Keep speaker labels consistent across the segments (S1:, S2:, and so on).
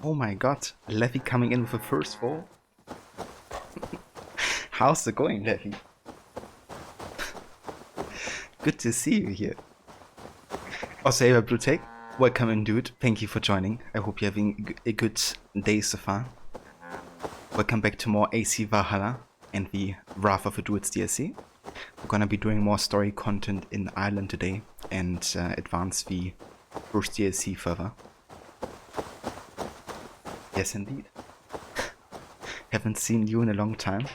S1: Oh my god, Levy coming in with the first ball. How's it going, Levy? Good to see you here. Osava Blue Take, welcome in, dude. Thank you for joining. I hope you're having a good day so far. Welcome back to more AC Valhalla and the Wrath of the Druids DLC. We're gonna be doing more story content in Ireland today and advance the first DLC further. Yes, indeed. Haven't seen you in a long time.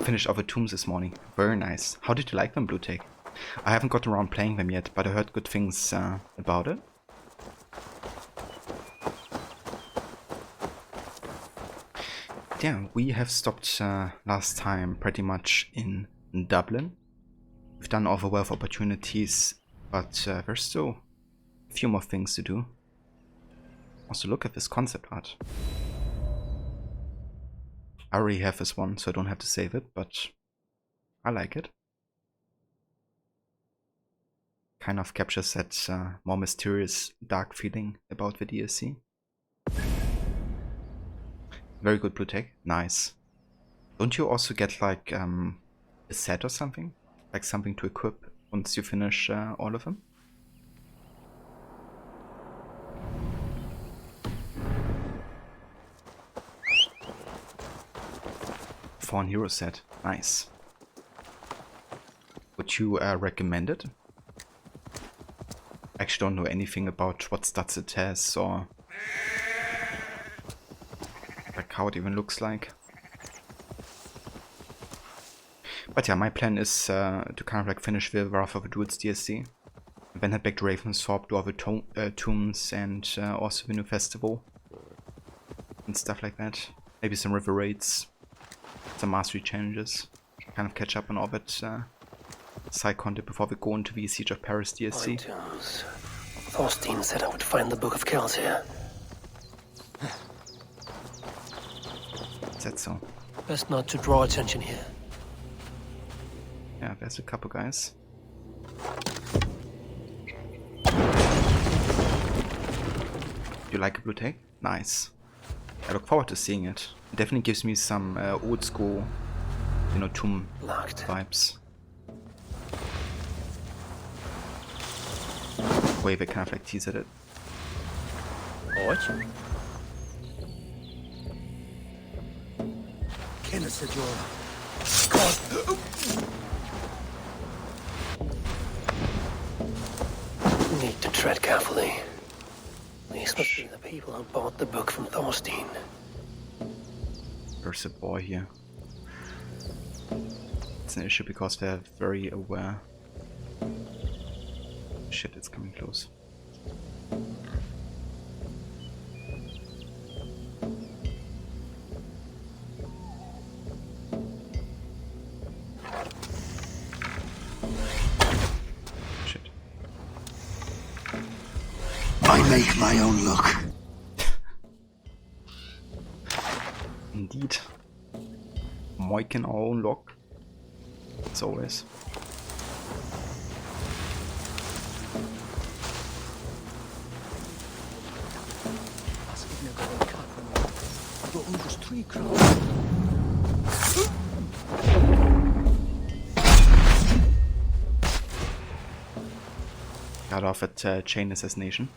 S1: Finished off the tombs this morning. Very nice. How did you like them, Blue Take? I haven't gotten around playing them yet, but I heard good things about it. Yeah, we have stopped last time pretty much in Dublin. We've done all the wealth opportunities, but there's still a few more things to do. Also, look at this concept art. I already have this one, so I don't have to save it, but I like it. Kind of captures that more mysterious, dark feeling about the DLC. Very good, Blue Tech. Nice. Don't you also get like a set or something? Like something to equip once you finish all of them? Fallen Hero set. Nice. Would you recommend it? I actually don't know anything about what stats it has or like how it even looks like. But yeah, my plan is to kind of like finish the Wrath of the Druids DLC. And then head back to Ravensthorpe, do all the tombs and also the new festival. And stuff like that. Maybe some river raids. Some mastery challenges. Kind of catch up on all that side content before we go into the Siege of Paris DLC.
S2: Thorstein said I would find the Book of Kells here.
S1: Is that so?
S2: Best not to draw attention here.
S1: Yeah, there's a couple guys. You like a Blue Tag? Nice. I look forward to seeing it. It definitely gives me some old school, you know, tomb vibes. The way they kind of like teased it.
S2: What? Need to tread carefully. These must be the people who bought the book from Thorstein.
S1: There's a boy here. It's an issue because they're very aware. Shit, it's coming close. Shit.
S3: I make my own luck.
S1: Indeed. Moiken our own luck. As always. Got off at chain assassination.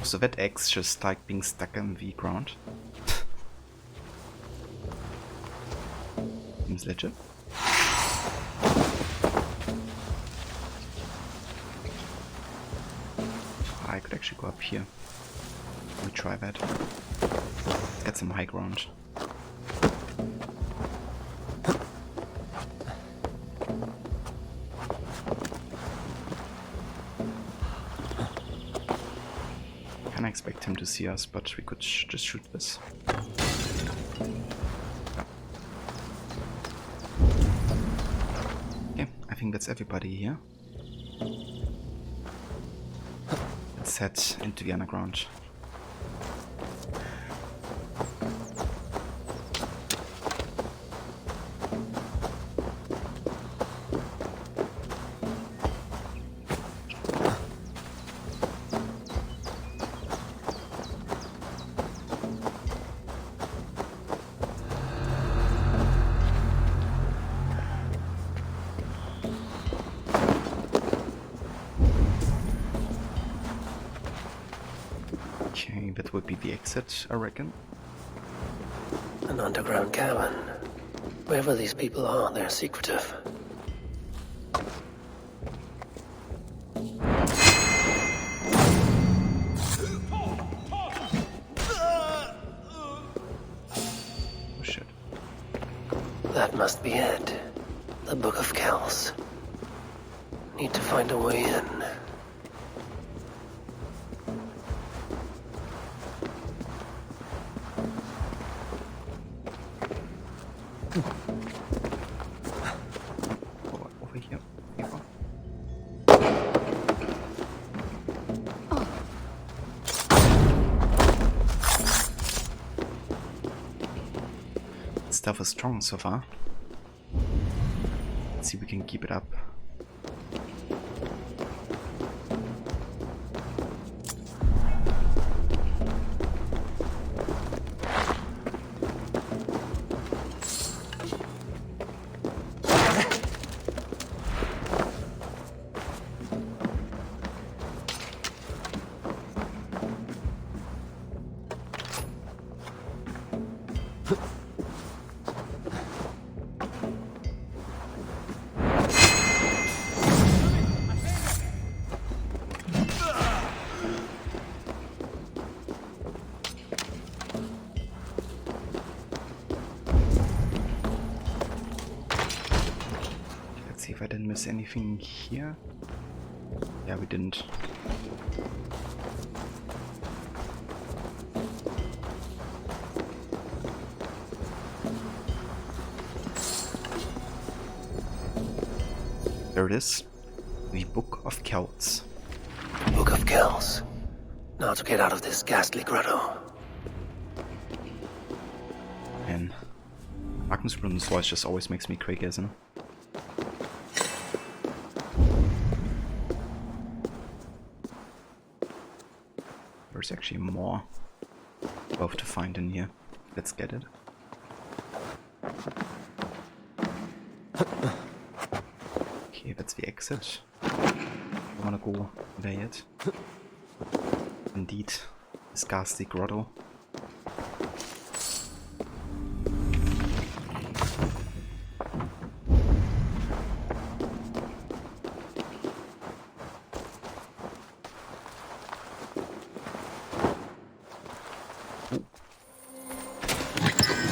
S1: So that X just like being stuck in the ground. Seems legit. I could actually go up here. Let me try that. Let's get some high ground. Can I expect him to see us, but we could just shoot this. Yeah, I think that's everybody here. Let's head into the underground. think that would be the exit, I reckon.
S2: An underground cabin. Wherever these people are, they're secretive.
S1: Oh shit.
S2: That must be it. The Book of Kells. Need to find a way in.
S1: Over here. Here. Stuff is strong so far. Let's see if we can keep it up. See if I didn't miss anything here. Yeah, we didn't. There it is. The Book of Kells.
S2: Book of Kells. Now to get out of this ghastly grotto.
S1: Man, Magnus Brun's voice just always makes me crazy, isn't it? There's actually more both to find in here. Let's get it. Okay, that's the exit. Don't wanna go there yet. Indeed, this ghastly grotto.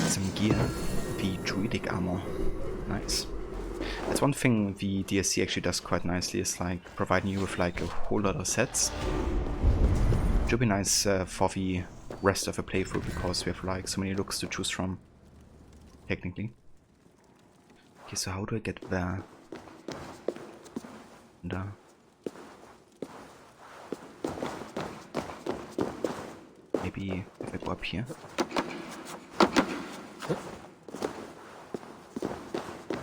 S1: Some gear, the Druidic armor. Nice. That's one thing the DSC actually does quite nicely, is like providing you with like a whole lot of sets. Should be nice for the rest of the playthrough, because we have like so many looks to choose from, technically. Okay, so how do I get there? And, maybe if I go up here.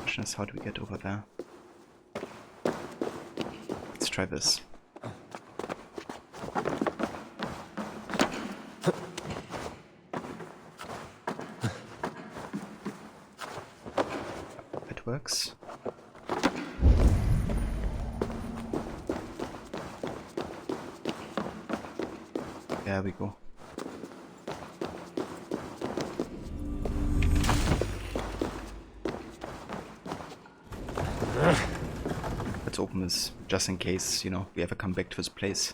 S1: Question is, how do we get over there? Let's try this. It works. There we go. Let's open this just in case, you know, we ever come back to this place.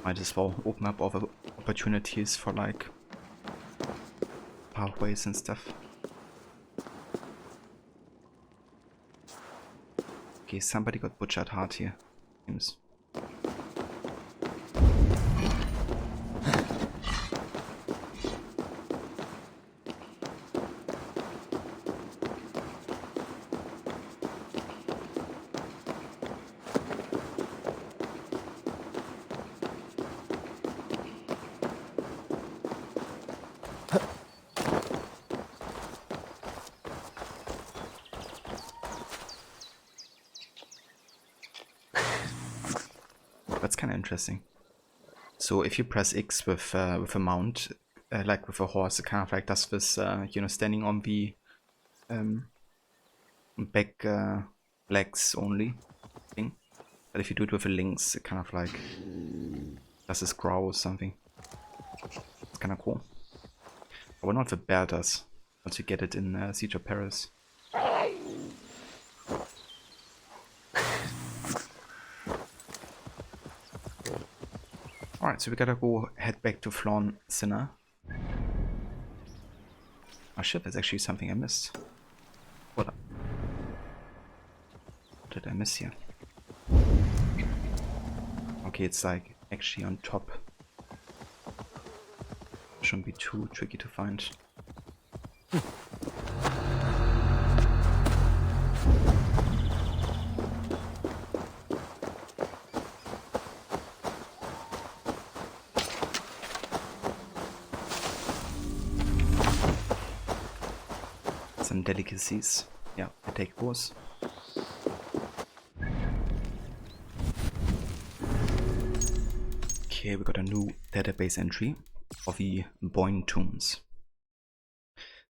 S1: Might as well open up other opportunities for like pathways and stuff. Okay, somebody got butchered hard here. Seems. That's kind of interesting. So if you press X with a mount, like with a horse, it kind of like does this, you know, standing on the back legs only thing. But if you do it with a lynx, it kind of like does this growl or something. It's kind of cool. I wonder what the bear does once you get it in Siege of Paris. Alright, so we gotta go head back to Flawn Sinner. Oh shit, there's actually something I missed. What did I miss here? Okay, it's like actually on top. Shouldn't be too tricky to find. Some delicacies. Yeah, I take those. Okay, we got a new database entry of the Boyne tombs.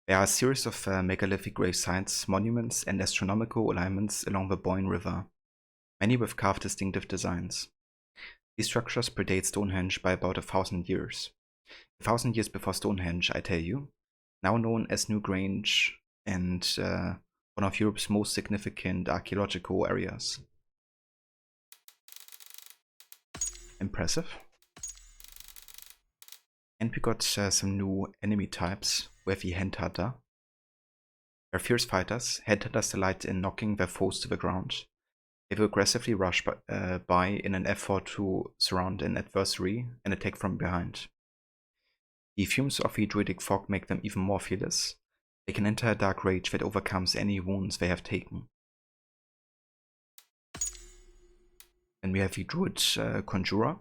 S1: There are a series of megalithic grave sites, monuments, and astronomical alignments along the Boyne River, many with carved distinctive designs. These structures predate Stonehenge by about 1,000 years. 1,000 years before Stonehenge, I tell you, now known as Newgrange and one of Europe's most significant archaeological areas. Impressive. And we got some new enemy types. We have the Handhunter. They're fierce fighters. Handhunters delight in knocking their foes to the ground. They will aggressively rush by in an effort to surround an adversary and attack from behind. The fumes of the druidic fog make them even more fearless. They can enter a dark rage that overcomes any wounds they have taken. Then we have the Druid Conjurer.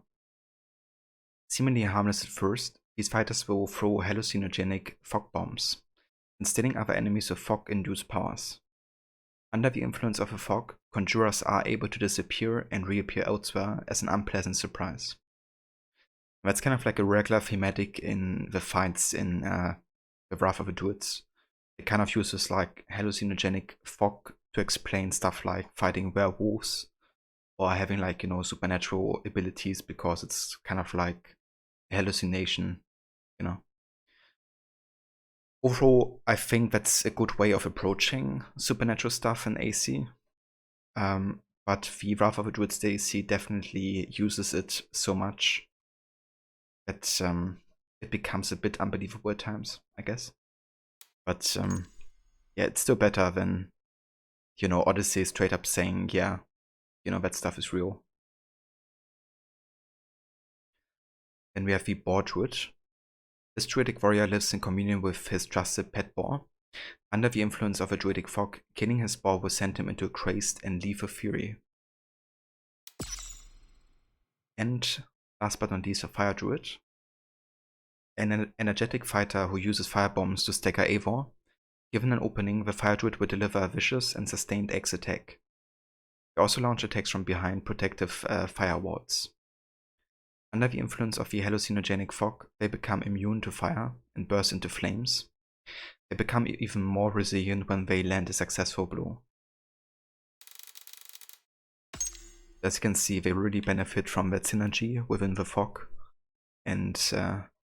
S1: Seemingly harmless at first, these fighters will throw hallucinogenic fog bombs, instilling other enemies with fog-induced powers. Under the influence of the fog, conjurers are able to disappear and reappear elsewhere as an unpleasant surprise. That's kind of like a regular thematic in the fights in the Wrath of the Druids. It kind of uses like hallucinogenic fog to explain stuff like fighting werewolves or having like, you know, supernatural abilities because it's kind of like a hallucination, you know. Overall, I think that's a good way of approaching supernatural stuff in AC. But the Wrath of the Druids AC definitely uses it so much that it becomes a bit unbelievable at times, I guess. But yeah, it's still better than, you know, Odyssey straight up saying, yeah, you know, that stuff is real. Then we have the Boar Druid. This druidic warrior lives in communion with his trusted pet boar. Under the influence of a druidic fog, killing his boar will send him into a crazed and lethal fury. And last but not least, a Fire Druid. An energetic fighter who uses fire bombs to stagger Eivor. Given an opening, the Fire Druid will deliver a vicious and sustained X attack. They also launch attacks from behind protective fire walls. Under the influence of the hallucinogenic fog, they become immune to fire and burst into flames. They become even more resilient when they land a successful blow. As you can see, they really benefit from that synergy within the fog, and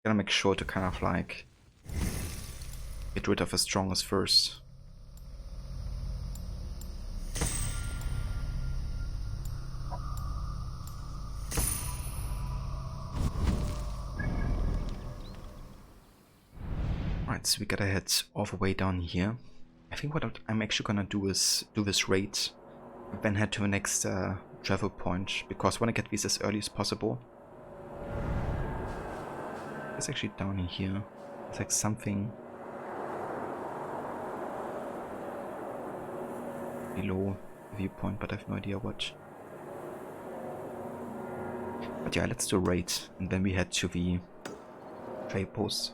S1: gotta make sure to kind of like get rid of the strongest first. Alright, so we gotta head all the way down here. I think what I'm actually gonna do is do this raid, then head to the next travel point, because I want to get these as early as possible. It's actually down in here. It's like something below viewpoint, but I have no idea what. But yeah, let's do a raid, and then we head to the trade post.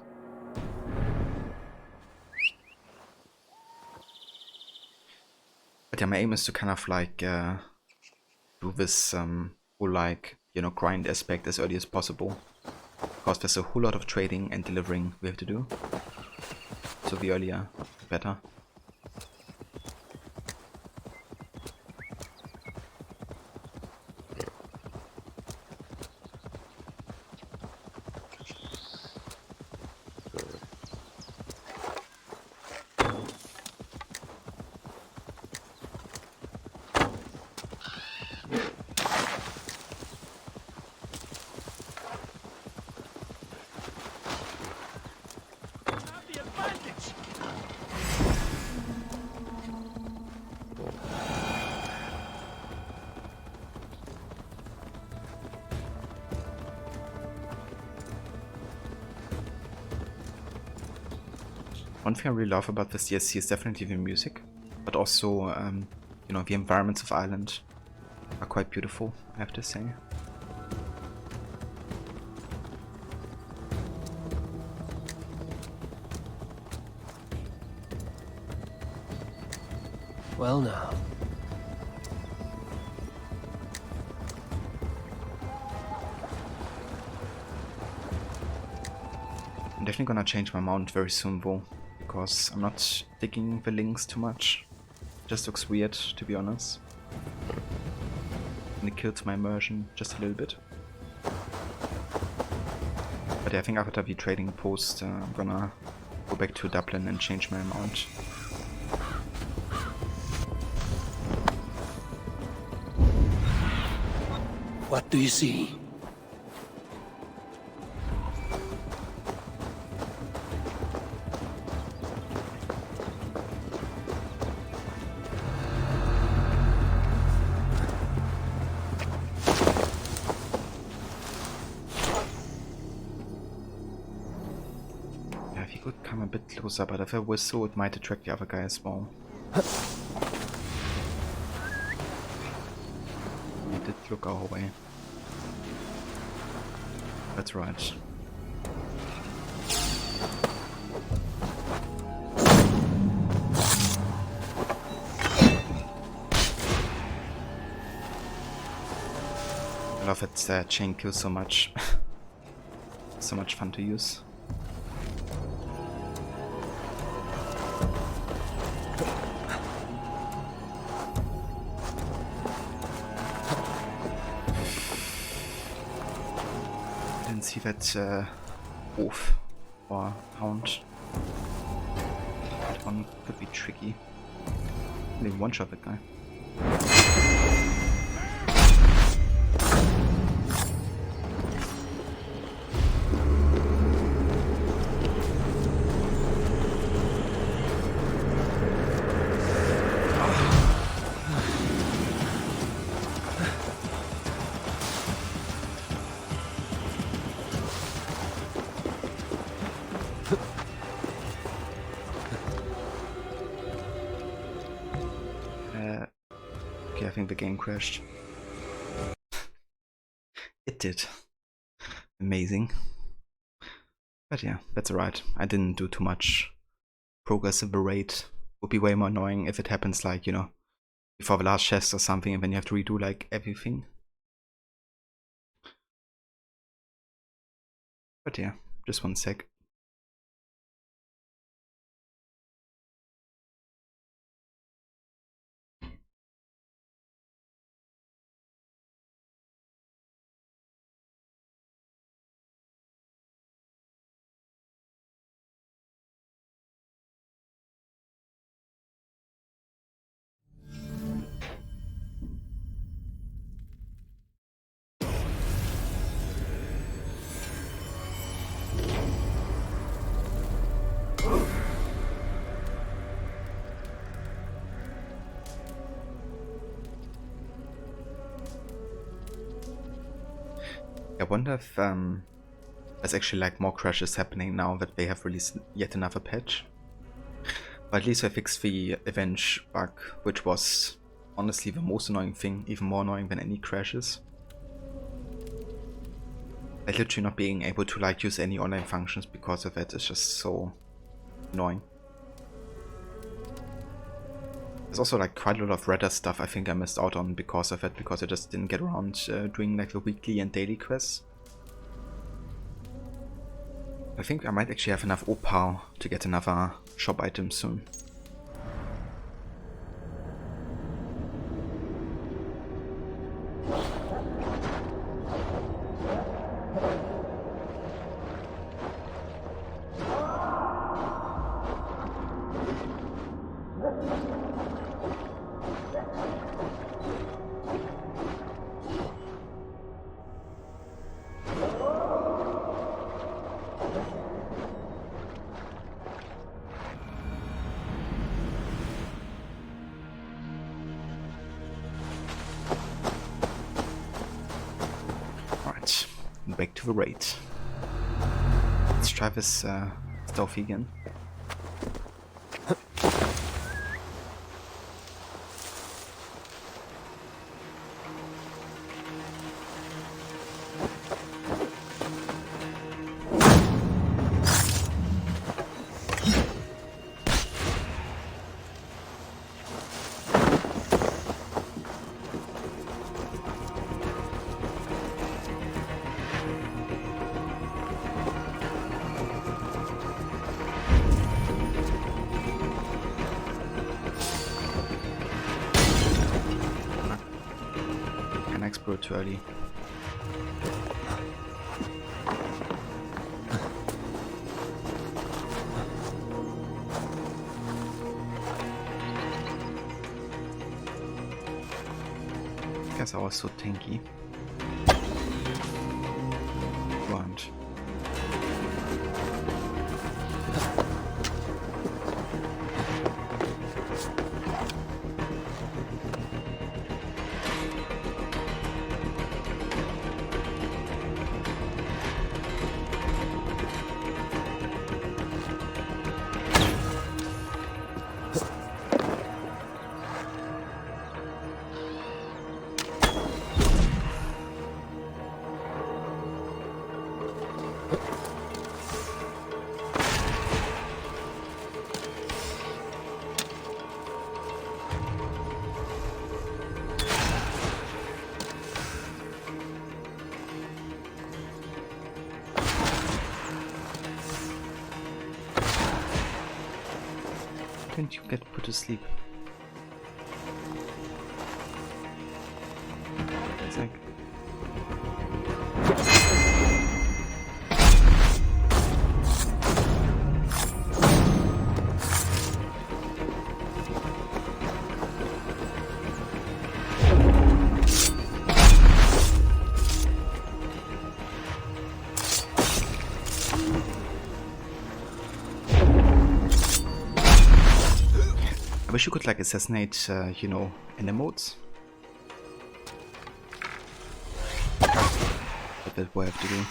S1: But yeah, my aim is to kind of like do this whole like, you know, grind aspect as early as possible, because there's a whole lot of trading and delivering we have to do, so the earlier the better. One thing I really love about this DLC is definitely the music, but also, you know, the environments of Ireland are quite beautiful, I have to say.
S2: Well now.
S1: I'm definitely gonna change my mount very soon though, because I'm not digging the links too much. It just looks weird, to be honest. And it kills my immersion just a little bit. But yeah, I think after the trading post, I'm gonna go back to Dublin and change my mount.
S2: What do you see?
S1: Yeah, if he could come a bit closer, but if I whistle, it might attract the other guy as well. He did look our way. That's right. I love that chain kill so much. So much fun to use. Didn't see that wolf or hound. That one could be tricky. Maybe one-shot that guy. Okay, I think the game crashed. It did. Amazing. But yeah, that's alright. I didn't do too much progress in the raid. Would be way more annoying if it happens like, you know, before the last chest or something and then you have to redo like everything. But yeah, just one sec. I wonder if there's actually like more crashes happening now that they have released yet another patch. But at least I fixed the Avenge bug, which was honestly the most annoying thing, even more annoying than any crashes. Like literally not being able to like use any online functions because of it is just so annoying. There's also like quite a lot of Redder stuff I think I missed out on because of it, because I just didn't get around doing like the weekly and daily quests. I think I might actually have enough opal to get another shop item soon. Back to the raid. Let's try this stealthy again. grow too early. Guess I was so tanky. Want. Didn't you get put to sleep? It's like... I wish you could like assassinate, you know, Enemodes. But that way I have to do.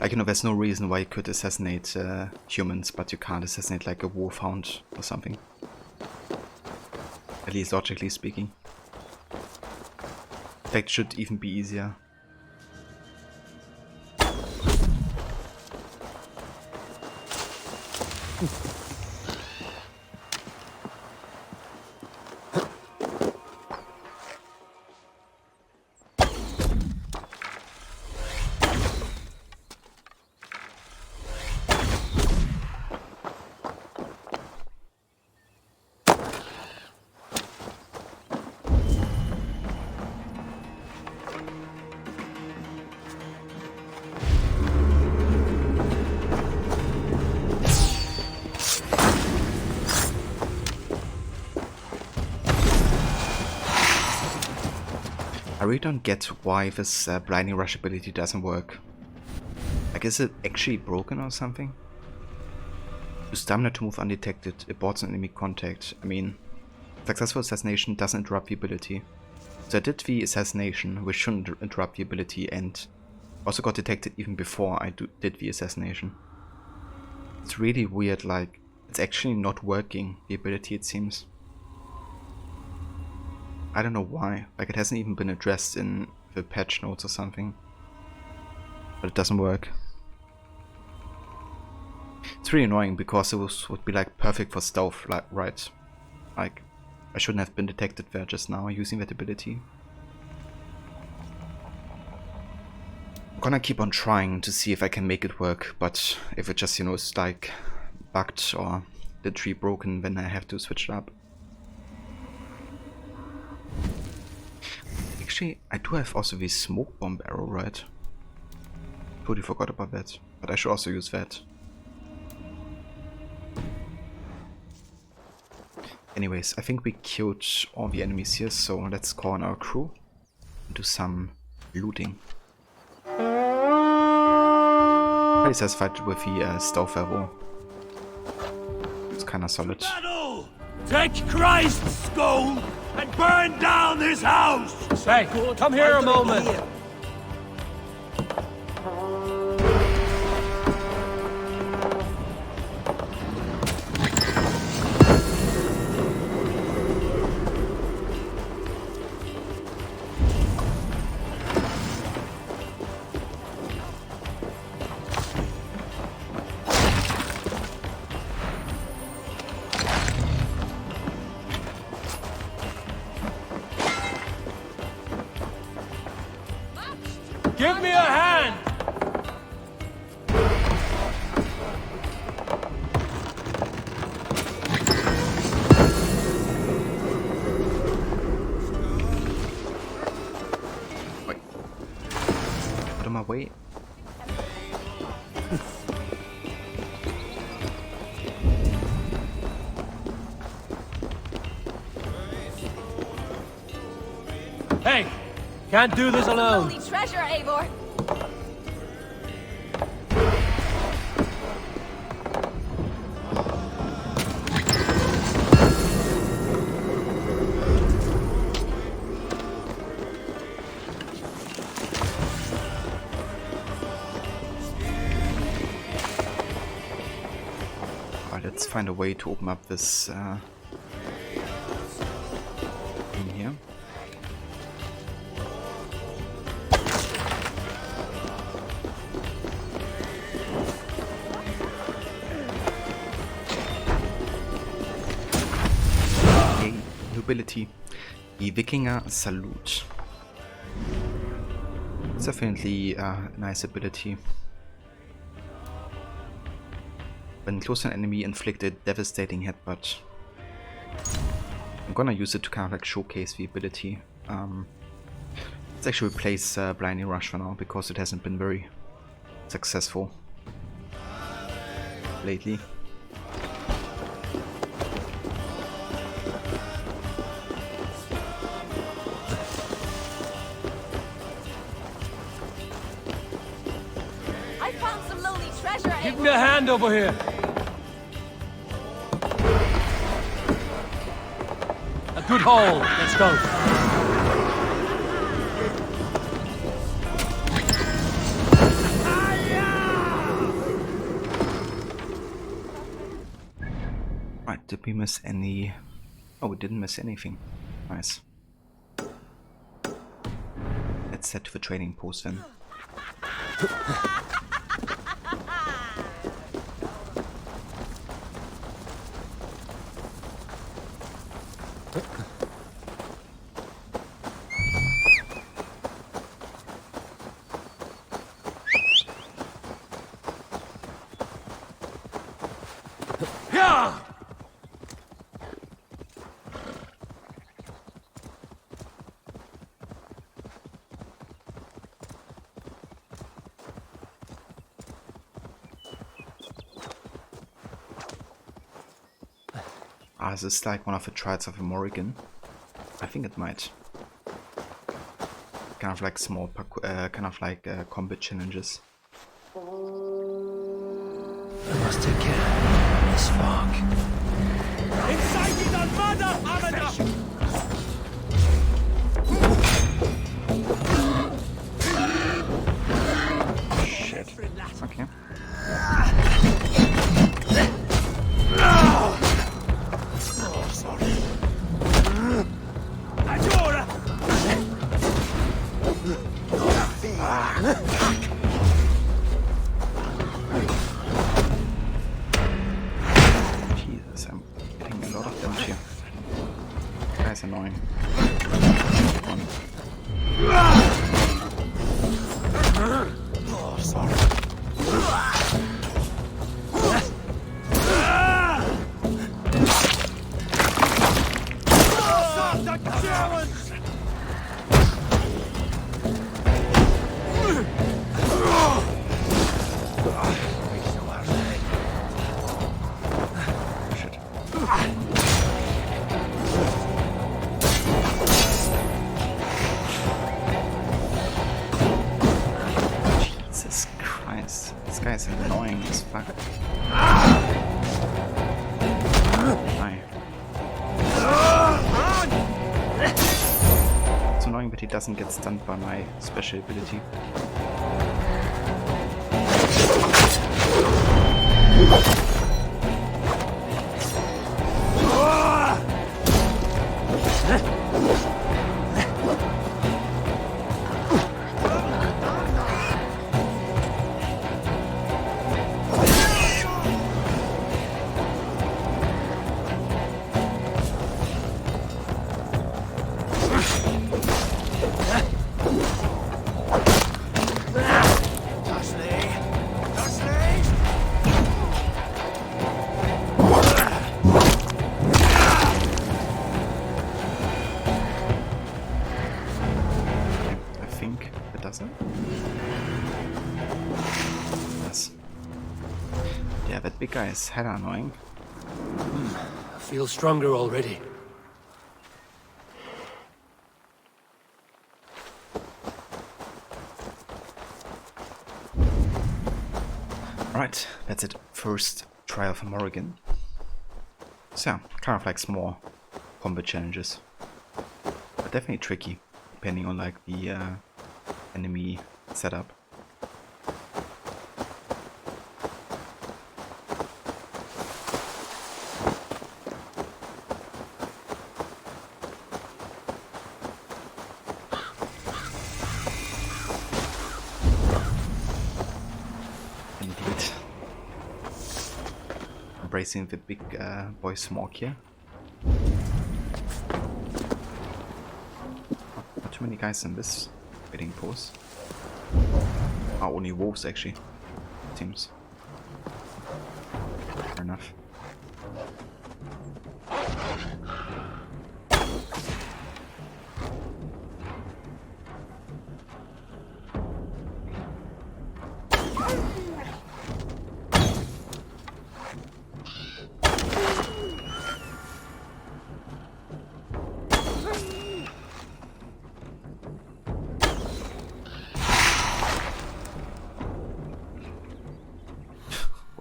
S1: Like, you know, there's no reason why you could assassinate humans, but you can't assassinate like a wolfhound or something. At least logically speaking. That should even be easier. I really don't get why this blinding rush ability doesn't work. Like, is it actually broken or something? Use stamina to move undetected, aborts an enemy contact. I mean, successful assassination doesn't interrupt the ability. So I did the assassination, which shouldn't interrupt the ability, and also got detected even before I did the assassination. It's really weird, like, it's actually not working, the ability, it seems. I don't know why, like it hasn't even been addressed in the patch notes or something. But it doesn't work. It's really annoying because it would be like perfect for stealth, like, right? Like, I shouldn't have been detected there just now using that ability. I'm gonna keep on trying to see if I can make it work, but if it just, you know, is like bugged or the tree broken, then I have to switch it up. Actually, I do have also the smoke bomb arrow, right? Totally forgot about that, but I should also use that. Anyways, I think we killed all the enemies here, so let's call on our crew and do some looting. Pretty satisfied with the stealth level. It's kinda solid.
S4: Battle! Take Christ's skull and burn down this house!
S5: Say, come here a moment. Hey, can't do this alone.
S6: Holy treasure, Eivor!
S1: Alright, let's find a way to open up this room here. Yay, nobility. The Wikinger Salute. It's definitely a nice ability. When close to an enemy, inflict a devastating headbutt. I'm gonna use it to kind of like showcase the ability. Let's actually replace Blinding Rush for now because it hasn't been very successful lately.
S6: I found some lonely treasure,
S5: Give
S6: Eivor!
S5: me a hand over here. A good haul. Let's go.
S1: Right, did we miss any? Oh, we didn't miss anything. Nice. Let's head to the trading post then.
S4: Yeah!
S1: Ah, is this like one of the trials of Morrigan? I think it might. Kind of like small, combat challenges.
S2: I must take care of this fog.
S4: Incited Armada Amada!
S1: Shit. Okay.
S4: Agora!
S1: Jesus, I'm getting a lot of damage here. This guy's annoying. Come on.
S4: The challenge!
S1: Shit. Jesus Christ. This guy's annoying as fuck. Hi. It's annoying that he doesn't get stunned by my special ability. Does it? Yes. Yeah, that big guy is hella annoying.
S2: I feel stronger already.
S1: That's it. First trial for Morrigan. So yeah, kind of like small combat challenges. But definitely tricky, depending on like the enemy setup. Indeed. Embracing the big boy smog here. Not too many guys in this waiting pose. Oh, only wolves actually. Seems. Fair enough.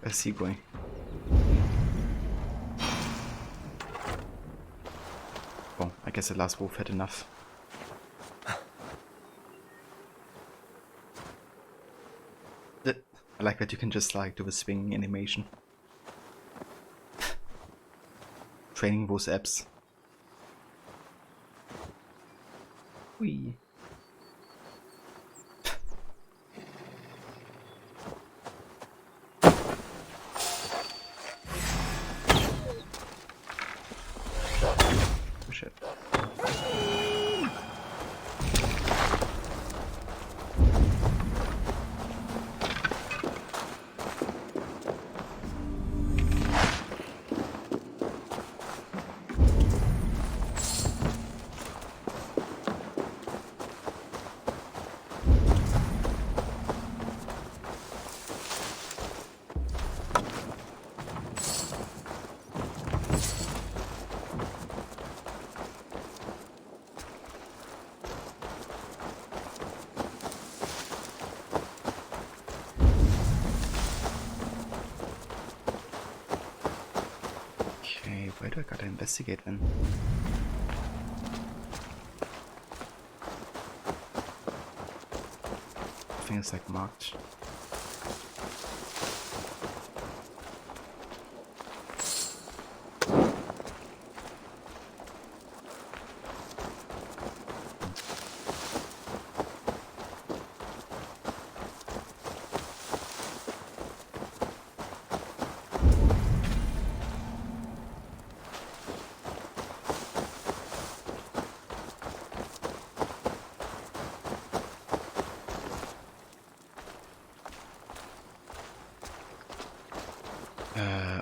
S1: Where's he going? Oh, I guess the last wolf had enough. I like that you can just like do a swinging animation. Training those apps. Whee. Oh shit. Okay, where do I gotta investigate then? I think it's like marked.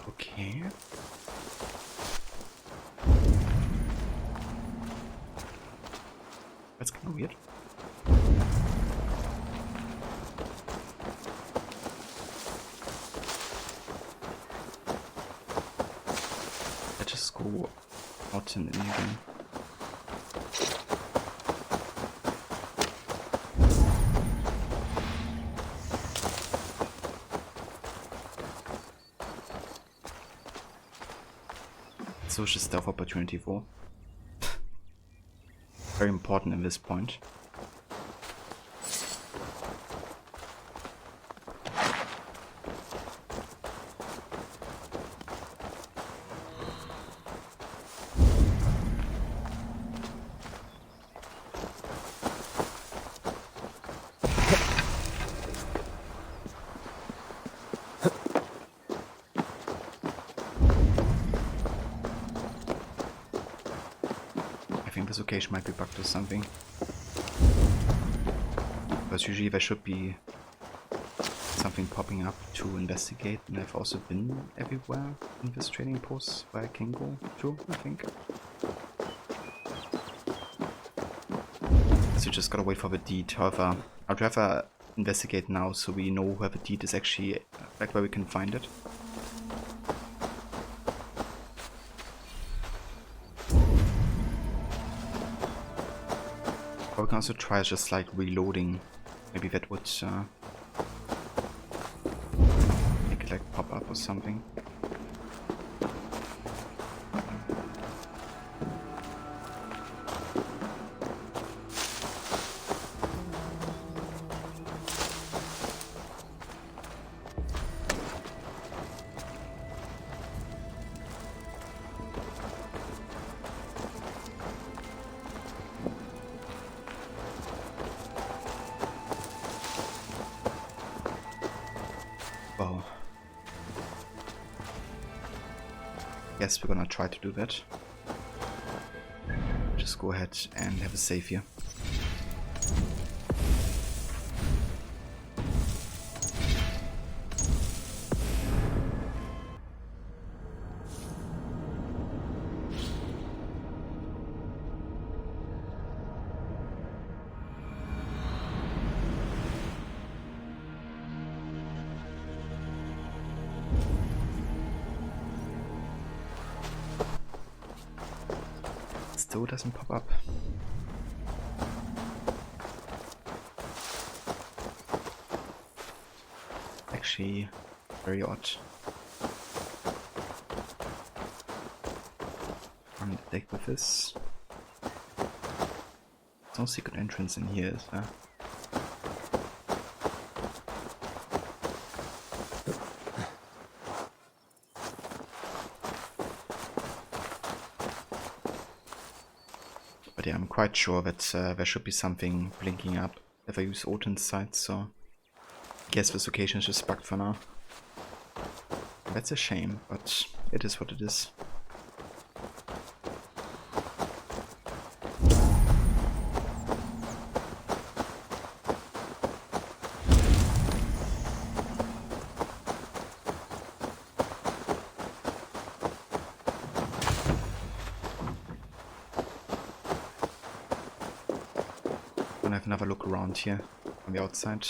S1: Okay. That's kind of weird. Let's just go out and in again. Social stealth opportunity for. Very important in this point. I think this location might be bugged or something. Because usually there should be something popping up to investigate, and I've also been everywhere in this training post where I can go to, I think. So you just gotta wait for the deed. However, I'd rather investigate now so we know where the deed is actually, like where we can find it. Or we can also try just like reloading. Maybe that would make it like pop or something. Well, yes, we're gonna try to do that. Just go ahead and have a save here. Still doesn't pop up. Actually, very odd. I'm gonna take with this. There's no secret entrance in here, is there? But yeah, I'm quite sure that there should be something blinking up if I use Odin's sight, so I guess this location is just bugged for now. That's a shame, but it is what it is. Gonna have another look around here on the outside.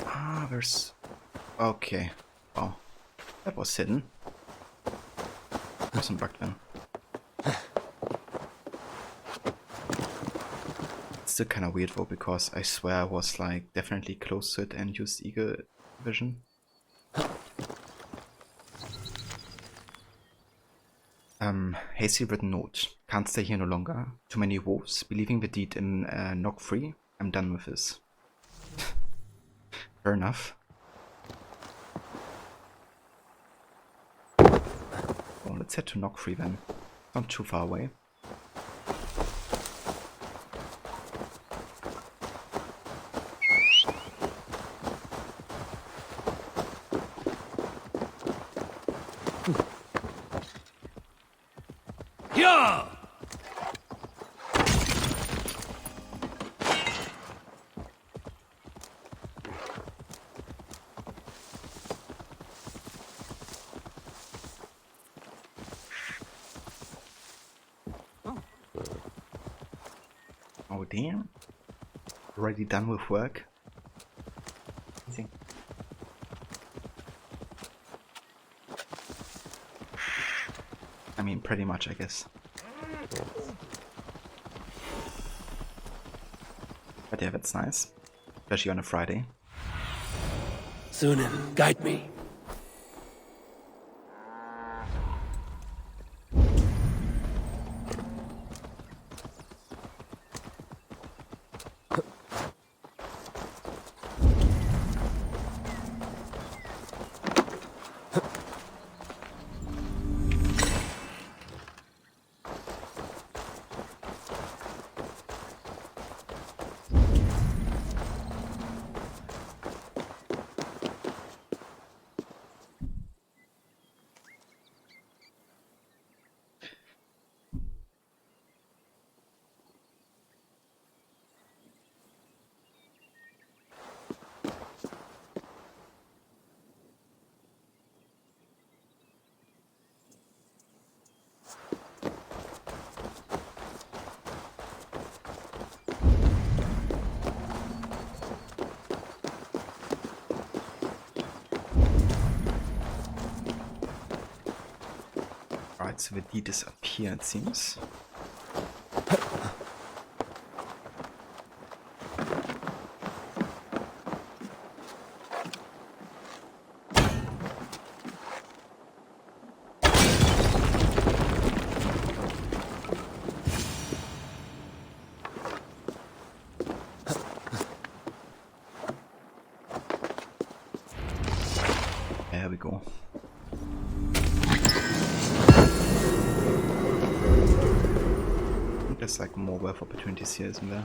S1: Ah, there's... Okay. Oh, that was hidden. Wasn't bugged then. It's still kind of weird though, because I swear I was like definitely close to it and used eagle vision. Hasty written note. Can't stay here no longer. Too many wolves. Believing the deed in knock free. I'm done with this. Fair enough. Well, let's head to knock free then. Not too far away.
S4: Yeah!
S1: Oh damn. Already done with work? Amazing. I mean, pretty much, I guess. But yeah, that's nice. Especially on a Friday.
S2: Sunan, guide me.
S1: Cards of a D disappear, it seems. There we go. I think there's like more wealth opportunities here, isn't there?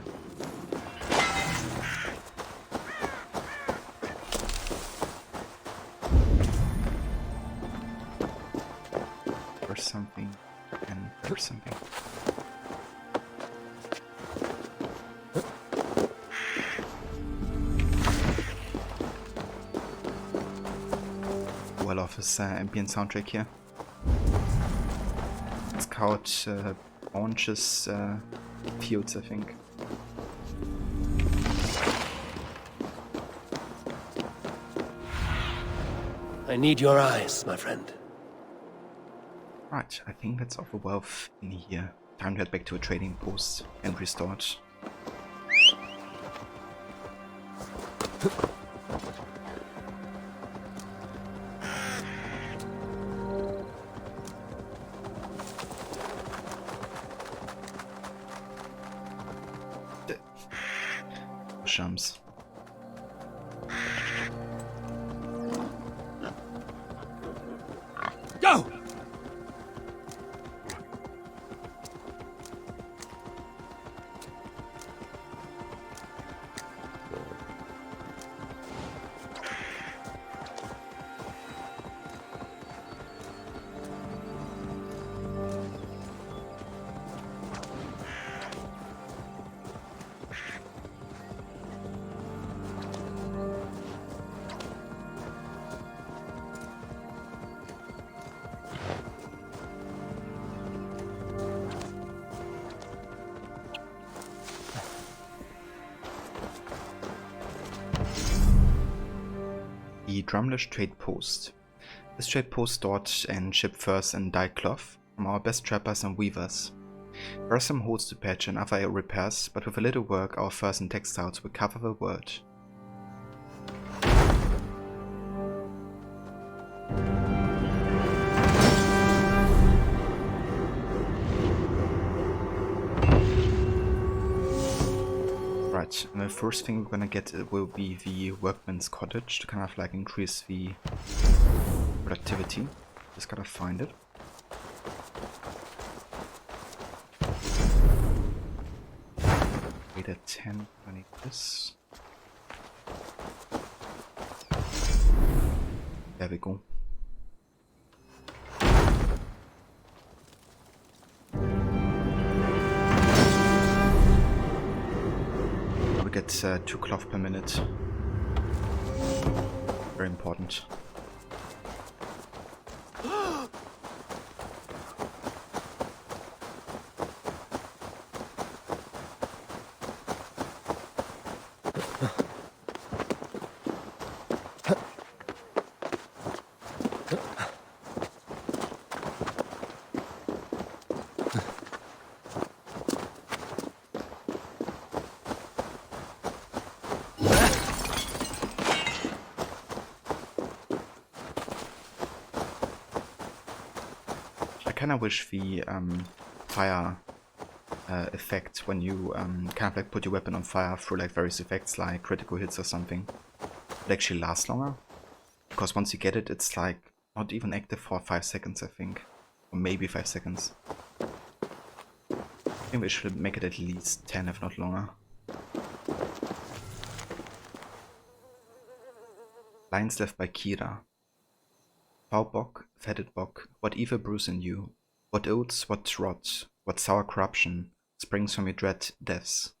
S1: There's something, and there's something. Well off his ambient soundtrack here. Scout launches fields, I think.
S2: I need your eyes, my friend.
S1: Right, I think that's all the wealth in here. Time to head back to a trading post and restart. Shams.
S4: Go!
S1: The Drumlish Trade Post. This trade post stored and shipped furs and dyed cloth from our best trappers and weavers. There are some holes to patch and other repairs, but with a little work our furs and textiles will cover the world. Right, and the first thing we're gonna get will be the workman's cottage to kind of like increase the productivity. Just gotta find it. Wait at 10, I need this. There we go. We get 2 cloth per minute. Very important. I kind of wish the fire effect when you kind of like put your weapon on fire through like various effects like critical hits or something would actually last longer. Because once you get it, it's like not even active for 5 seconds, I think. Or maybe 5 seconds. I think we should make it at least 10 if not longer. Lines left by Kira. Foul bock, fatted bock, what evil brews in you? What oats, what rot, what sour corruption springs from your dread deaths?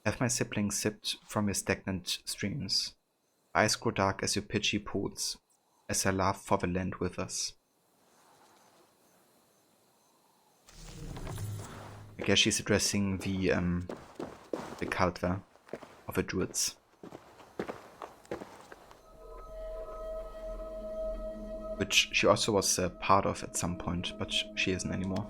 S1: Have my siblings sipped from your stagnant streams? Eyes grow dark as your pitchy pools, as I laugh for the land with us. I guess she's addressing the cult there of the Druids. which she also was part of at some point, but she isn't anymore.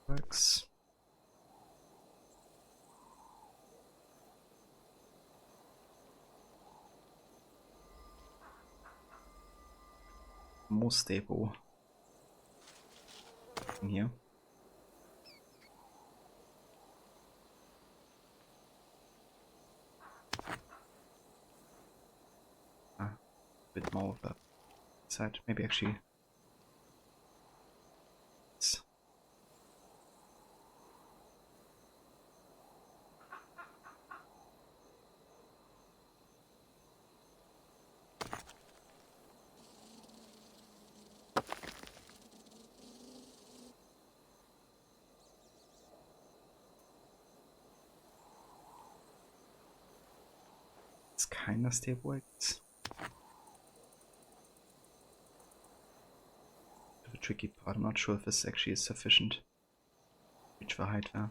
S1: Works. More stable in here. A bit more of a side, maybe actually. It's kind of stable. It's the tricky part. I'm not sure if this actually is sufficient. Reach the height there.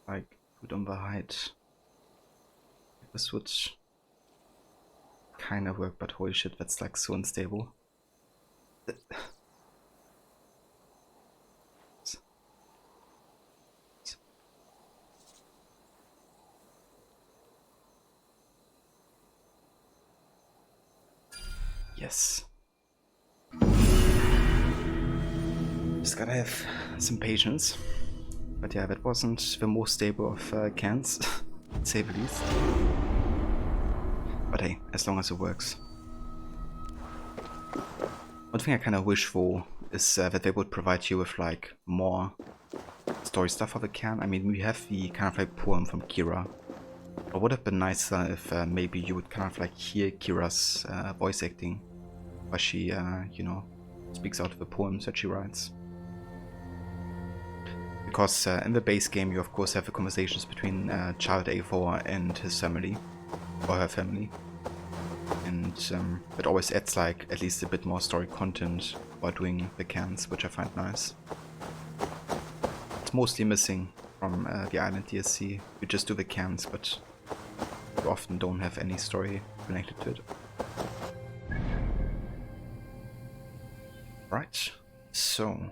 S1: Like, put on the height. This would kind of work, but holy shit, that's like so unstable. Yes. Just gotta have some patience. But yeah, that wasn't the most stable of cans, to say the least. But hey, as long as it works. One thing I kind of wish for is that they would provide you with like more story stuff for the can. I mean, we have the kind of like poem from Kira. It would have been nicer if maybe you would kind of like hear Kira's voice acting, where she, you know, speaks out of the poems that she writes. Because in the base game you of course have the conversations between Child A4 and his family, or her family. And it always adds like at least a bit more story content while doing the cans, which I find nice. It's mostly missing from the Island DLC. You just do the cans, but you often don't have any story connected to it. Right, so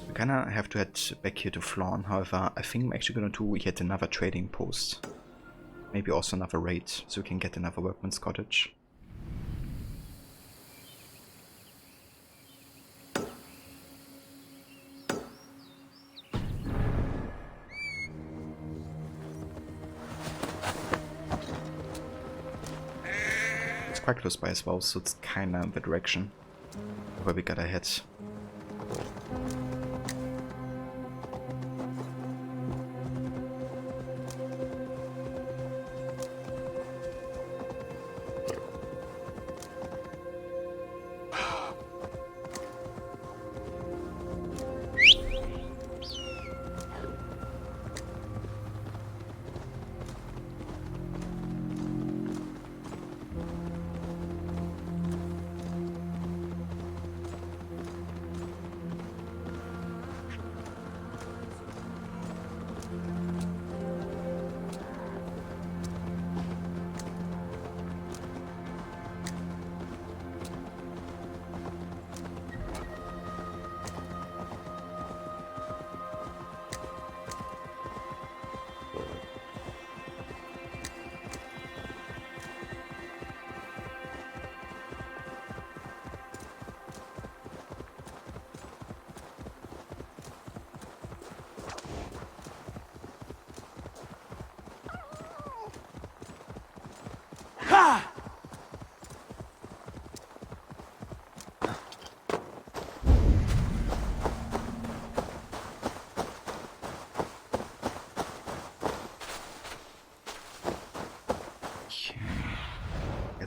S1: we kinda have to head back here to Flawn. However, I think I'm actually gonna do yet another trading post. Maybe also another raid, so we can get another workman's cottage. It's quite close by as well, so it's kinda in the direction where we gotta head.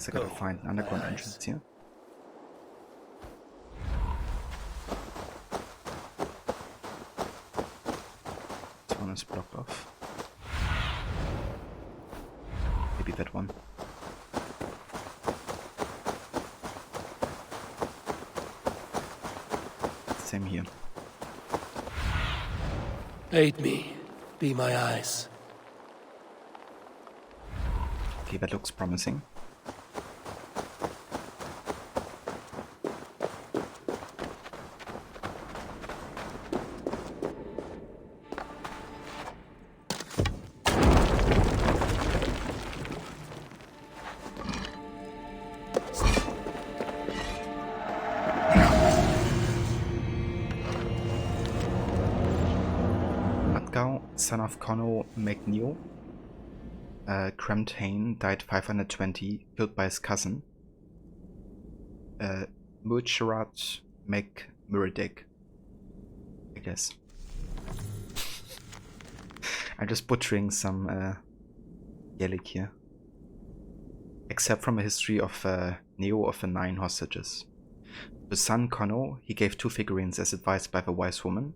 S1: Guess I gotta find an underground entrance here. This one is blocked off. Maybe that one. Same here.
S2: Aid me. Be my eyes.
S1: Okay, that looks promising. Son of Conno MacNeil, Cremthane, died 520, killed by his cousin, Mucherat MacMuradic, I guess. I'm just butchering some Gaelic here. Except from a history of Neo of the 9 hostages. To son Conno, he gave 2 figurines as advised by the wise woman.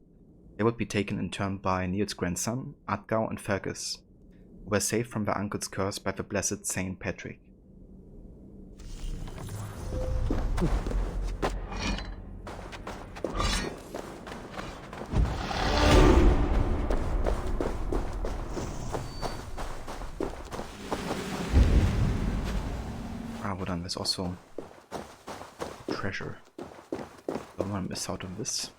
S1: They would be taken in turn by Neil's grandson, Atgau and Fergus, who were saved from their uncle's curse by the blessed Saint Patrick. Well done, there's also treasure. Don't want to miss out on this.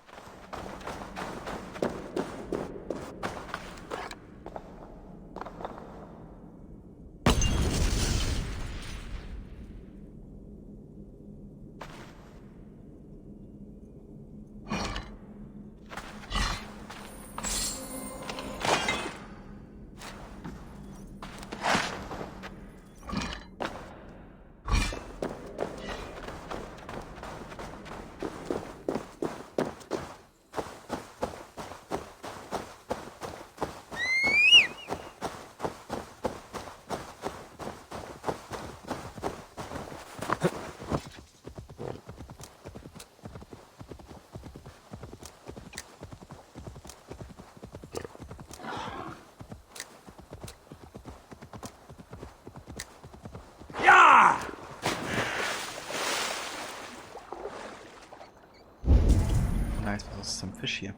S1: Nice, there's some fish here.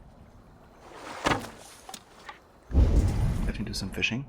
S1: Definitely do some fishing.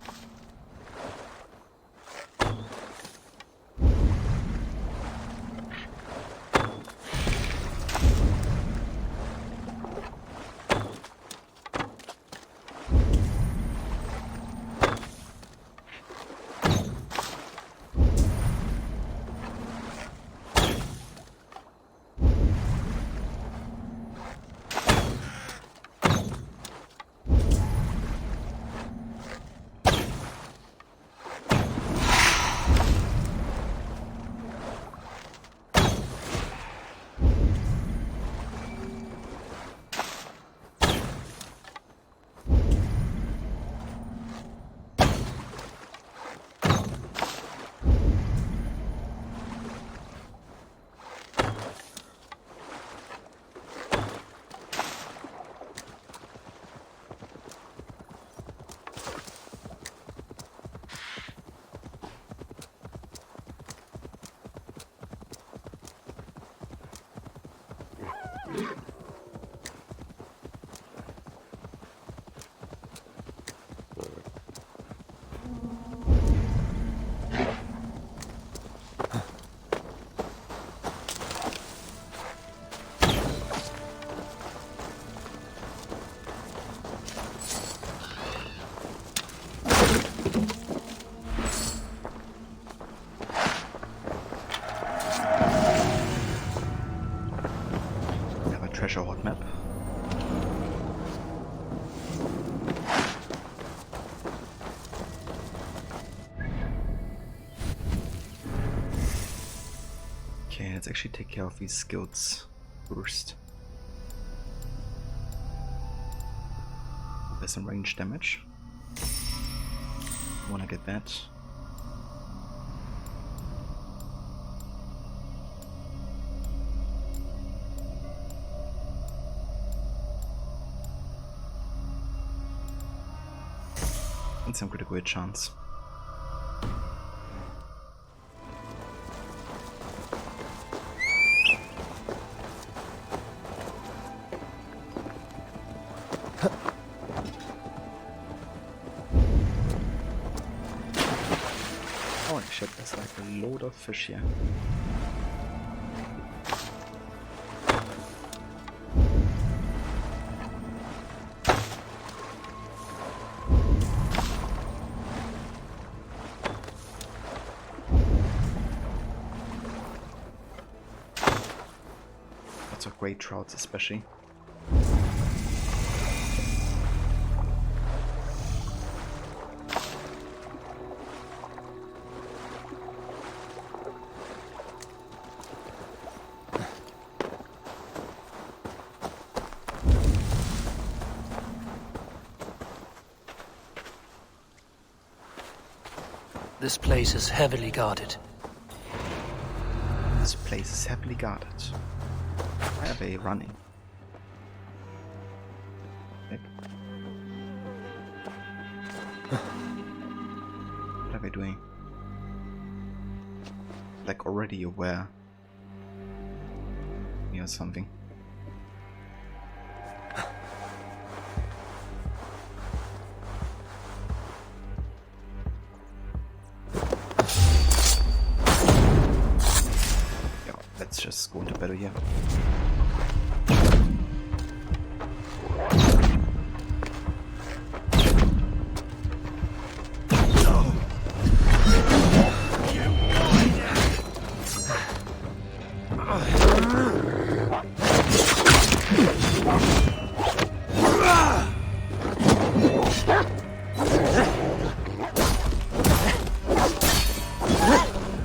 S1: Treasure hot map. Okay, let's actually take care of these skills first. There's some range damage. Wanna get that. and some critical hit chance. Holy shit, there's like a load of fish here. Lots of great trouts especially.
S2: This place is heavily guarded.
S1: This place is heavily guarded. Why are they running? Heck. What are they doing? Like already aware. Or something. Let's just go into battle here.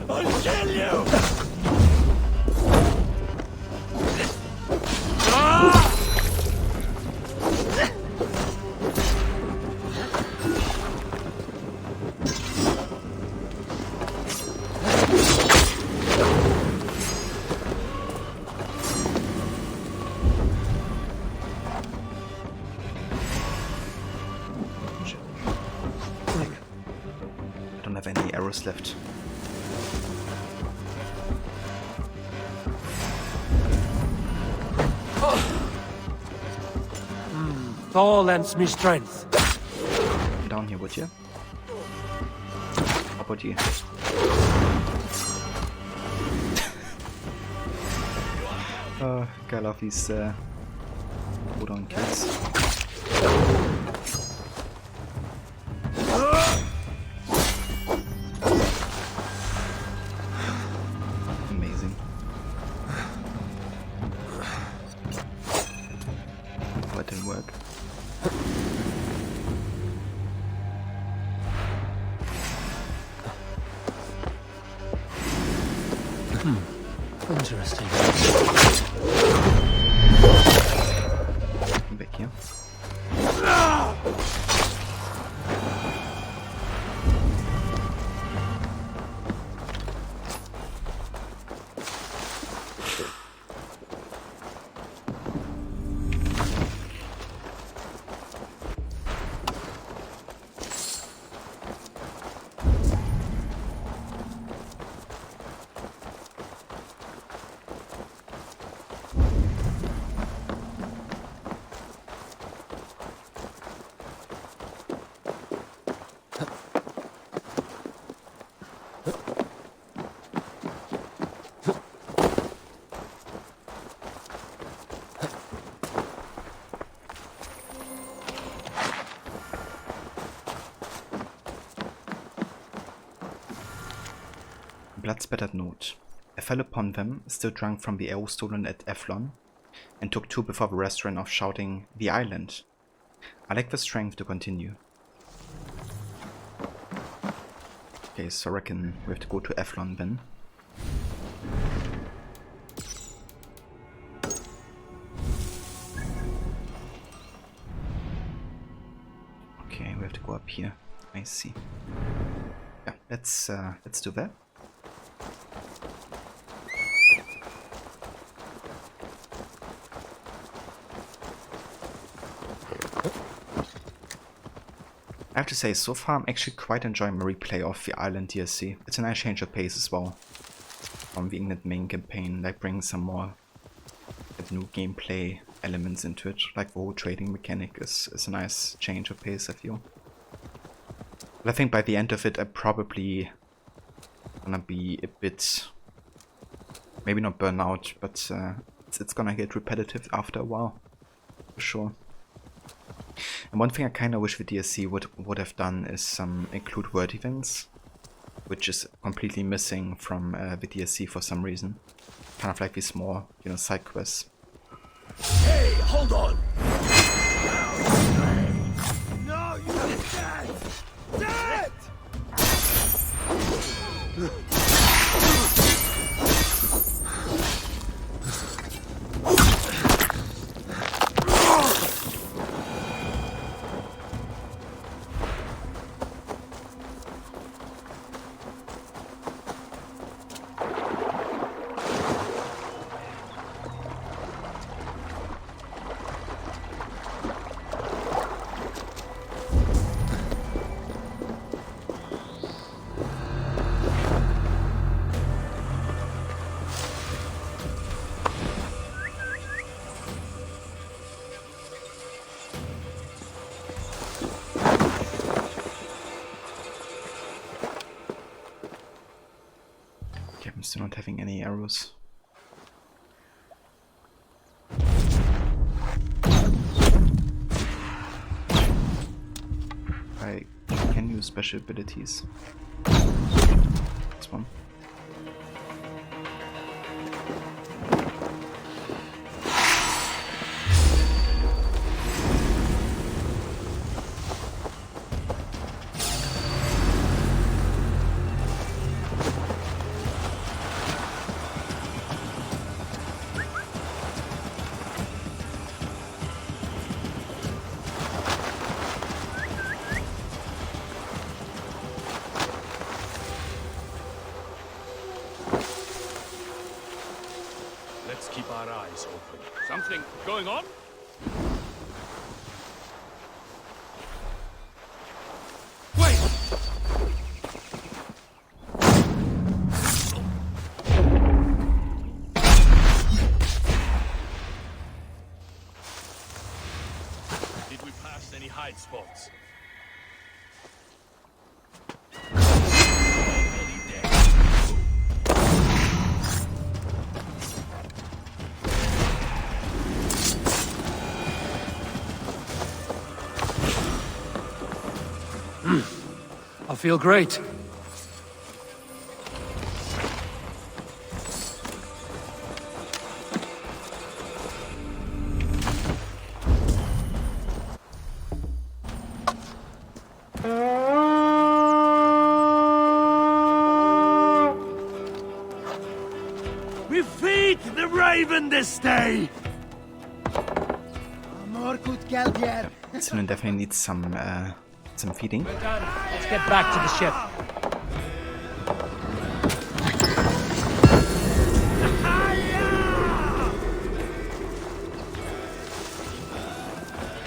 S4: I'll kill you!
S1: I don't have any arrows left.
S5: Thor lends me strength.
S1: Come down here, would you? How about you? I love these hold-on kids. Amazing. That didn't work.
S2: Interesting.
S1: Back here. Blood-spattered note. I fell upon them, still drunk from the ale stolen at Eflon, and took two before the rest ran off shouting, "The island!" I lack the strength to continue. Okay, so I reckon we have to go to Eflon then. Okay, we have to go up here. I see. Yeah, let's do that. I have to say, so far I'm actually quite enjoying my replay of the Island DLC. It's a nice change of pace as well from the England main campaign, like bringing some more new gameplay elements into it. Like the whole trading mechanic is a nice change of pace, I feel. But I think by the end of it, I'm probably gonna be a bit, maybe not burn out, but it's gonna get repetitive after a while, for sure. And one thing I kind of wish the DLC would have done is include word events, which is completely missing from the DLC for some reason. Kind of like these small, you know, side quests.
S4: Hey, hold on! No, you're dead! Dead!
S1: Okay, I'm still not having any arrows. I can use special abilities. This one.
S4: Let's keep our eyes open. Something going on? Wait! Did we pass any hide spots? Already dead.
S5: I feel great.
S4: We feed the raven this day!
S1: Sinan definitely needs some feeding.
S5: We're done. Let's get back to the ship.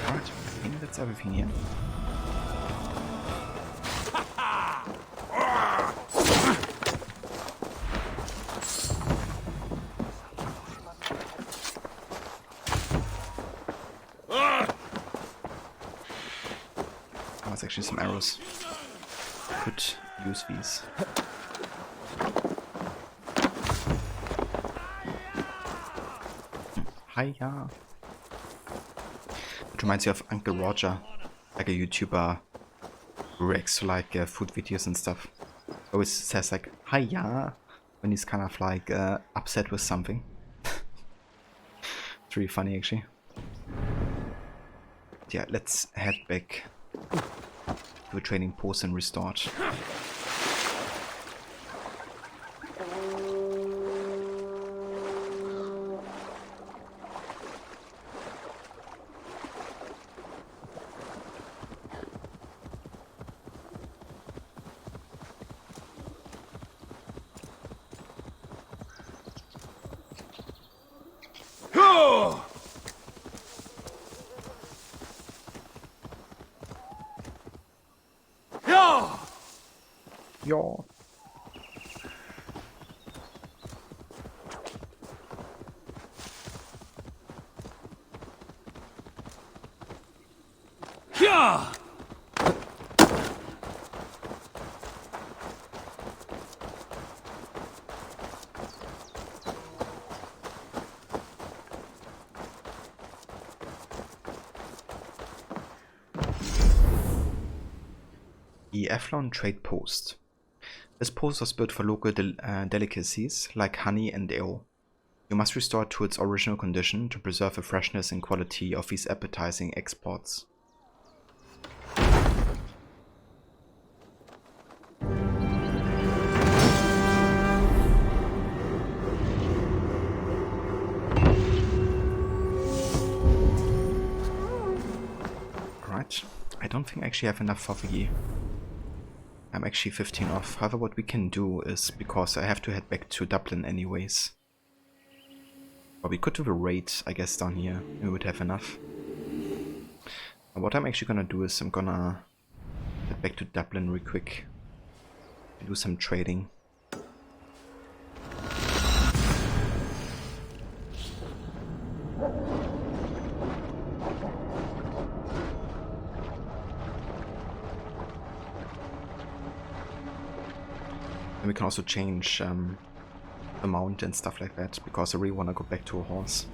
S1: Alright, I think that's everything here. Oh, it's actually some arrows. Could use these. Hiya. It reminds you of Uncle Roger, like a YouTuber who reacts to like food videos and stuff. Always says like hiya when he's kind of like upset with something. It's really funny actually. Yeah, let's head back to a training post and restart.
S4: Yaw!
S1: Yo.
S4: Yaw!
S1: The Athlon Trade Post. This post was built for local delicacies like honey and ale. You must restore it to its original condition to preserve the freshness and quality of these appetizing exports. Alright, I don't think I actually have enough for the... I'm actually 15 off. However, what we can do is, because I have to head back to Dublin anyways. Or we could do the raid, I guess, down here. We would have enough. And what I'm actually gonna do is I'm gonna head back to Dublin real quick. Do some trading. And we can also change the mount and stuff like that, because I really want to go back to a horse.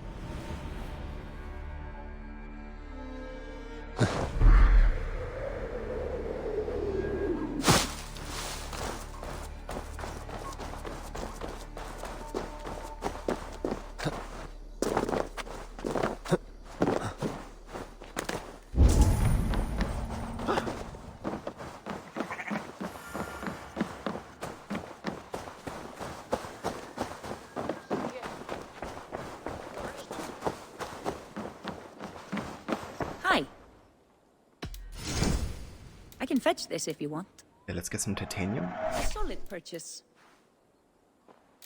S6: Hi. I can fetch this if you want.
S1: Yeah, let's get some titanium.
S6: Solid purchase.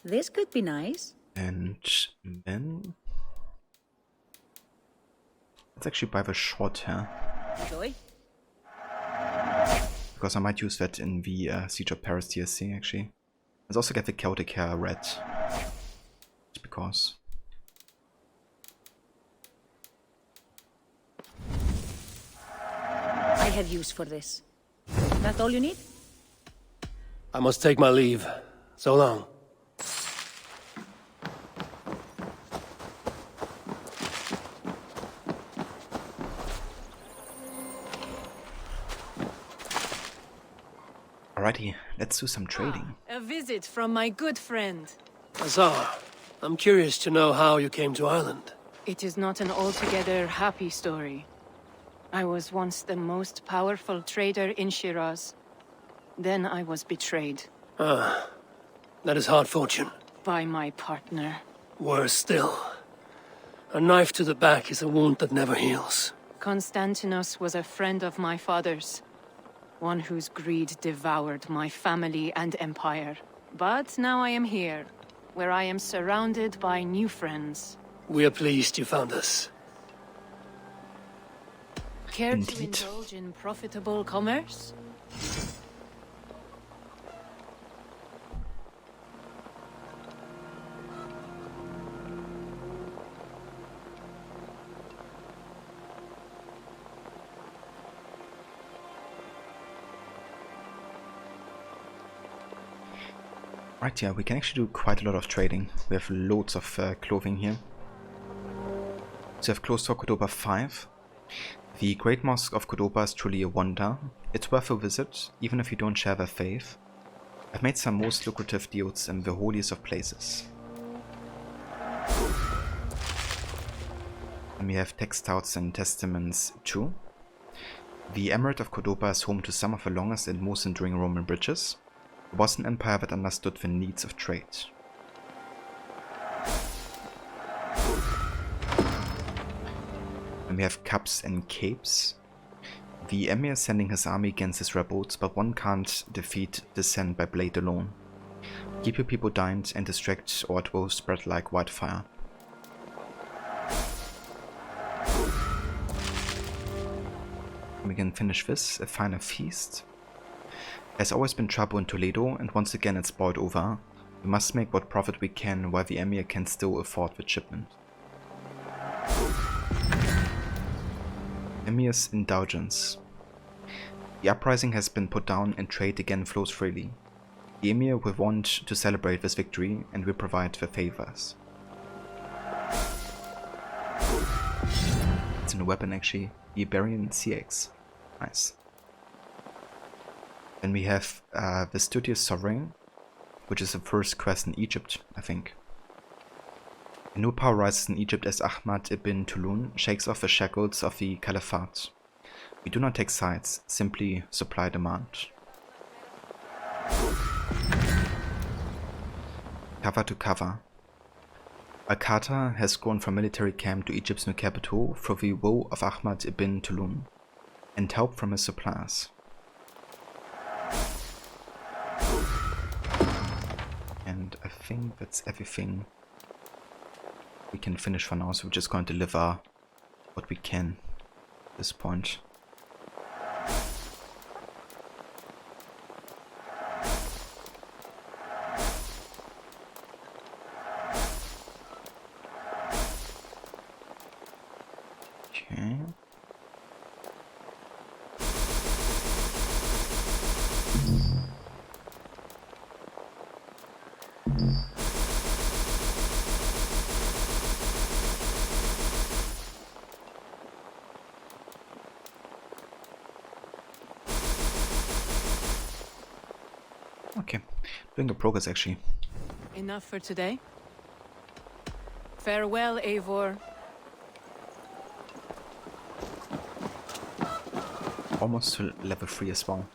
S6: This could be nice.
S1: And then... let's actually buy the short hair.
S6: Enjoy.
S1: Because I might use that in the Siege of Paris DLC, actually. Let's also get the Celtic hair red. Just because.
S6: I have use for this. That all you need?
S2: I must take my leave. So long.
S1: Alrighty, let's do some trading.
S7: A visit from my good friend.
S2: Azar, I'm curious to know how you came to Ireland.
S7: It is not an altogether happy story. I was once the most powerful trader in Shiraz. Then I was betrayed.
S2: Ah, that is hard fortune.
S7: By my partner.
S2: Worse still. A knife to the back is a wound that never heals.
S7: Constantinos was a friend of my father's. One whose greed devoured my family and empire. But now I am here, where I am surrounded by new friends.
S2: We are pleased you found us.
S7: Care to
S1: Indeed.
S7: indulge in profitable commerce?
S1: Right, yeah, we can actually do quite a lot of trading. We have loads of clothing here. So we have close to Cordoba 5. The Great Mosque of Cordoba is truly a wonder. It's worth a visit, even if you don't share their faith. I've made some most lucrative deals in the holiest of places. And we have textiles and testaments too. The Emirate of Cordoba is home to some of the longest and most enduring Roman bridges. It was an empire that understood the needs of trade. And we have cups and capes. The Emir is sending his army against his rebels, but one can't defeat dissent by blade alone. Keep your people dined and distract, or it will spread like wildfire. And we can finish this, a final feast. There's always been trouble in Toledo, and once again it's boiled over. We must make what profit we can while the Emir can still afford the shipment. Emir's indulgence. The uprising has been put down and trade again flows freely. The Emir will want to celebrate this victory and will provide the favors. It's a new weapon actually, the Iberian CX. Nice. Then we have the Studious Sovereign, which is the first quest in Egypt, I think. A new power rises in Egypt as Ahmad ibn Tulun shakes off the shackles of the Caliphate. We do not take sides, simply supply demand. Cover to cover. Al-Qatar has grown from military camp to Egypt's new capital through the will of Ahmad ibn Tulun and help from his suppliers. And I think that's everything we can finish for now, so we're just going to deliver what we can at this point. Okay. Okay, doing the progress actually.
S7: Enough for today? Farewell, Eivor.
S1: Almost to level 3 as well,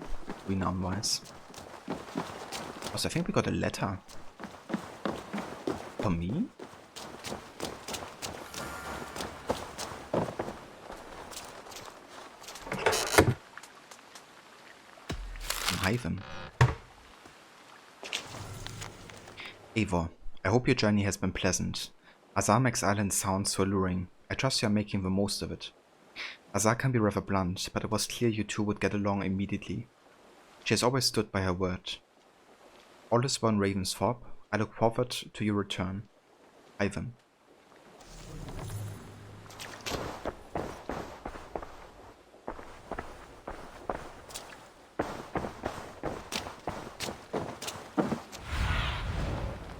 S1: renown wise. Also, I think we got a letter. For me? From Hyven. Eivor, I hope your journey has been pleasant. Azarmek's island sounds so alluring. I trust you are making the most of it. Azar can be rather blunt, but it was clear you two would get along immediately. She has always stood by her word. All is well in Ravensthorpe. I look forward to your return. Ivan.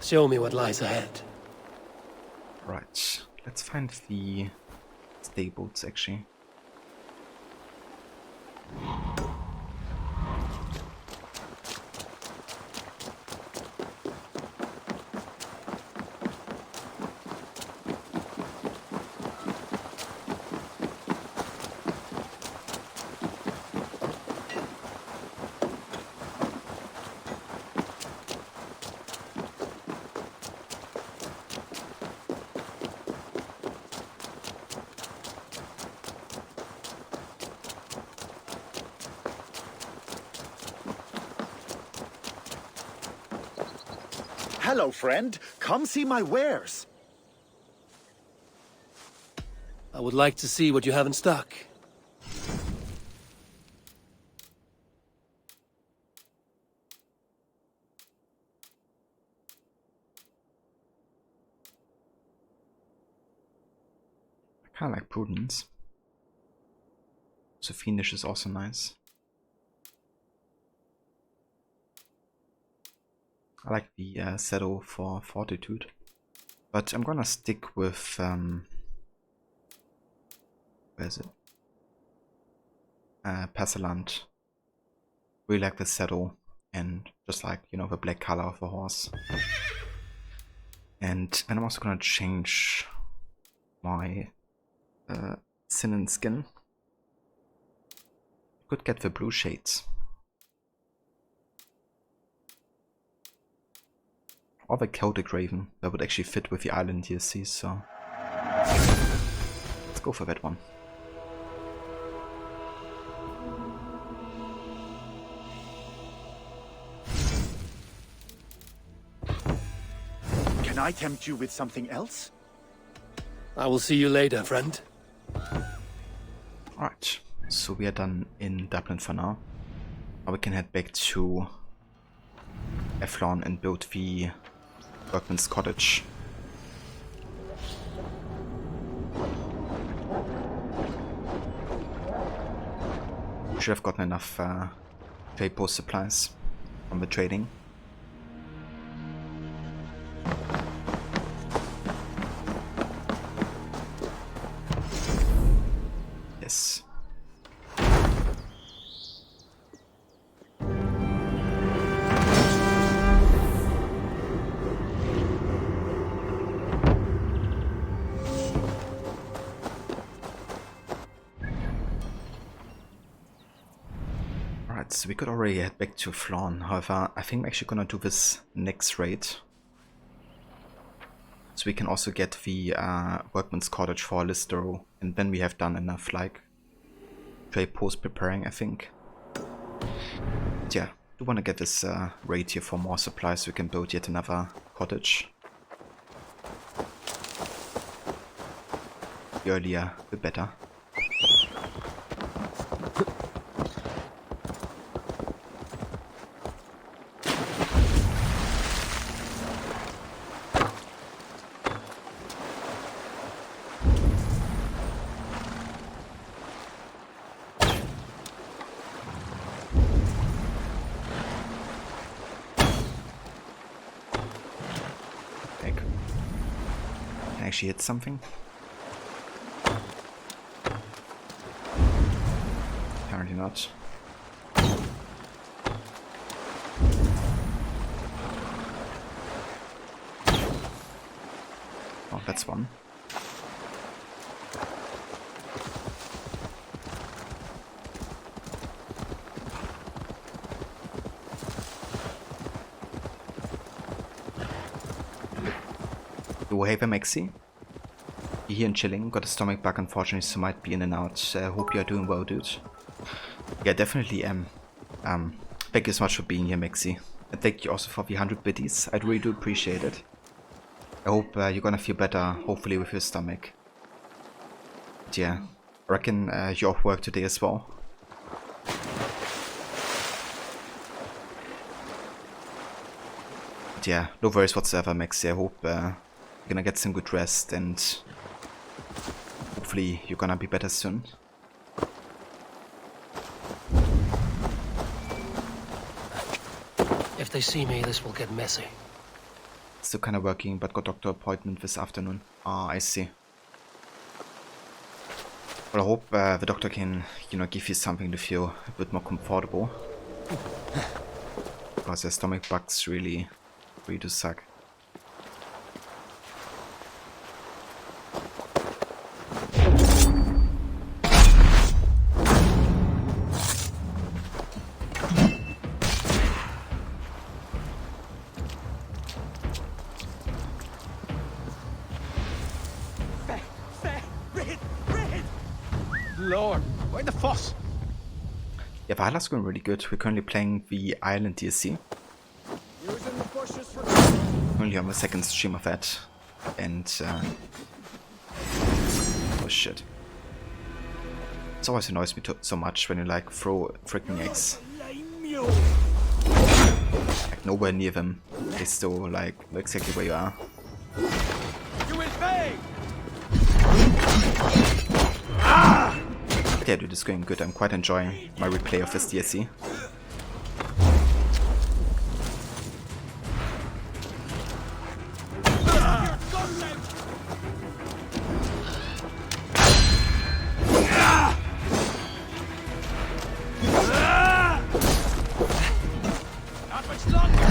S2: Show me what lies ahead.
S1: Right, let's find the stables actually.
S8: Hello, friend. Come see my wares.
S2: I would like to see what you have in stock.
S1: I kinda like Prudence. So Fiendish is also nice. I like the saddle for Fortitude, but I'm gonna stick with where is it? Passaland. Really like the saddle and just like, you know, the black color of the horse. And I'm also gonna change my sin and skin. Could get the blue shades. Or the Celtic Raven, that would actually fit with the island DLC, so let's go for that one.
S8: Can I tempt you with something else?
S2: I will see you later, friend.
S1: Alright, so we are done in Dublin for now. Now we can head back to Eflon and build the workman's cottage. Should have gotten enough trade post supplies from the trading. Yes. Alright, so we could already head back to Flawn. However, I think I'm actually gonna do this next raid. So we can also get the workman's cottage for Listero, and then we have done enough like trade post preparing, I think. But yeah, do want to get this raid here for more supplies so we can build yet another cottage. The earlier, the better. Actually hit something. Apparently not. Oh, that's one. Do we have a Maxi? Here and chilling, got a stomach bug unfortunately, so might be in and out. Hope you are doing well, dude. Yeah, definitely am. Thank you so much for being here, Maxi. And thank you also for the 100 biddies. I really do appreciate it. I hope you're gonna feel better, hopefully with your stomach. But yeah, I reckon you're off work today as well. But yeah, no worries whatsoever, Maxi. I hope you're gonna get some good rest and hopefully you're gonna be better soon.
S2: If they see me, this will get messy.
S1: Still kinda working, but got doctor appointment this afternoon. Ah, I see. Well, I hope the doctor can, you know, give you something to feel a bit more comfortable. Because your stomach bugs really do suck.
S5: Lord, why the fuss?
S1: Yeah, Valhalla's going really good. We're currently playing the Island DLC. Only on the second stream of that. And, oh shit. It always annoys me so much when you like throw freaking eggs. Like nowhere near them. They still like know exactly where you are.
S4: You will pay!
S1: But yeah, dude, it's going good. I'm quite enjoying my replay of this DLC.
S4: Not much longer,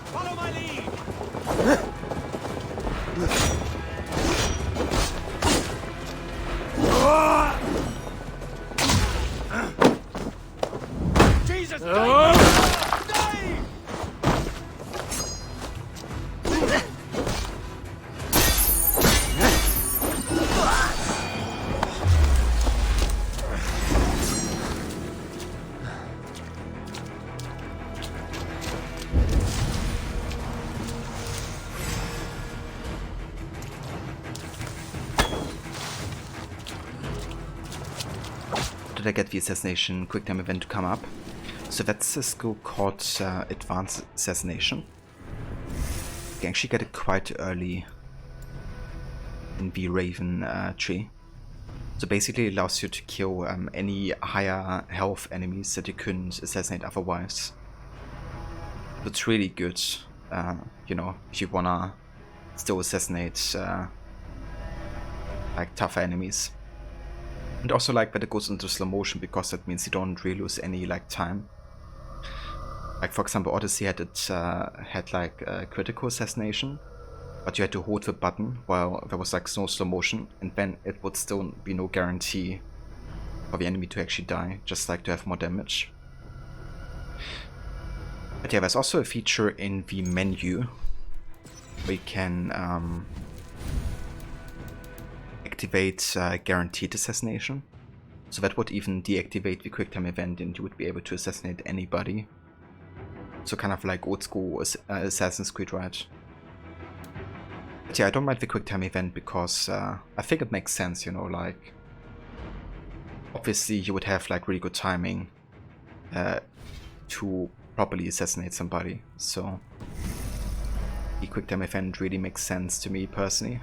S4: follow my lead!
S1: did I get the assassination quick time event to come up? So that's a skill called Advanced Assassination. You can actually get it quite early in the Raven tree. So basically it allows you to kill any higher health enemies that you couldn't assassinate otherwise. So it's really good, you know, if you wanna still assassinate like tougher enemies. And also like that it goes into slow motion, because that means you don't really lose any like time. Like for example, Odyssey had it had like a critical assassination, but you had to hold the button while there was like no slow motion, and then it would still be no guarantee for the enemy to actually die, just like to have more damage. But yeah, there's also a feature in the menu where you can activate guaranteed assassination. So that would even deactivate the quick time event and you would be able to assassinate anybody. So kind of like old school Assassin's Creed, right? But yeah, I don't mind the quick time event because I think it makes sense, you know, like obviously you would have like really good timing to properly assassinate somebody. So the quick time event really makes sense to me personally.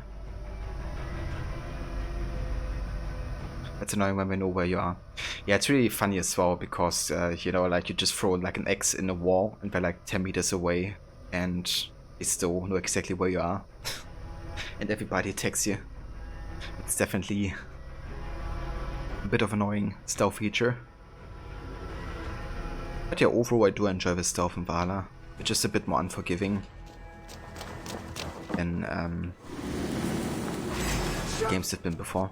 S1: It's annoying when we know where you are. Yeah, it's really funny as well because, you know, like you just throw like an X in a wall and they're like 10 meters away and they still know exactly where you are. And everybody attacks you. It's definitely a bit of an annoying stealth feature. But yeah, overall I do enjoy the stealth in Valhalla. It's just a bit more unforgiving than games have been before.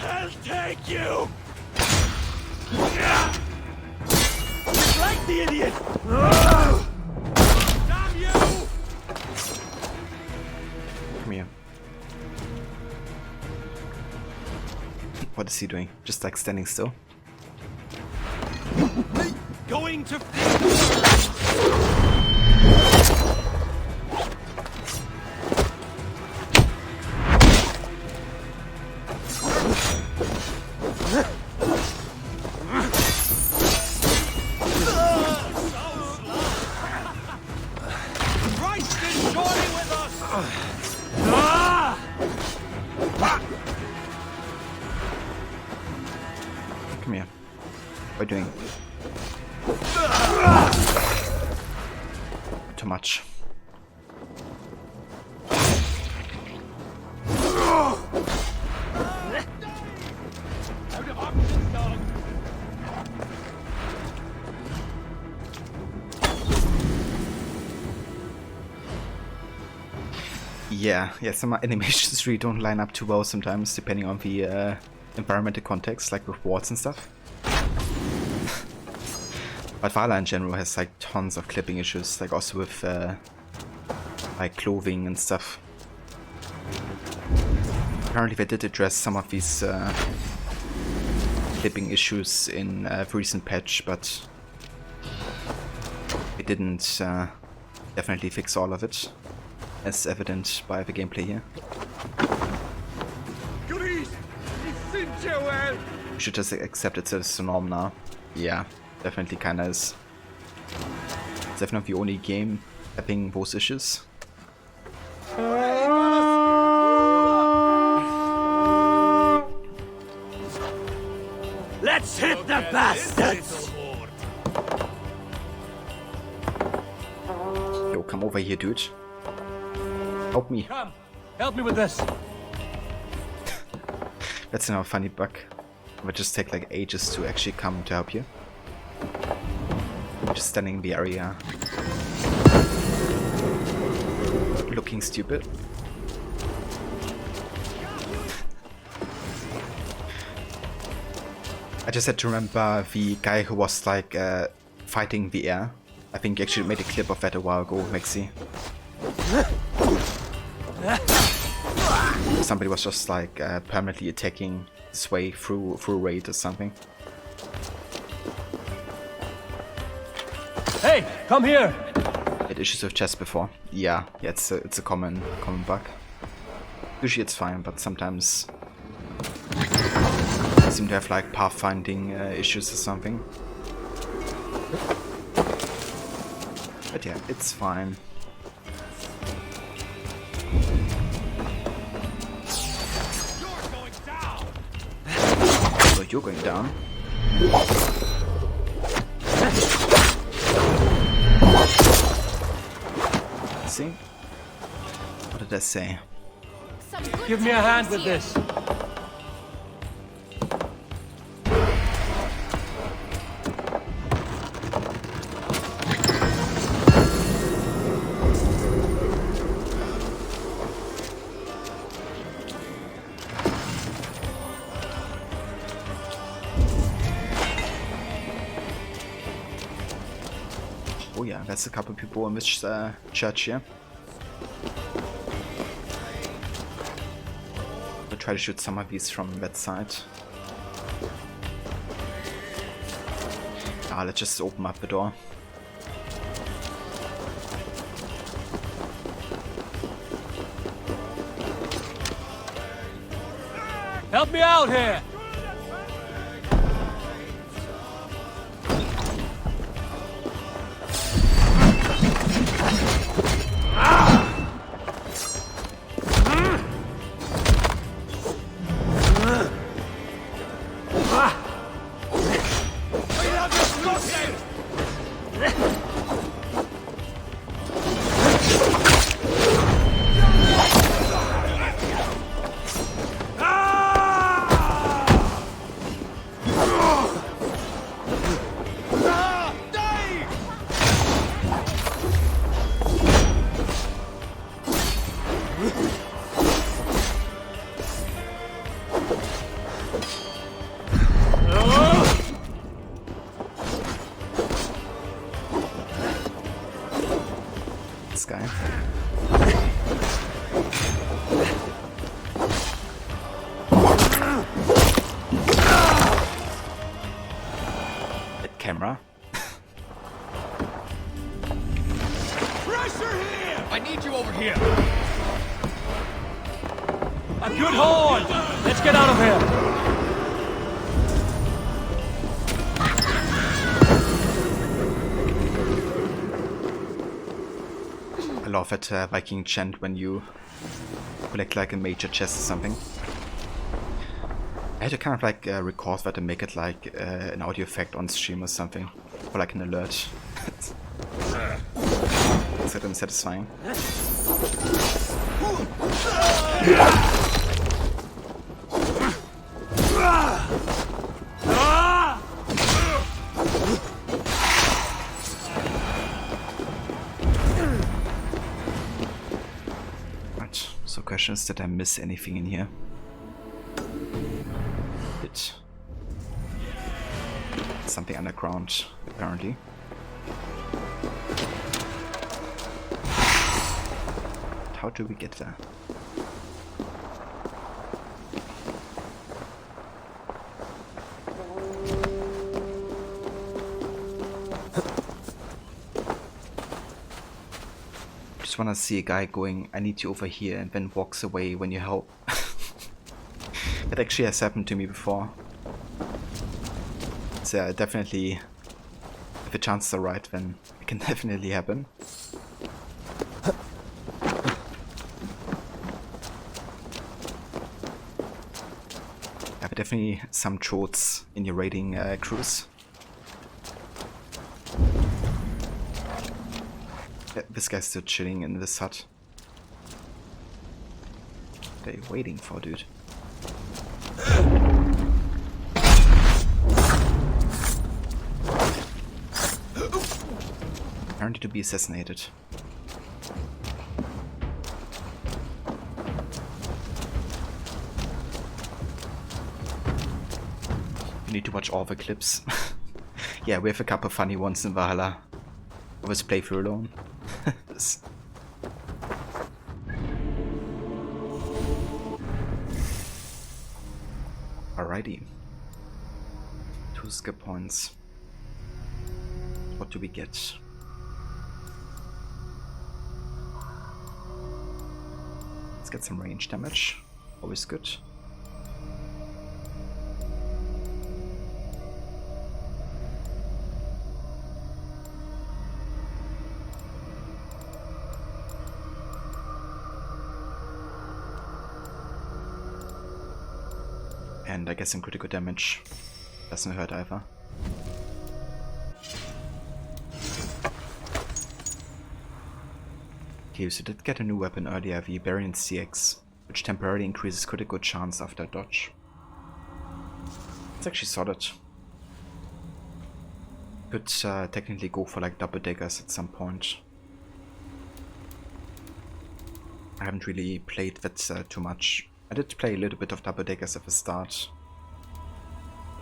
S4: I'll take you! Like the idiot! Damn you!
S1: Come here. What is he doing? Just like standing still?
S4: Going to Christ is surely with us!
S1: Come here. What are you doing? Too much.
S4: Out of options, dog!
S1: Yeah, some animations really don't line up too well sometimes, depending on the environmental context, like with walls and stuff. But Valhalla in general has like tons of clipping issues, like also with like clothing and stuff. Apparently they did address some of these clipping issues in a recent patch, but it didn't definitely fix all of it, as evident by the gameplay here. We should just accept it as the norm now. Yeah, definitely kinda is. It's definitely the only game having those issues.
S4: Let's hit the bastards!
S1: Yo, come over here, dude. Help me.
S5: Come, help me with this.
S1: That's now a funny bug. It would just take like ages to actually come to help you. Just standing in the area. Looking stupid. I just had to remember the guy who was like fighting the air. I think you actually made a clip of that a while ago, Maxi. Somebody was just like permanently attacking this way through raid or something.
S5: Hey, come here!
S1: Had issues with chests before. Yeah, it's a common bug. Usually it's fine, but sometimes I seem to have like pathfinding issues or something. But yeah, it's fine. So you're going down. See? What did I say?
S5: Give me a hand with this.
S1: Oh yeah, that's a couple people in this church here. I'll try to shoot some of these from that side. Let's just open up the door.
S5: Help me out here!
S1: This guy. That camera.
S4: Pressure here! I need you over here!
S5: A good horn! Let's get out of here!
S1: I love that Viking chant when you collect like a major chest or something. I had to kind of like record that and make it like an audio effect on stream or something, or like an alert. It's like unsatisfying. Right, so question is, did I miss anything in here? Did something underground, apparently. How do we get there? Just wanna see a guy going, I need you over here, and then walks away when you help. That actually has happened to me before. So definitely, if the chances are right, then it can definitely happen. Yeah, but definitely some Druids in your raiding crews. Yeah, this guy's still chilling in this hut. What are you waiting for, dude? Apparently to be assassinated. You need to watch all the clips. Yeah, we have a couple funny ones in Valhalla. I was playthrough alone. Alrighty. 2 skill points. What do we get? Let's get some range damage. Always good. And I get some critical damage. Doesn't hurt either. Okay, so did get a new weapon earlier, the Variant CX, which temporarily increases critical chance after dodge. It's actually solid. Could technically go for like double daggers at some point. I haven't really played that too much. I did play a little bit of double daggers at the start.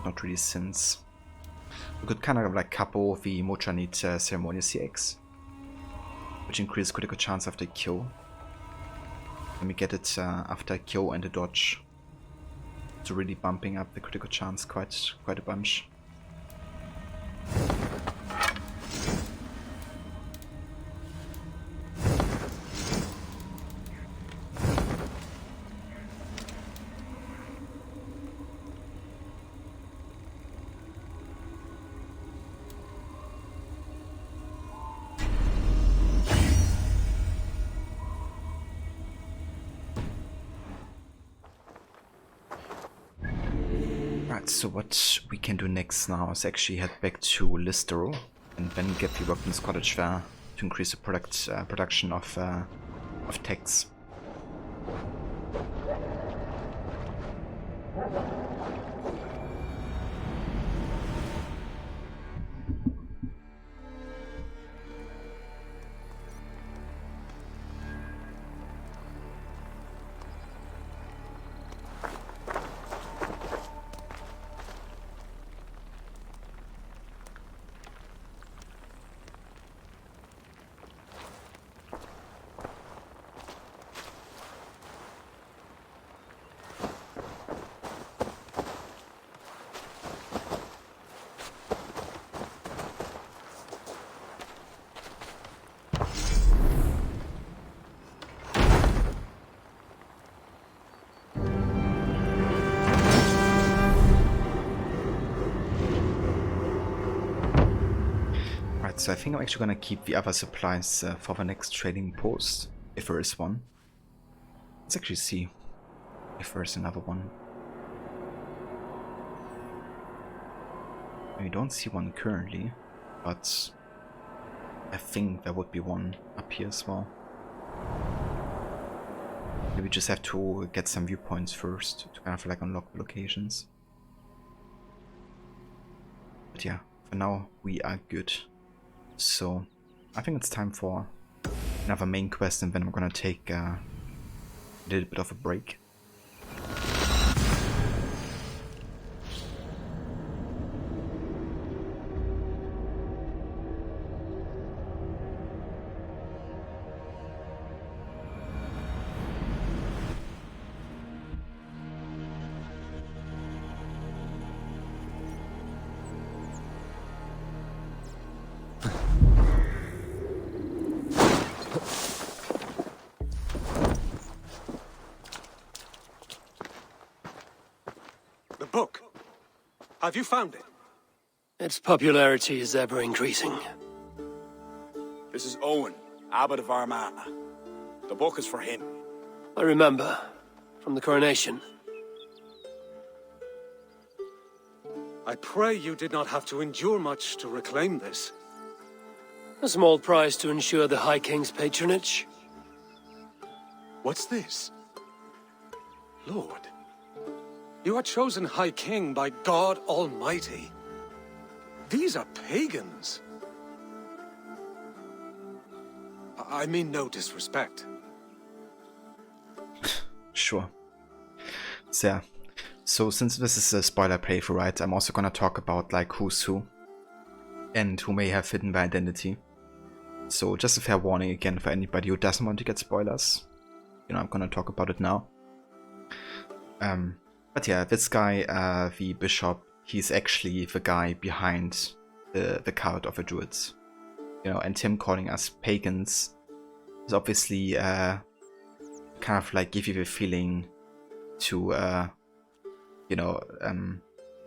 S1: Not really since. We could kind of like couple the Motranit Ceremonial CX, which increases critical chance after kill. Let me get it after kill and a dodge. So really bumping up the critical chance quite a bunch. So what we can do next now is actually head back to Listero and then get the Workman's Cottage there to increase the production of techs. So I think I'm actually gonna keep the other supplies for the next trading post, if there is one. Let's actually see if there is another one. I don't see one currently, but I think there would be one up here as well. Maybe we just have to get some viewpoints first to kind of like unlock the locations. But yeah, for now we are good. So I think it's time for another main quest, and then we're gonna take a little bit of a break.
S4: Book. Have you found it?
S2: Its popularity is ever increasing.
S9: This is Owen, Abbot of Armagh. The book is for him.
S2: I remember, from the coronation.
S4: I pray you did not have to endure much to reclaim this.
S2: A small price to ensure the High King's patronage.
S4: What's this? Lord, you are chosen High King by God Almighty. These are pagans. I mean no disrespect.
S1: Sure. So yeah. So since this is a spoiler playthrough, right, I'm also gonna talk about like who's who and who may have hidden their identity. So just a fair warning again for anybody who doesn't want to get spoilers. You know, I'm gonna talk about it now. But yeah, this guy, the bishop, he's actually the guy behind the cult of the Druids. You know, and him calling us pagans is obviously kind of like give you the feeling to, you know,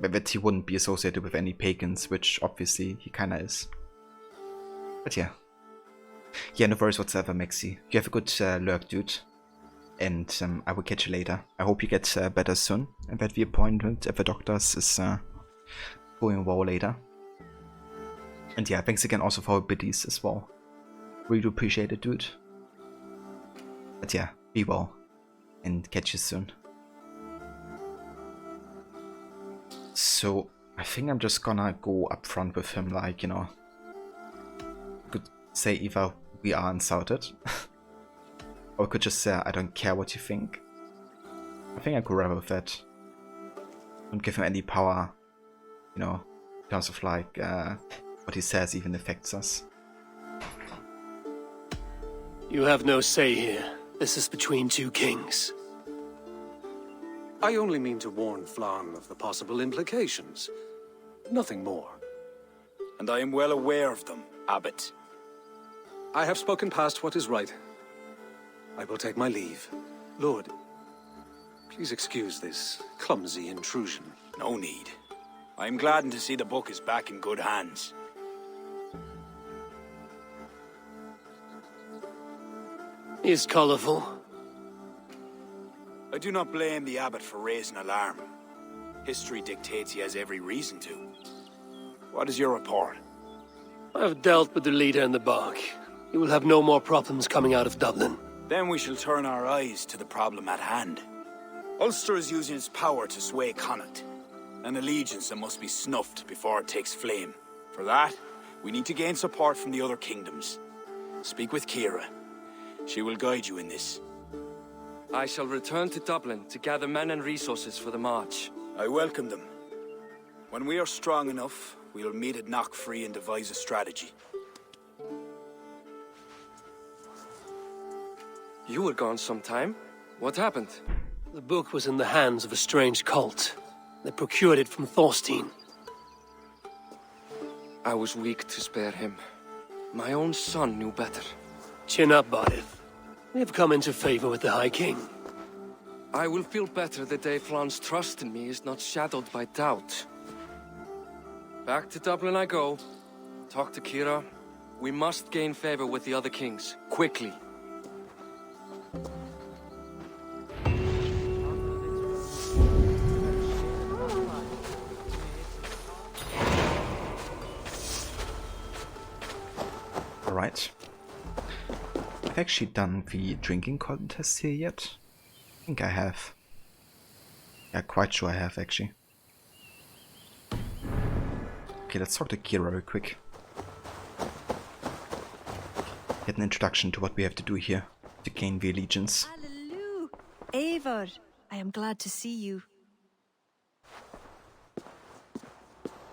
S1: that he wouldn't be associated with any pagans, which obviously he kinda is. But yeah. Yeah, no worries whatsoever, Maxi. You have a good lurk, dude. And I will catch you later. I hope you get better soon, and that the appointment at the doctor's is going well later. And yeah, thanks again also for biddies as well. Really do appreciate it, dude. But yeah, be well, and catch you soon. So, I think I'm just gonna go up front with him, like, you know, I could say either we are insulted, or I could just say I don't care what you think. I think I could rather with that. Don't give him any power, you know, in terms of like, what he says even affects us.
S2: You have no say here. This is between two kings.
S10: I only mean to warn Flan of the possible implications. Nothing more.
S9: And I am well aware of them, Abbot.
S10: I have spoken past what is right. I will take my leave. Lord, please excuse this clumsy intrusion.
S9: No need. I am gladdened to see the book is back in good hands.
S2: He is colorful.
S9: I do not blame the Abbot for raising alarm. History dictates he has every reason to. What is your report?
S2: I have dealt with the leader in the bog. He will have no more problems coming out of Dublin.
S9: Then we shall turn our eyes to the problem at hand. Ulster is using its power to sway Connacht, an allegiance that must be snuffed before it takes flame. For that, we need to gain support from the other kingdoms. Speak with Kira. She will guide you in this.
S5: I shall return to Dublin to gather men and resources for the march.
S9: I welcome them. When we are strong enough, we will meet at Knockfree and devise a strategy.
S5: You were gone some time. What happened?
S2: The book was in the hands of a strange cult. They procured it from Thorstein.
S5: I was weak to spare him. My own son knew better.
S2: Chin up, Bodith. We have come into favor with the High King.
S5: I will feel better the day Flan's trust in me is not shadowed by doubt. Back to Dublin I go. Talk to Kira. We must gain favor with the other kings, quickly.
S1: Alright. I've actually done the drinking contest here yet. I think I have. Yeah, quite sure I have actually. Okay, let's talk to Kira real quick. Get an introduction to what we have to do here to gain the allegiance.
S11: Hallelujah! Eivor, I am glad to see you.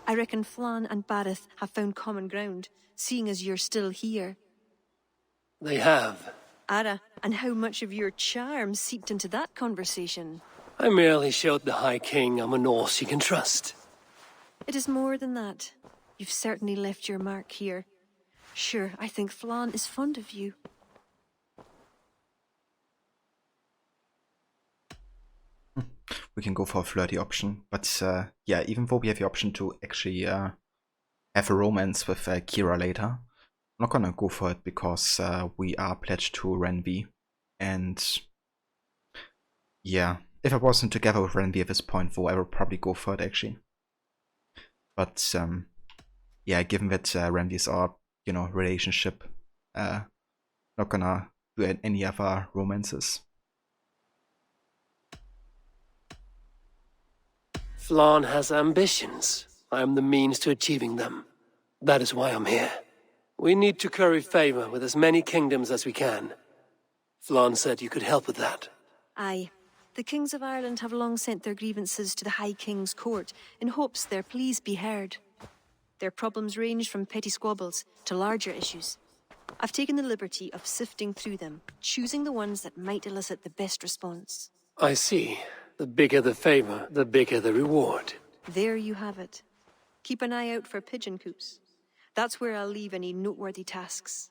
S11: I reckon Flan and Barith have found common ground, seeing as you're still here.
S2: They have.
S11: Ara, and how much of your charm seeped into that conversation?
S2: I merely showed the High King I'm a Norse he can trust.
S11: It is more than that. You've certainly left your mark here. Sure, I think Flan is fond of you.
S1: We can go for a flirty option, but yeah, even though we have the option to actually have a romance with Kira later, I'm not gonna go for it because we are pledged to Renvi, and yeah, if I wasn't together with Renvi at this point, though, I would probably go for it actually. But yeah, given that Renvi is our, you know, relationship, not gonna do any other romances.
S2: Flan has ambitions. I am the means to achieving them. That is why I'm here. We need to curry favor with as many kingdoms as we can. Flan said you could help with that.
S11: Aye. The kings of Ireland have long sent their grievances to the High King's court in hopes their pleas be heard. Their problems range from petty squabbles to larger issues. I've taken the liberty of sifting through them, choosing the ones that might elicit the best response.
S2: I see. The bigger the favor, the bigger the reward.
S11: There you have it. Keep an eye out for pigeon coops. That's where I'll leave any noteworthy tasks.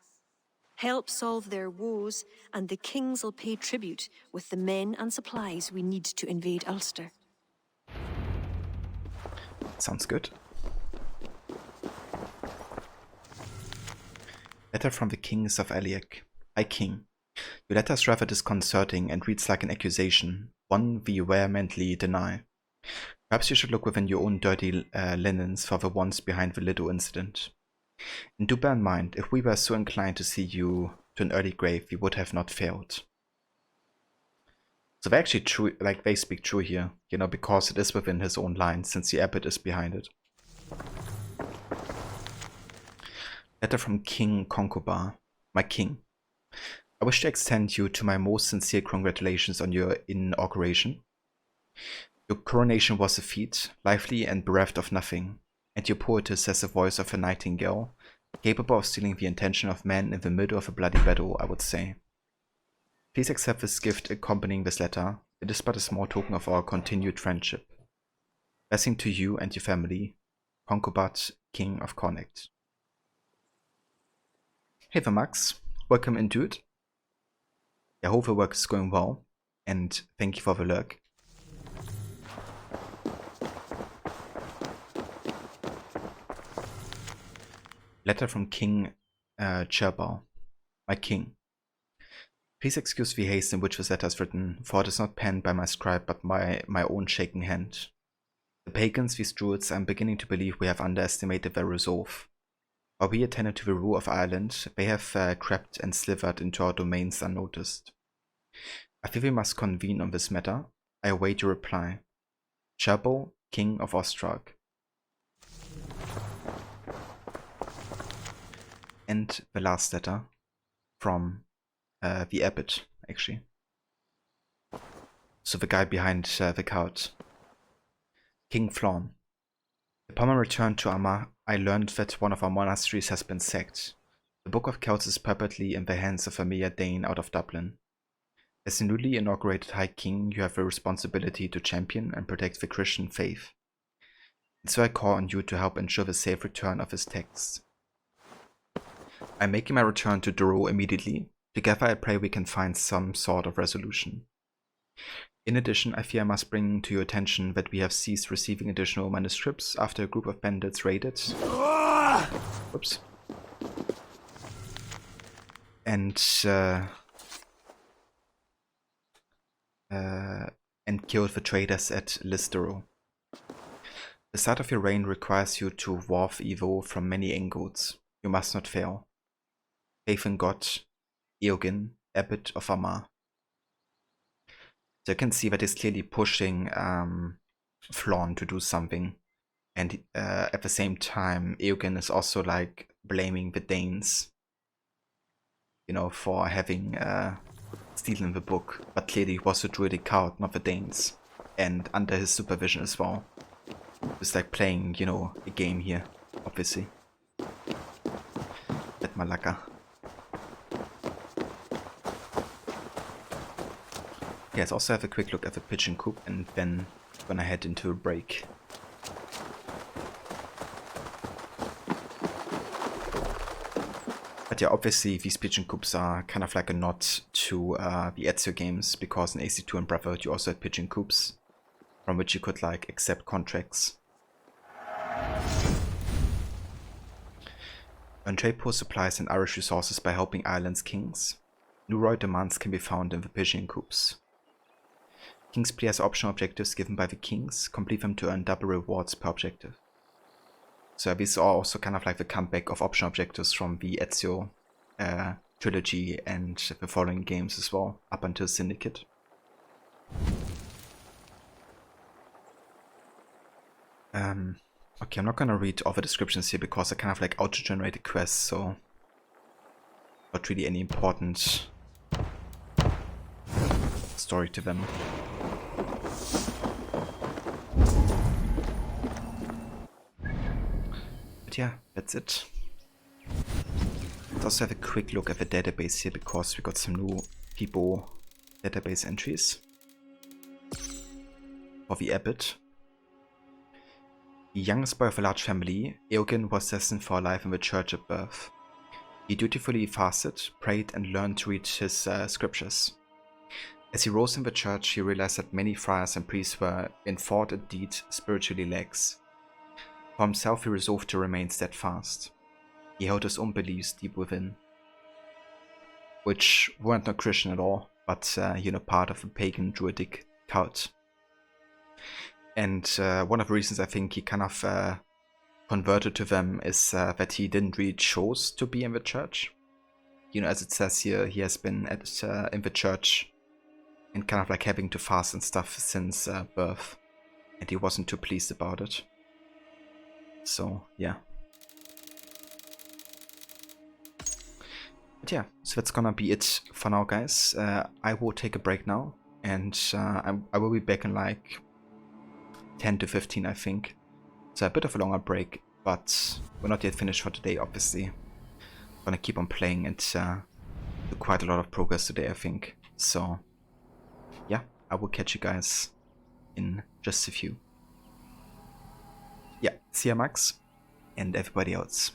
S11: Help solve their woes, and the kings will pay tribute with the men and supplies we need to invade Ulster.
S1: Sounds good. Letter from the Kings of Eliak. Hi King. Your letter is rather disconcerting and reads like an accusation, one we vehemently deny. Perhaps you should look within your own dirty linens for the ones behind the Lido incident. And do bear in mind, if we were so inclined to see you to an early grave, we would have not failed. So they actually true, like they speak true here, you know, because it is within his own line, since the abbot is behind it. Letter from King Concobar. My king. I wish to extend you to my most sincere congratulations on your inauguration. Your coronation was a feat, lively and bereft of nothing, and your poetess has the voice of a nightingale, capable of stealing the attention of men in the middle of a bloody battle, I would say. Please accept this gift accompanying this letter. It is but a small token of our continued friendship. Blessing to you and your family, Concobat, King of Connacht. Hey there, Max. Welcome into it. I hope the work is going well, and thank you for the lurk. Letter from King Cherbal. My king. Please excuse the haste in which this letter is written, for it is not penned by my scribe but my own shaking hand. The pagans, these Druids, I am beginning to believe we have underestimated their resolve. While we attended to the rule of Ireland, they have crept and slithered into our domains unnoticed. I feel we must convene on this matter. I await your reply. Cherbal, King of Ostrog. And the last letter from the abbot, actually. So the guy behind the cart. King Flawn. Upon my return to Armagh, I learned that one of our monasteries has been sacked. The Book of Kells is perpetually in the hands of a mere Dane out of Dublin. As the newly inaugurated High King, you have a responsibility to champion and protect the Christian faith. And so I call on you to help ensure the safe return of his texts. I am making my return to Duro immediately. Together I pray we can find some sort of resolution. In addition, I fear I must bring to your attention that we have ceased receiving additional manuscripts after a group of bandits raided. Whoops. And killed the traders at Listero. The start of your reign requires you to wharf evil from many angles. You must not fail. Faith in God, Eoghan, Abbot of Armagh. So you can see that he's clearly pushing Flawn to do something. And at the same time, Eoghan is also like blaming the Danes, you know, for having stealing the book. But clearly it was the Druidic cult, not the Danes. And under his supervision as well. It's like playing, you know, a game here, obviously. At Malacca. Let's also have a quick look at the pigeon coop and then we're gonna head into a break. But yeah, obviously these pigeon coops are kind of like a nod to the Ezio games, because in AC2 and Brotherhood you also had pigeon coops from which you could like accept contracts. Earn trade poor supplies and Irish resources by helping Ireland's kings. New royal demands can be found in the pigeon coops. Kings play as optional objectives given by the kings. Complete them to earn double rewards per objective. So these are also kind of like the comeback of optional objectives from the Ezio trilogy and the following games as well, up until Syndicate. Okay, I'm not gonna read all the descriptions here because they're kind of like auto-generated quests, so not really any important story to them. But yeah, that's it. Let's also have a quick look at the database here because we got some new people database entries. for the abbot. The youngest boy of a large family, Eugen was destined for a life in the church at birth. He dutifully fasted, prayed, and learned to read his scriptures. As he rose in the church, he realized that many friars and priests were, in thought and deed, spiritually lax. For himself, he resolved to remain steadfast. He held his own beliefs deep within, which weren't not Christian at all, but part of a pagan druidic cult. And one of the reasons I think he kind of converted to them is that he didn't really choose to be in the church. As it says here, he has been in the church and kind of like having to fast and stuff since birth, and he wasn't too pleased about it. So yeah. But yeah, so that's gonna be it for now, guys. I will take a break now, and I will be back in like 10 to 15, I think. So a bit of a longer break, but we're not yet finished for today, obviously. I'm gonna keep on playing and do quite a lot of progress today, I think. So yeah, I will catch you guys in just a few. Yeah, see ya, Max, and everybody else.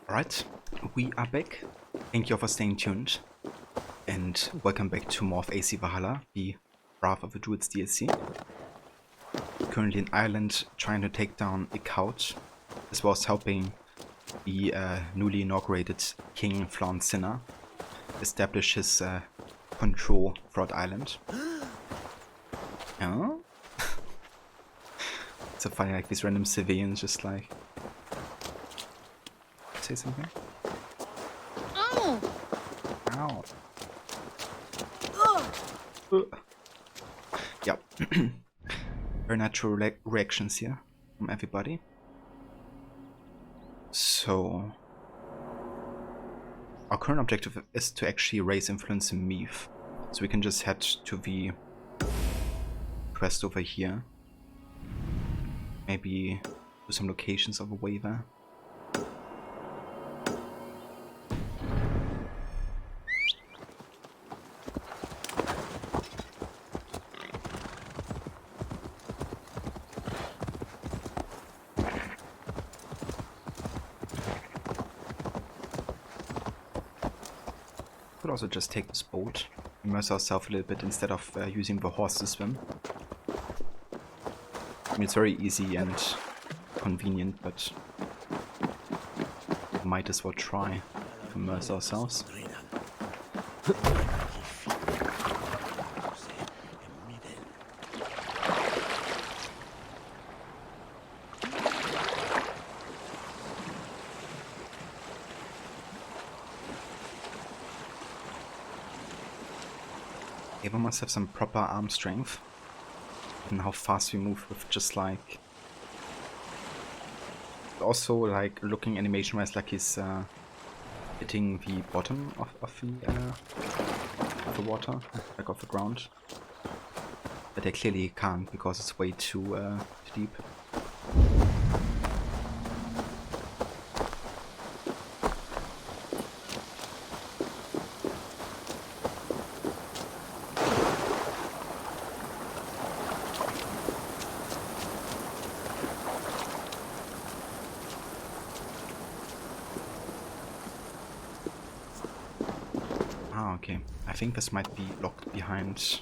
S1: Alright, we are back. Thank you all for staying tuned. And welcome back to more of AC Valhalla, the Wrath of the Druids DLC. Currently in Ireland, trying to take down a couch. This was helping the newly inaugurated King Flann Sinner establish his control throughout Ireland. Yeah? It's so funny, like these random civilians just like... Say something?
S6: Oh!
S1: Ow. Yep. Very natural reactions here from everybody. So... Our current objective is to actually raise influence in Meath. So we can just head to the quest over here. Maybe do some locations of a way there. Could also just take this boat, immerse ourselves a little bit instead of using the horse to swim. I mean, it's very easy and convenient, but we might as well try to immerse ourselves. Ava must have some proper arm strength. And how fast we move with just like... Also like looking animation wise like he's hitting the bottom of the water, like off the ground. But I clearly can't because it's way too deep. Okay, I think this might be locked behind...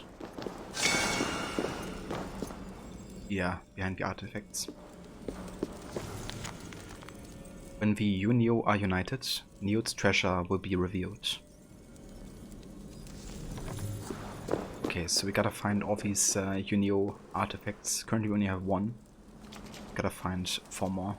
S1: Yeah, behind the artifacts. When the Unio are united, Neod's treasure will be revealed. Okay, so we gotta find all these Unio artifacts. Currently we only have one. Gotta find 4 more.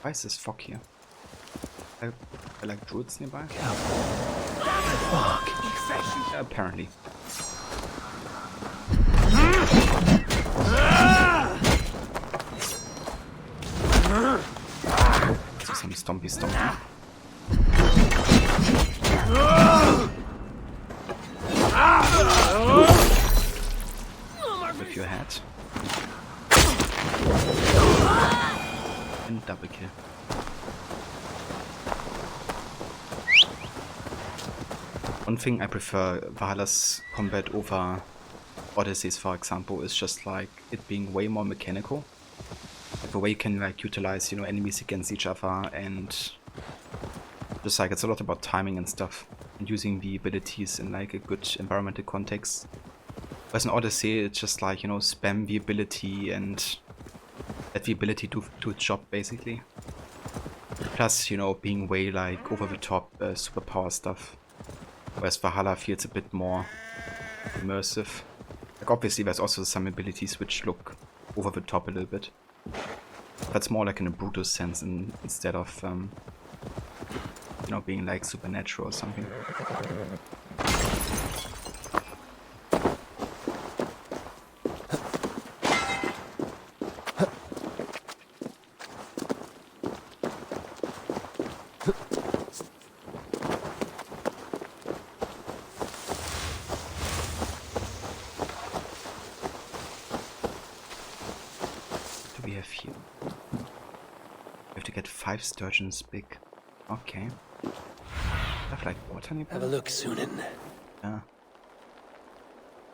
S1: Why is this fog here? I like druids nearby? Fuck! Apparently. So some stompy. With your head. And double kill. One thing I prefer Valhalla's combat over Odyssey's, for example, is just like it being way more mechanical. Like the way you can like utilize, you know, enemies against each other, and just like it's a lot about timing and stuff, and using the abilities in like a good environmental context. Whereas in Odyssey, it's just like, you know, spam the ability and let the ability do its job basically. Plus, you know, being way like over the top superpower stuff. Whereas Valhalla feels a bit more immersive. Like obviously there's also some abilities which look over the top a little bit. That's more like in a brutal sense instead of you know, being like supernatural or something. 5 sturgeons big. Okay. I have like water nearby.
S2: Have a look, Sunan.
S1: Yeah.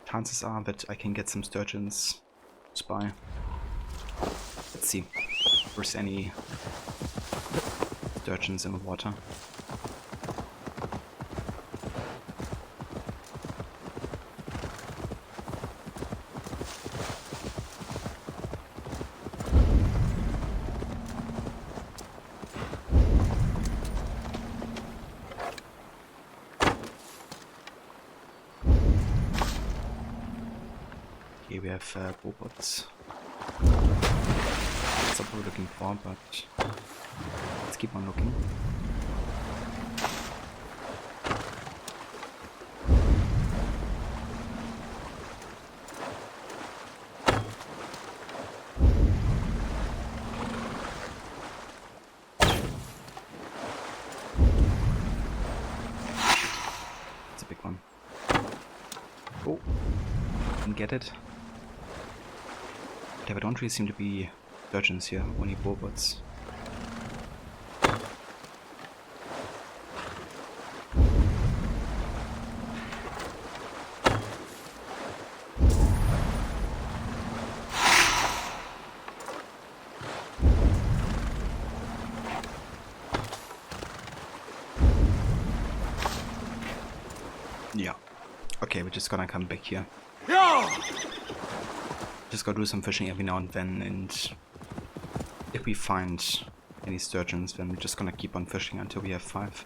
S1: Chances are that I can get some sturgeons by. Let's see if there's any sturgeons in the water. Okay, we have robots. That's what we're looking for, but let's keep on looking. It's a big one. Oh, didn't get it. There don't really seem to be sturgeons here, only robots. Yeah. Okay, we're just gonna come back here. Just gotta do some fishing every now and then, and if we find any sturgeons, then we're just gonna keep on fishing until we have 5.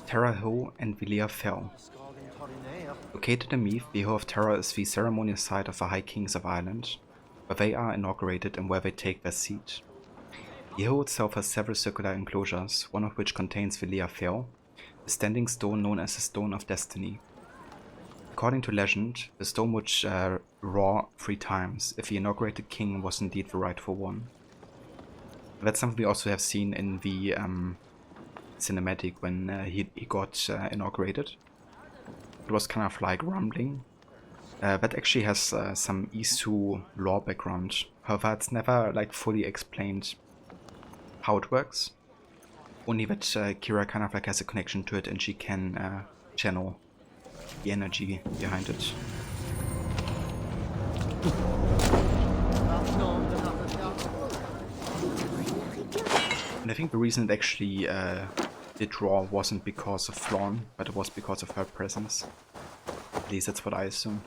S1: Terra Ho and Vilea Fell. Located in Meath, the Ho of Terra is the ceremonial site of the High Kings of Ireland, where they are inaugurated and where they take their seat. The Ho itself has several circular enclosures, one of which contains Vilea Fell, a standing stone known as the Stone of Destiny. According to legend, the stone would roar 3 times if the inaugurated king was indeed the rightful one. That's something we also have seen in the cinematic when he got inaugurated. It was kind of like rumbling. That actually has some Isu lore background. However, it's never like fully explained how it works. Only that Kira kind of like has a connection to it and she can channel the energy behind it. And I think the reason it actually did draw wasn't because of Flawn, but it was because of her presence. At least that's what I assume.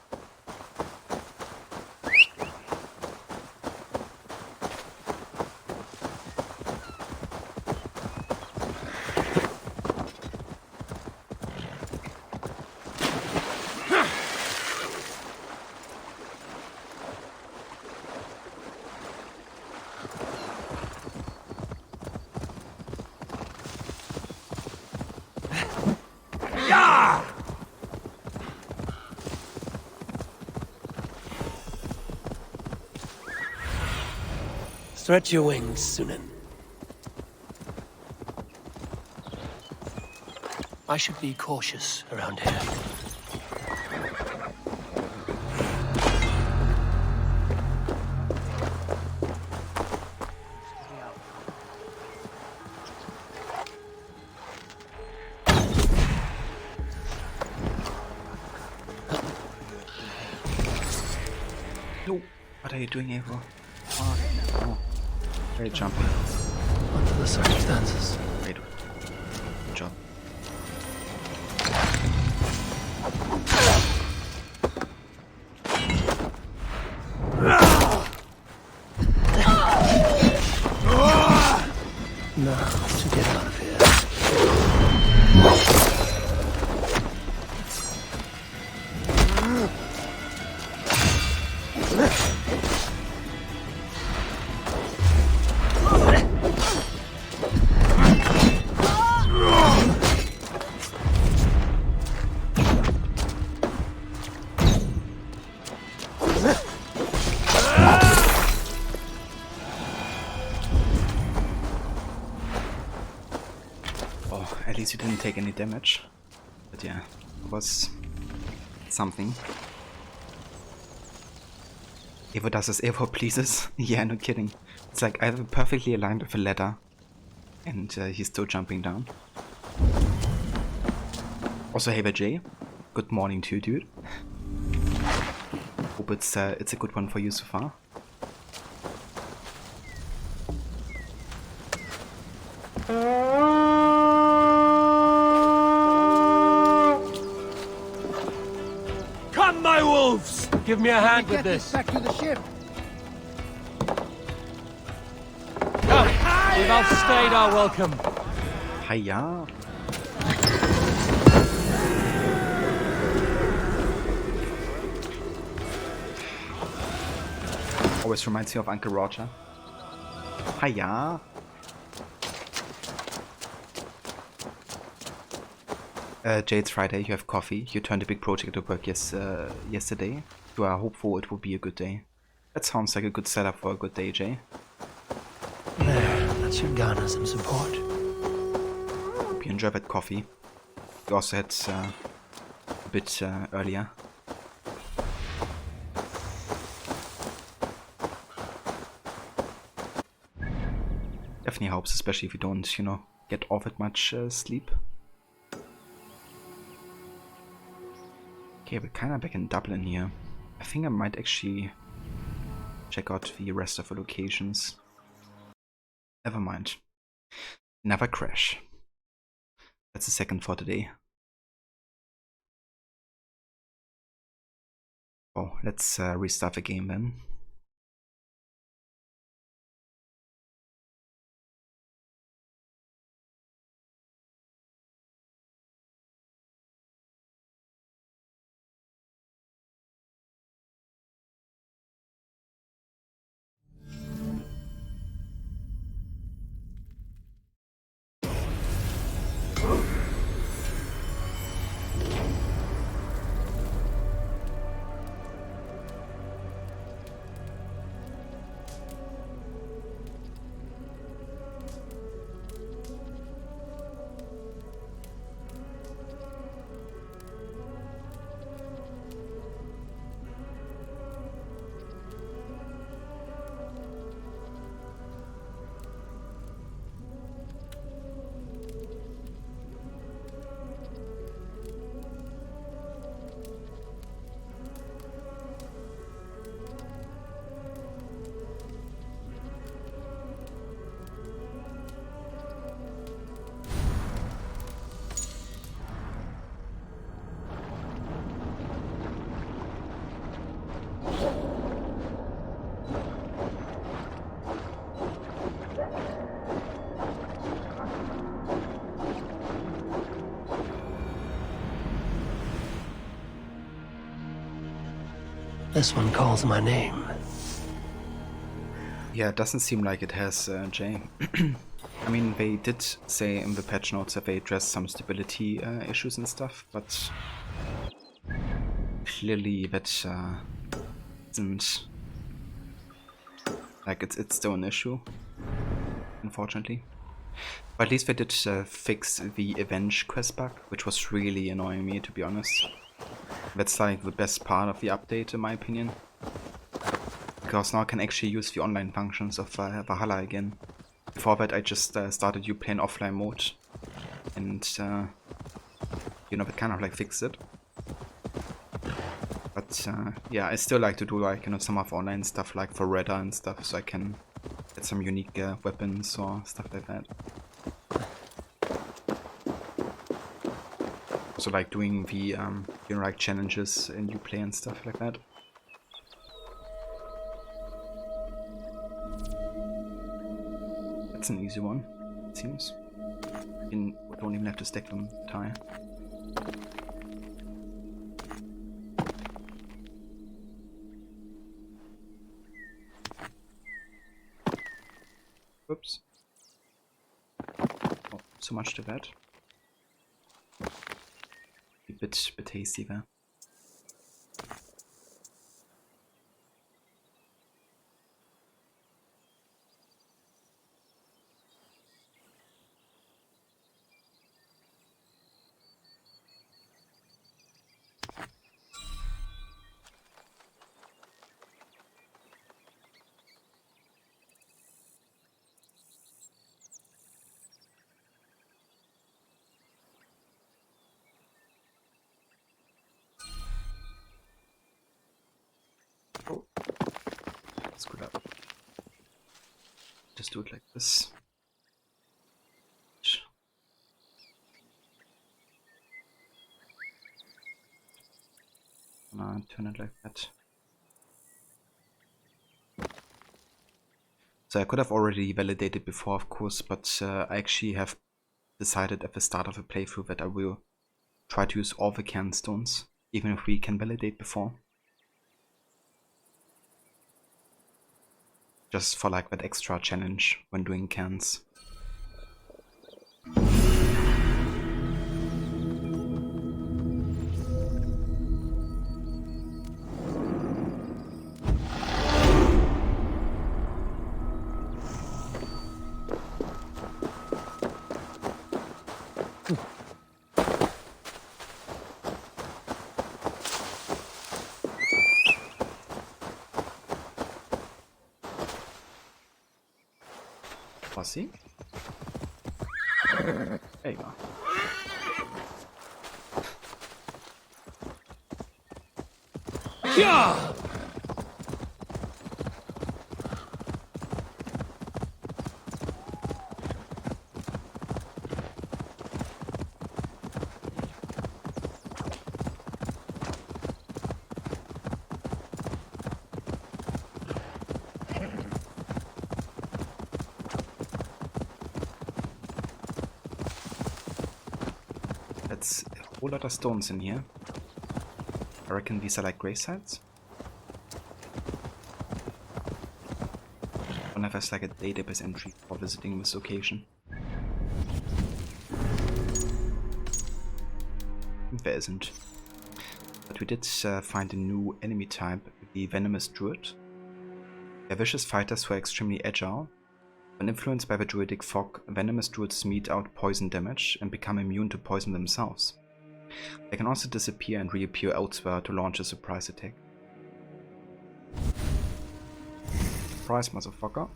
S2: Stretch your wings, Sunan. I should be cautious around here.
S1: No, what are you doing, Evo? Oh, no. Very jumpy.
S2: Under the circumstances.
S1: Great. Good job.
S2: Now to get out of here.
S1: Oh, at least you didn't take any damage. But yeah, it was something. Evo does as Evo pleases. Yeah, no kidding. It's like either perfectly aligned with a ladder and he's still jumping down. Also, hey Jay, good morning to you, dude. Hope it's a good one for you so far.
S4: Come, my wolves! Give me a hand with this.
S3: Back to the ship.
S4: Come, we've outstayed our welcome.
S1: Hiya. Always reminds me of Uncle Roger. Hiya. Jay, it's Friday, you have coffee. You turned a big project at work yesterday. You are hopeful it will be a good day. That sounds like a good setup for a good day, Jay.
S2: There, that should garner some support.
S1: Hope you enjoy that coffee. You also had a bit earlier. Definitely helps, especially if you don't, you know, get off it much sleep. Okay, we're kinda back in Dublin here. I think I might actually check out the rest of the locations. Never mind. Never crash. That's the second for today. Oh, let's restart the game then.
S2: This one calls my name.
S1: Yeah, it doesn't seem like it has, Jay. I mean, they did say in the patch notes that they addressed some stability issues and stuff, but clearly that isn't... Like, it's still an issue, unfortunately. But at least they did fix the Avenge quest bug, which was really annoying me, to be honest. That's like the best part of the update, in my opinion. Because now I can actually use the online functions of Valhalla again. Before that I just started you playing offline mode. And, you know, that kind of like fixed it. But, yeah, I still like to do like, you know, some of online stuff like for Redder and stuff, so I can get some unique weapons or stuff like that. So like doing the, you know, like challenges in Uplay and stuff like that. That's an easy one, it seems. You don't even have to stack them tie. Oops. Oh, so much to that. A bit hasty there. do it like this. Turn it like that. So I could have already validated before, of course, but I actually have decided at the start of the playthrough that I will try to use all the cairn stones, even if we can validate before. Just for like that extra challenge when doing cairns. See? There you go.
S2: Yeah!
S1: That's a whole lot of stones in here. I reckon these are like grave sites. I wonder if there's like a database entry for visiting this location. There isn't. But we did find a new enemy type, the Venomous Druid. They're vicious fighters who are extremely agile. When influenced by the druidic fog, venomous druids mete out poison damage and become immune to poison themselves. They can also disappear and reappear elsewhere to launch a surprise attack. Surprise, motherfucker.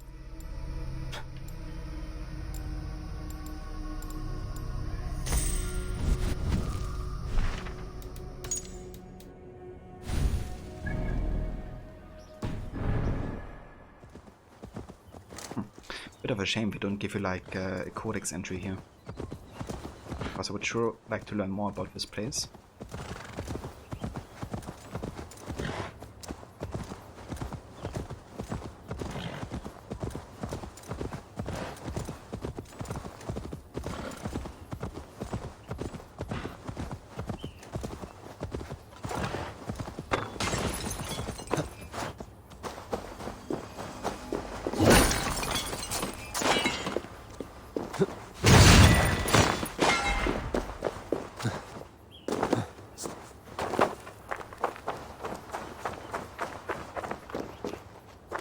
S1: Bit of a shame we don't give you like a codex entry here. Because I would sure like to learn more about this place.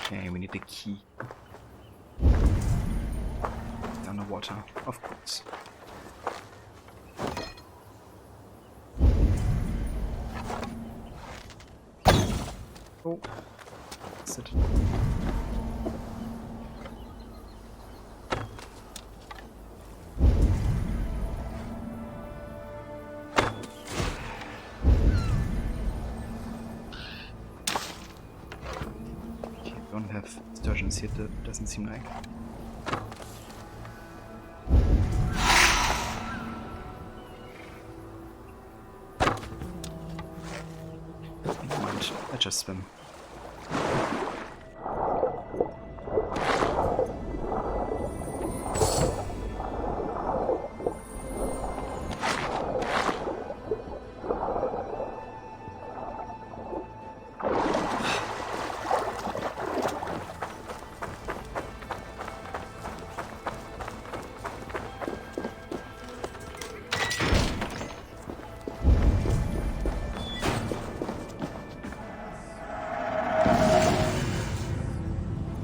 S1: Okay, we need the key. Underwater, of course. Oh, that's it. Don't have sturgeons here, doesn't seem like. Never mind, I just swim.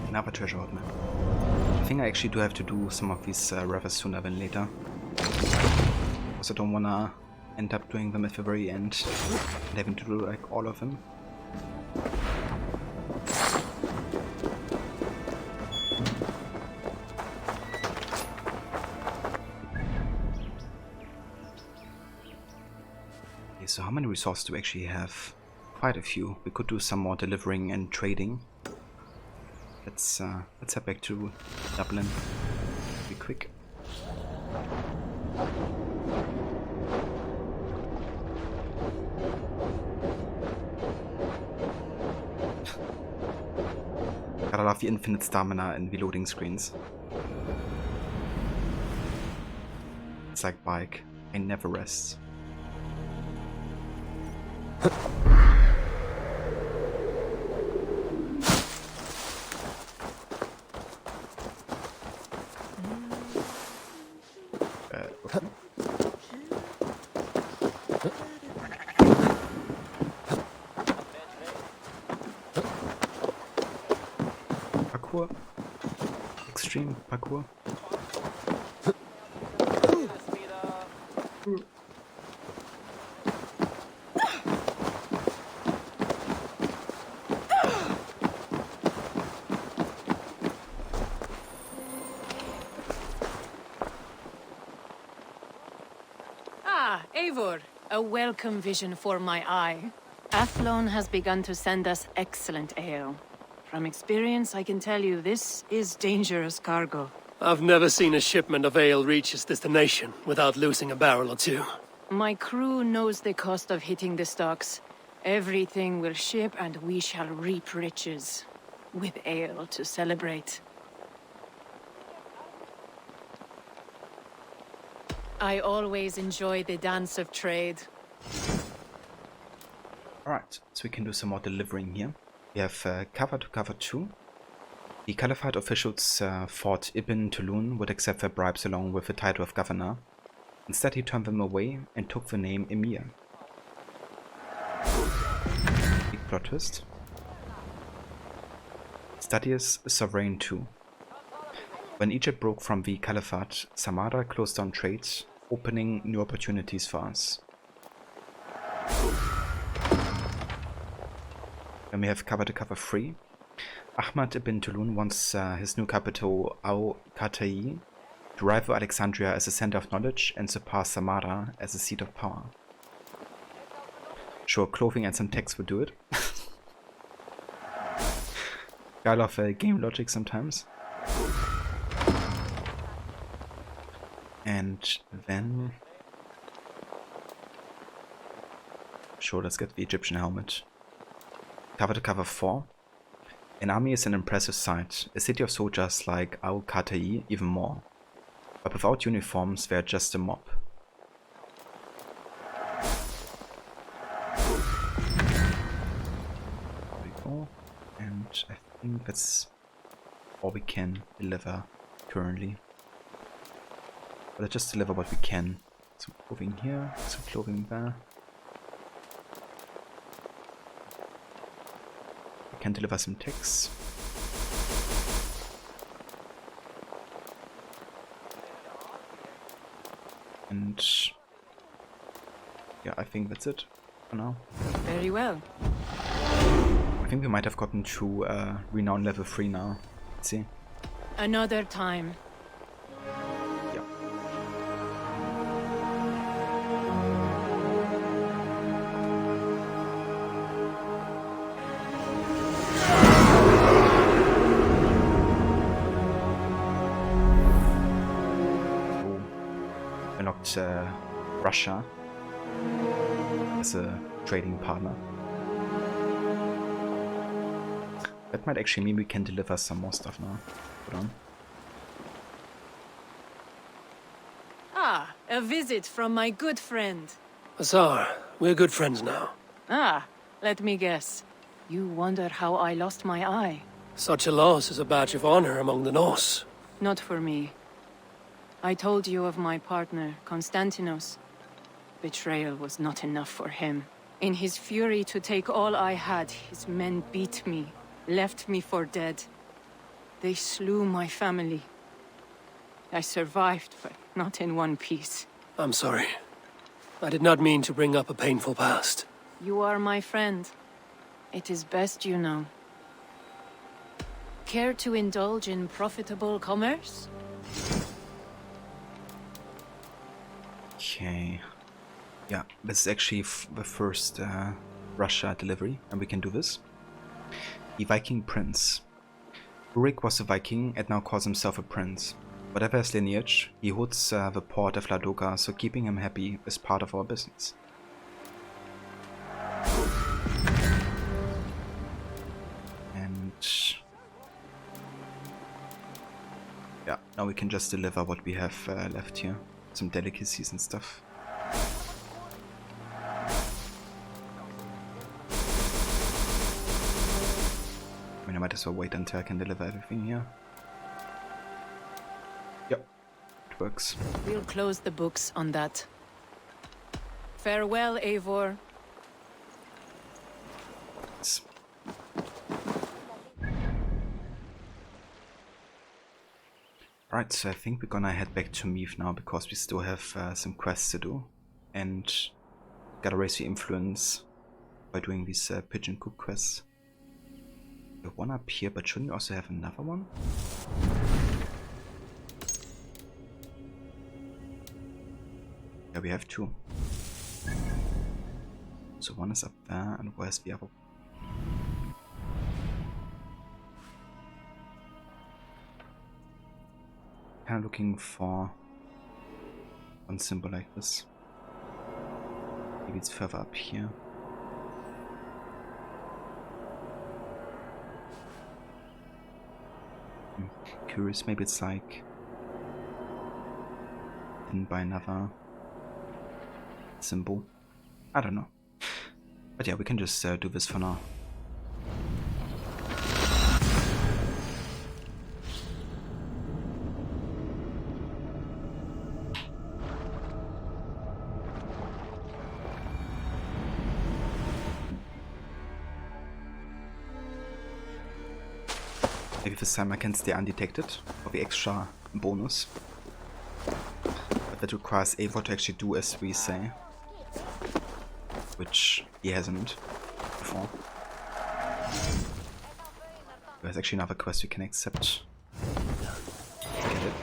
S1: Another treasure hoard map. I think I actually do have to do some of these rather sooner than later. Because I don't wanna end up doing them at the very end and having to do like all of them. Okay, so how many resources do we actually have? Quite a few. We could do some more delivering and trading. let's head back to Dublin. Be quick. Gotta love the infinite stamina in reloading screens. It's like bike, it never rests. Okay. Parkour. Extreme parkour.
S7: Eivor, a welcome vision for my eye. Athlone has begun to send us excellent ale. From experience, I can tell you this is dangerous cargo.
S2: I've never seen a shipment of ale reach its destination without losing a barrel or two.
S7: My crew knows the cost of hitting the stocks. Everything will ship and we shall reap riches. With ale to celebrate. I always enjoy the dance of trade.
S1: Alright, so we can do some more delivering here. We have cover to cover 2. The Caliphate officials thought Ibn Tulun would accept their bribes along with the title of governor. Instead he turned them away and took the name Emir. Big plot twist. Studious Sovereign 2. When Egypt broke from the Caliphate, Samara closed down trade, opening new opportunities for us. Then we have cover to cover 3. Ahmad ibn Tulun wants his new capital Al-Qatai to rival Alexandria as a center of knowledge and surpass Samara as a seat of power. Sure, clothing and some text would do it. I love game logic sometimes. And then... Sure, let's get the Egyptian helmet. Cover to cover 4. An army is an impressive sight. A city of soldiers like Al-Qatai even more. But without uniforms, they're just a mob. There we go. And I think that's all we can deliver currently. But let's just deliver what we can. Some clothing here, some clothing there. We can deliver some ticks. And yeah, I think that's it for now.
S7: Very well.
S1: I think we might have gotten to renown level 3 now. Let's see.
S7: Another time.
S1: Yeah. Unlocked Russia as a trading partner. That might actually mean we can deliver some more stuff now. Hold on.
S7: Ah, a visit from my good friend.
S2: Azar, we're good friends now.
S7: Ah, let me guess. You wonder how I lost my eye?
S2: Such a loss is a badge of honor among the Norse.
S7: Not for me. I told you of my partner, Konstantinos. Betrayal was not enough for him. In his fury to take all I had, his men beat me, left me for dead. They slew my family. I survived, but not in one piece.
S2: I'm sorry. I did not mean to bring up a painful past.
S7: You are my friend. It is best you know. Care to indulge in profitable commerce?
S1: Okay. Yeah, this is actually the first Russia delivery, and we can do this. The Viking Prince. Rick was a Viking and now calls himself a prince. Whatever his lineage, he holds the port of Ladoga, so keeping him happy is part of our business. And yeah, now we can just deliver what we have left here. Some delicacies and stuff. I mean, I might as well wait until I can deliver everything here. Yep, it works.
S7: We'll close the books on that. Farewell, Eivor.
S1: Right, so I think we're gonna head back to Meath now because we still have some quests to do. And gotta raise the influence by doing these pigeon cook quests. We have one up here, but shouldn't we also have another one? Yeah, we have two. So one is up there, and where's the other? Kind of looking for one symbol like this. Maybe it's further up here. Curious, maybe it's like hidden by another symbol. I don't know. But yeah, we can just do this for now. Maybe this time I can stay undetected for the extra bonus. But that requires Eivor to actually do as we say. Which he hasn't before. There's actually another quest we can accept. Get it.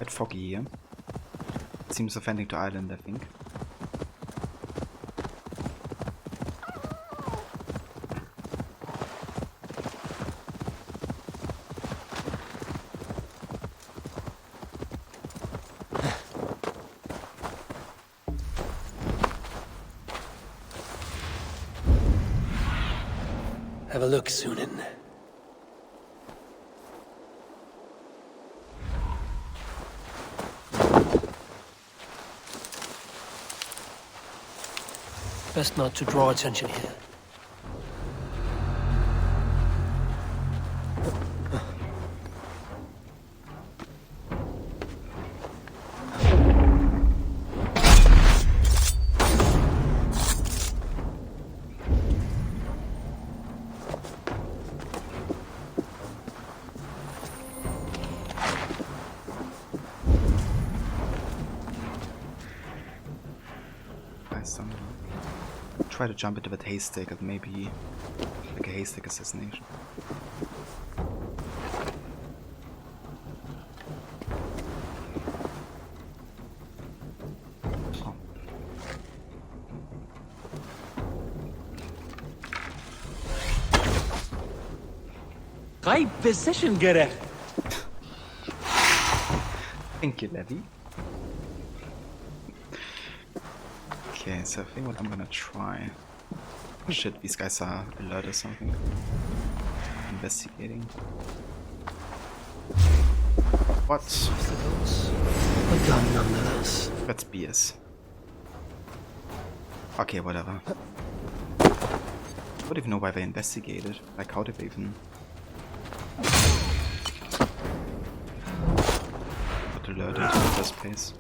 S1: Foggy here. It seems offending to Ireland, I think.
S2: Have a look, Sunan. Best not to draw attention here.
S1: Try to jump into that haystack and maybe like a haystack assassination. Oh.
S4: Right position, Gareth.
S1: Thank you, Levy. Okay, so I think what I'm gonna try. Oh shit, these guys are alert or something. Investigating. What?
S2: A gun nonetheless.
S1: That's BS. Okay, whatever. I don't even know why they investigated. Like, how did they even... got alerted in the first place?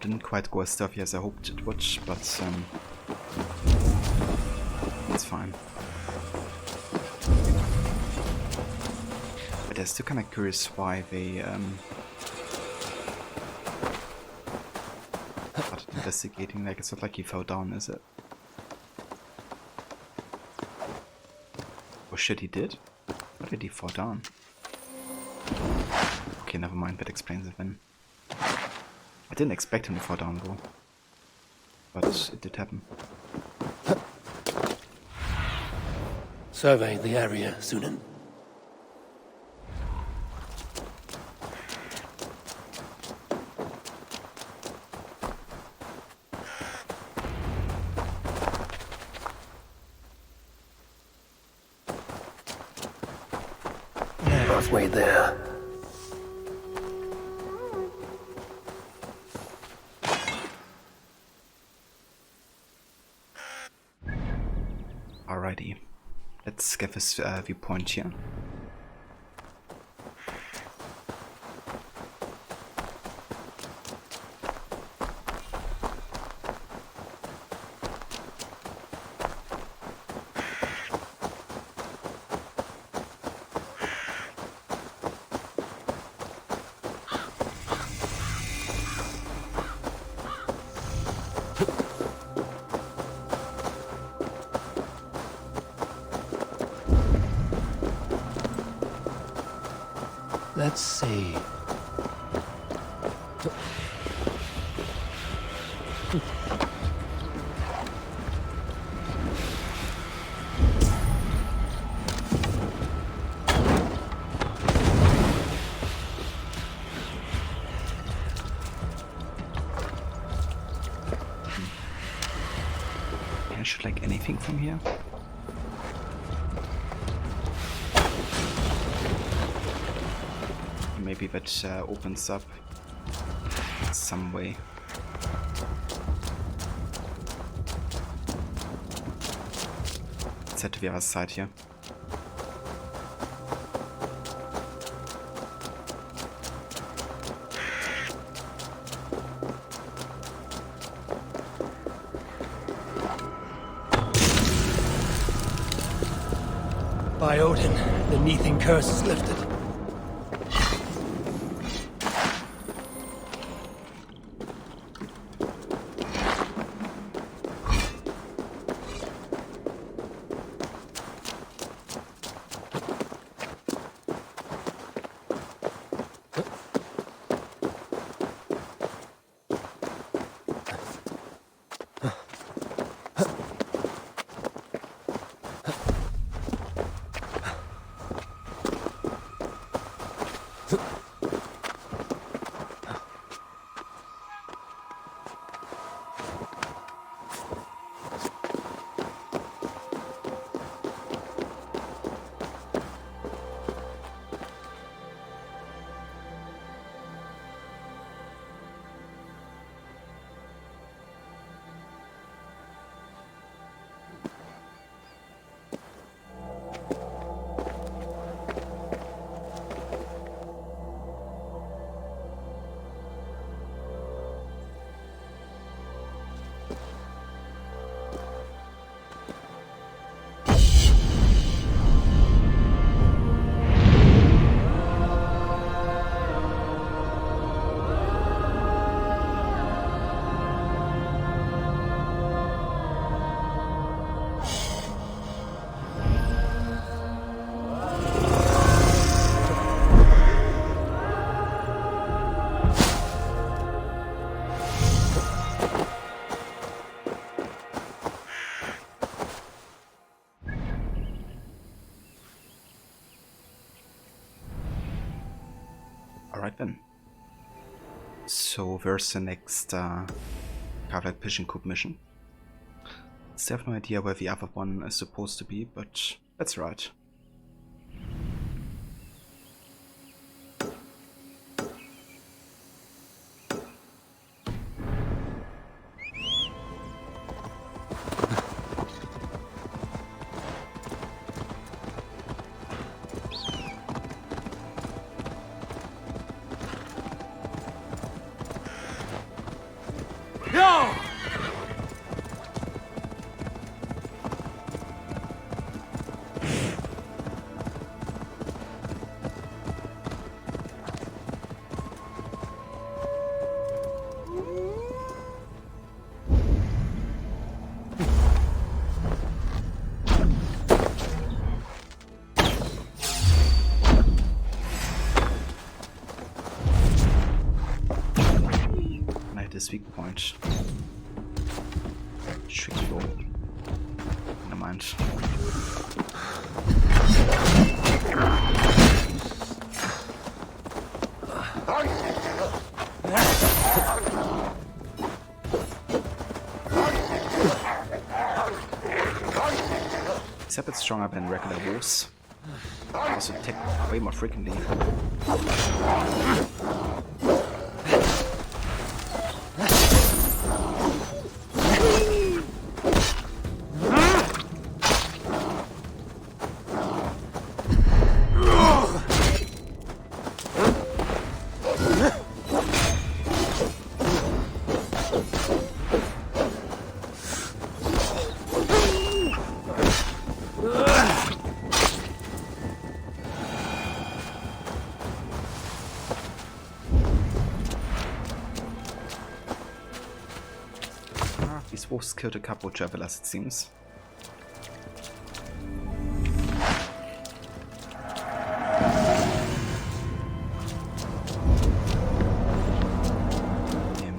S1: Didn't quite go as stealthy as I hoped it would, but it's fine. But I'm still kind of curious why they started investigating. Like, it's not like he fell down, is it? Oh shit, he did? Why did he fall down? Okay, never mind, that explains it then. I didn't expect him to fall down though, but it did happen.
S2: Survey the area, Sunan. Halfway there.
S1: Alrighty, let's get this viewpoint here.
S2: Let's see.
S1: Can I shoot like anything from here? Maybe that opens up some way. Let's head to the other side here.
S2: By Odin, the Neething curse is lifted.
S1: Alright then. So where's the next kind of like Pigeon Coop mission? Still have no idea where the other one is supposed to be, but that's right. Weak point. Tricky roll. Never mind. It's a bit stronger than regular wolves. Also attack way more frequently. These wolves killed a couple of travelers, it seems.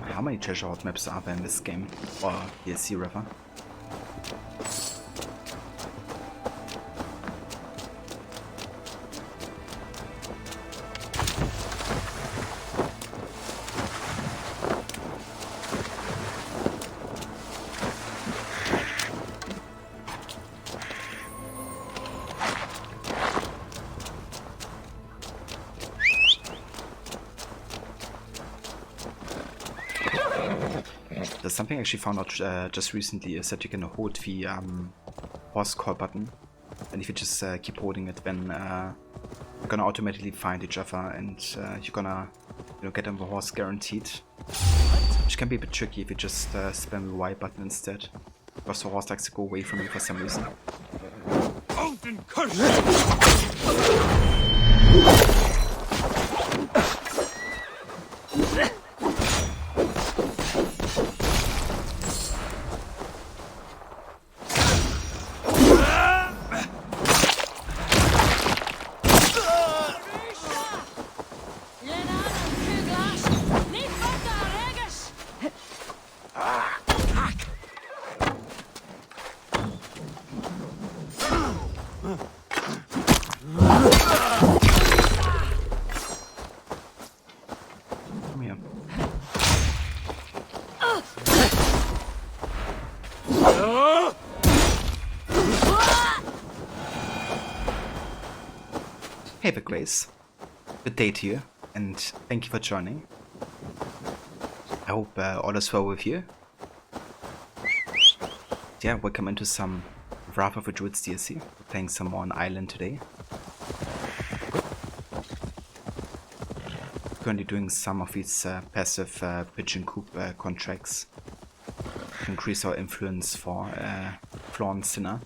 S1: How many treasure hoard maps are there in this game? Or DLC rather? There's something I actually found out just recently is that you can hold the horse call button, and if you just keep holding it, then you're gonna automatically find each other, and you're gonna get on the horse guaranteed. Which can be a bit tricky if you just spam the Y button instead, because the horse likes to go away from you for some reason.
S4: Out and curse!
S1: Hey the Grace, good day to you, and thank you for joining. I hope all is well with you. Yeah, welcome into some Wrath of the Druids DLC. We're playing some more on Island today. Currently doing some of these passive Pigeon Coop contracts to increase our influence for Flawn Sinner.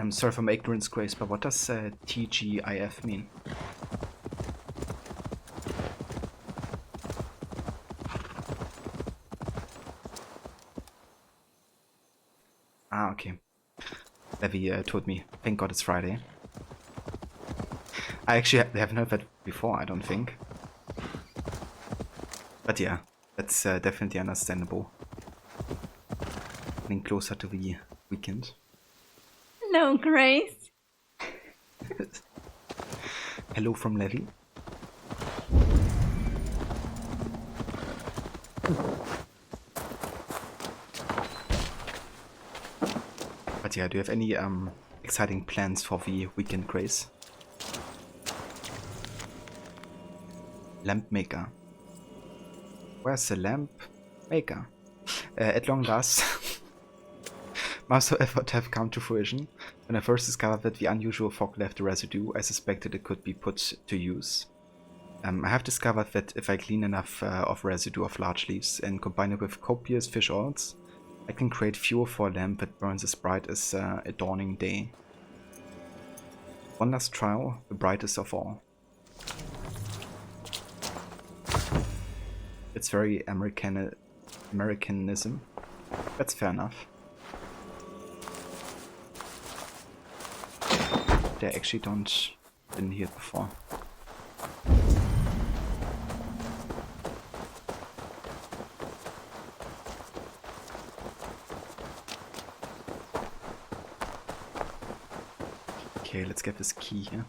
S1: I'm sorry for my ignorance, Grace, but what does TGIF mean? Ah, okay. Levi told me. Thank God it's Friday. I actually haven't heard that before, I don't think. But yeah, that's definitely understandable. Getting closer to the weekend.
S6: Hello, Grace.
S1: Hello from Levy. But yeah, do you have any exciting plans for the weekend, Grace? Lamp maker. Where's the lamp maker? At long last, most of effort have come to fruition. When I first discovered that the unusual fog left a residue, I suspected it could be put to use. I have discovered that if I clean enough of residue of large leaves and combine it with copious fish oils, I can create fuel for a lamp that burns as bright as a dawning day. One last trial, the brightest of all. It's very Americanism. That's fair enough. They actually didn't hear it before. Okay, let's get this key here.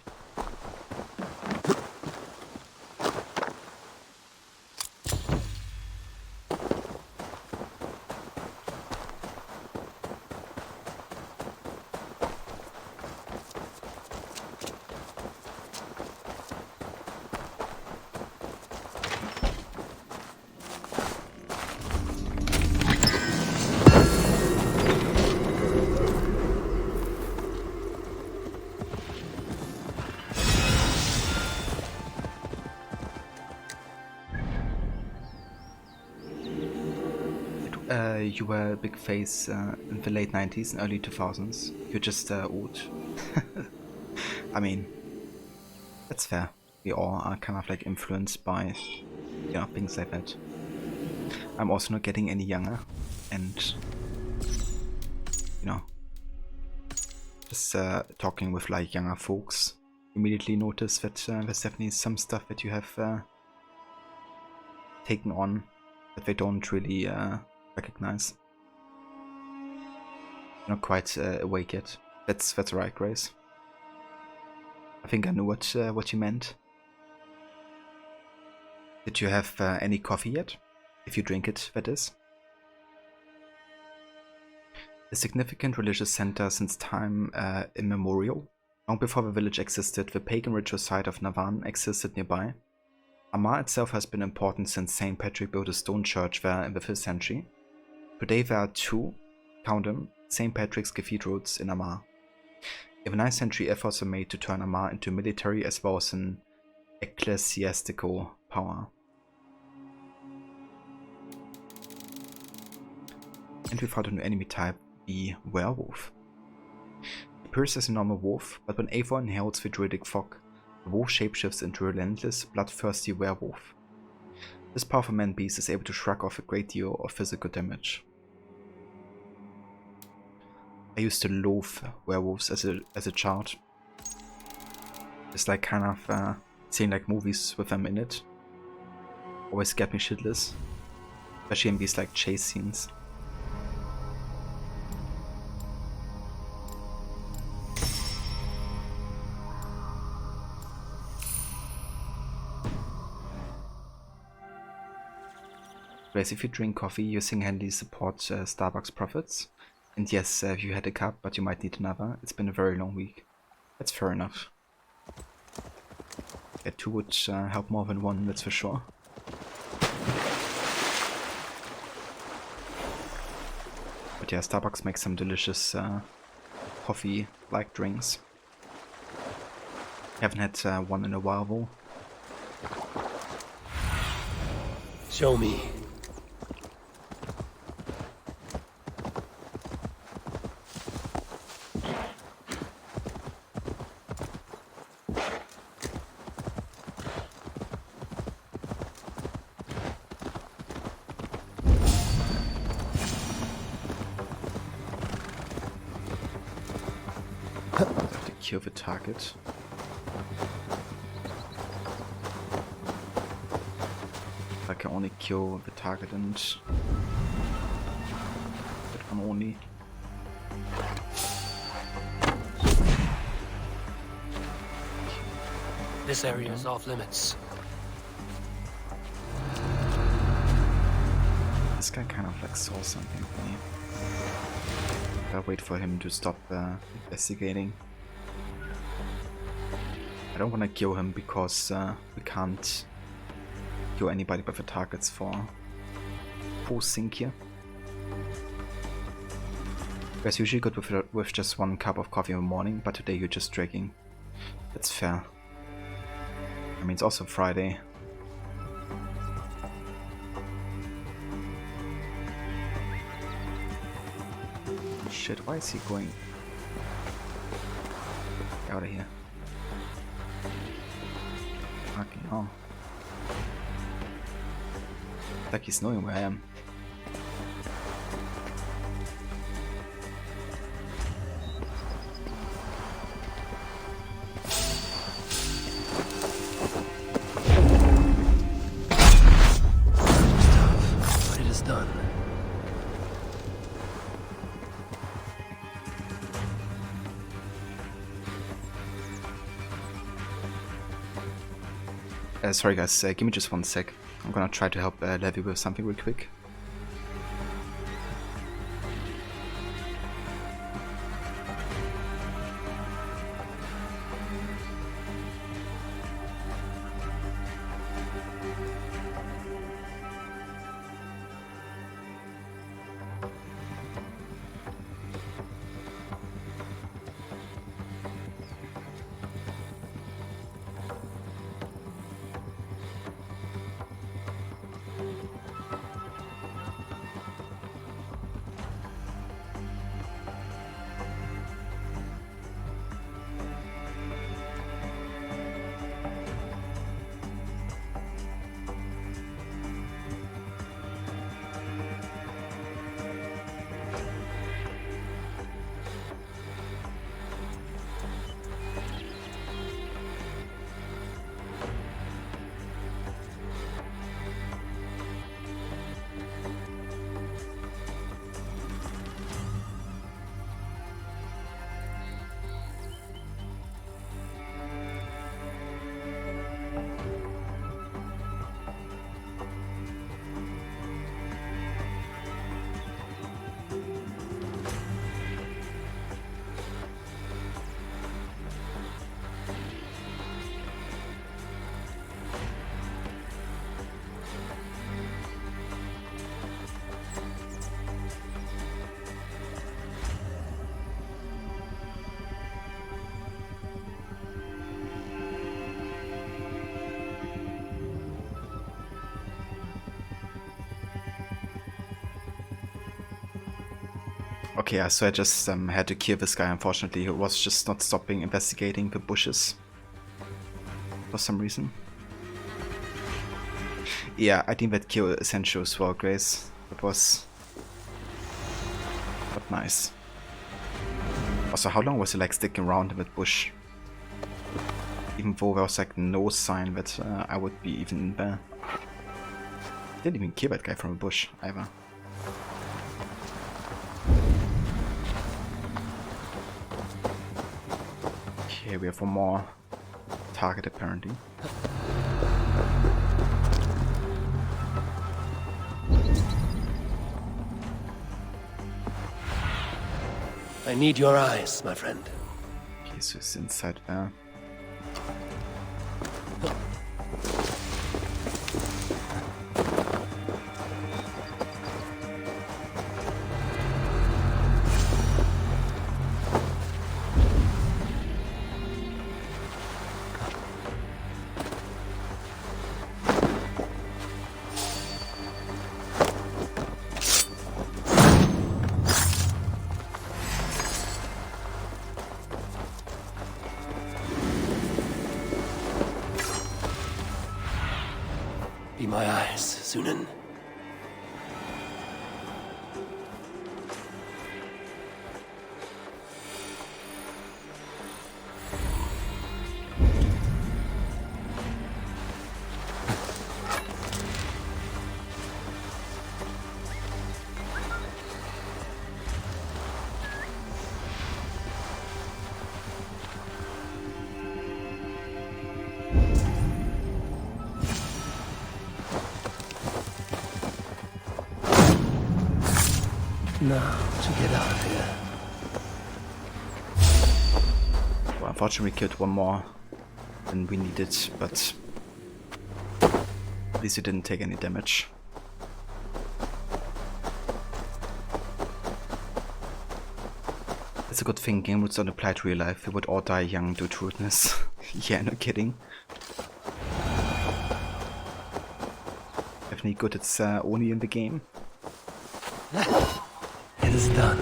S1: You were a big face in the late 90s and early 2000s. You're just old. I mean, that's fair. We all are kind of like influenced by, you know, things like that. I'm also not getting any younger, and you know, just talking with like younger folks, immediately notice that there's definitely some stuff that you have taken on that they don't really recognize. You're not quite awake yet. That's right, Grace. I think I knew what you meant. Did you have any coffee yet? If you drink it, that is. A significant religious center since time immemorial. Long before the village existed, the pagan ritual site of Navan existed nearby. Armagh itself has been important since St. Patrick built a stone church there in the 5th century. Today there are 2, count them, St. Patrick's cathedrals in Armagh. In the 9th century, efforts were made to turn Armagh into a military as well as an ecclesiastical power. And we found a new enemy type, the werewolf. It appears as a normal wolf, but when Eivor inhales the druidic fog, the wolf shapeshifts into a relentless, bloodthirsty werewolf. This powerful man-beast is able to shrug off a great deal of physical damage. I used to loathe werewolves as a child. Just like kind of seeing like movies with them in it. Always scared me shitless. Especially in these like chase scenes. Whereas if you drink coffee, you single-handedly support Starbucks profits. And yes, you had a cup, but you might need another. It's been a very long week. That's fair enough. Yeah, 2 would help more than 1, that's for sure. But yeah, Starbucks makes some delicious coffee-like drinks. Haven't had one in a while though.
S2: Show me.
S1: Kill the target. Like can only kill the target and that one only.
S2: This area is off limits.
S1: This guy kind of like saw something for me. I'll wait for him to stop investigating. I don't want to kill him because we can't kill anybody but the targets for full sync here. You guys usually good with just 1 cup of coffee in the morning, but today you're just drinking. That's fair. I mean, it's also Friday. Shit, why is he going? Get out of here. Fucking hell. Like he's knowing where I am.
S2: But it is done.
S1: Sorry guys, give me just 1 sec. I'm gonna try to help Levi with something real quick. Okay, yeah, so I just had to kill this guy, unfortunately. He was just not stopping investigating the bushes for some reason. Yeah, I think that kill essential as well, Grace. That was not nice. Also, how long was he like sticking around in that bush? Even though there was like no sign that I would be even there. Didn't even kill that guy from a bush either. Okay, we have one more target apparently.
S2: I need your eyes, my friend.
S1: Okay, so it's inside there.
S2: Be my eyes, Sunan. Now to get out of here.
S1: Well, unfortunately we killed one more than we needed, but at least we didn't take any damage. It's a good thing game rules don't apply to real life. We would all die young due to rudeness. Yeah, no kidding. Definitely good it's only in the game.
S2: It is done.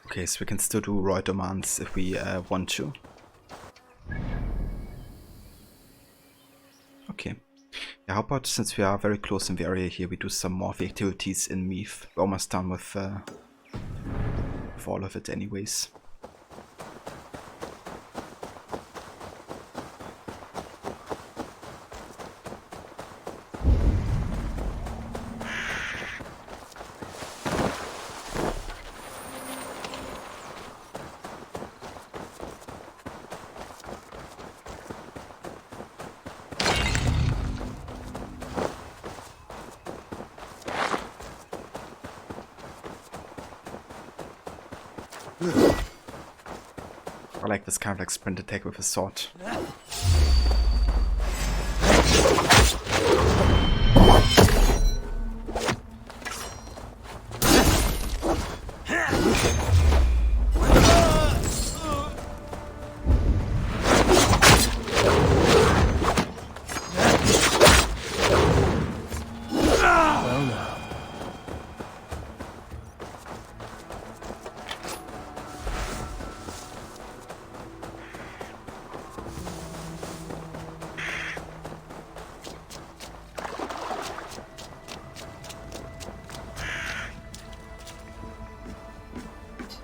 S1: Okay, so we can still do royal demands if we want to. Okay. Yeah, how about, since we are very close in the area here, we do some more of the activities in Meath. We're almost done with all of it anyways. I like this kind of like sprint attack with a sword.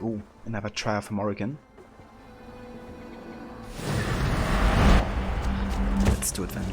S1: Ooh, another trial from Oregon. Let's do it then.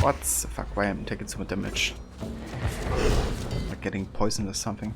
S1: What the fuck, why am I taking so much damage? Like getting poisoned or something.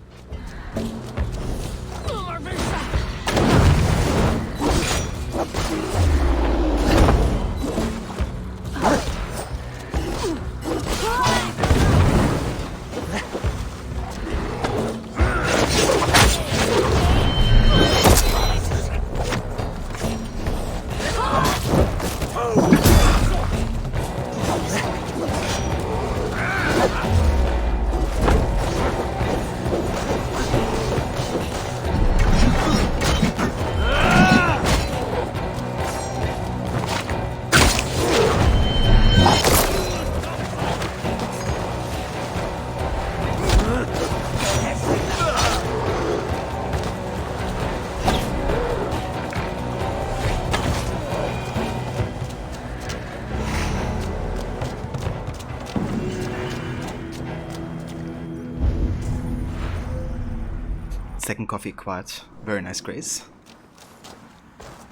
S1: Second coffee acquired. Very nice, Grace.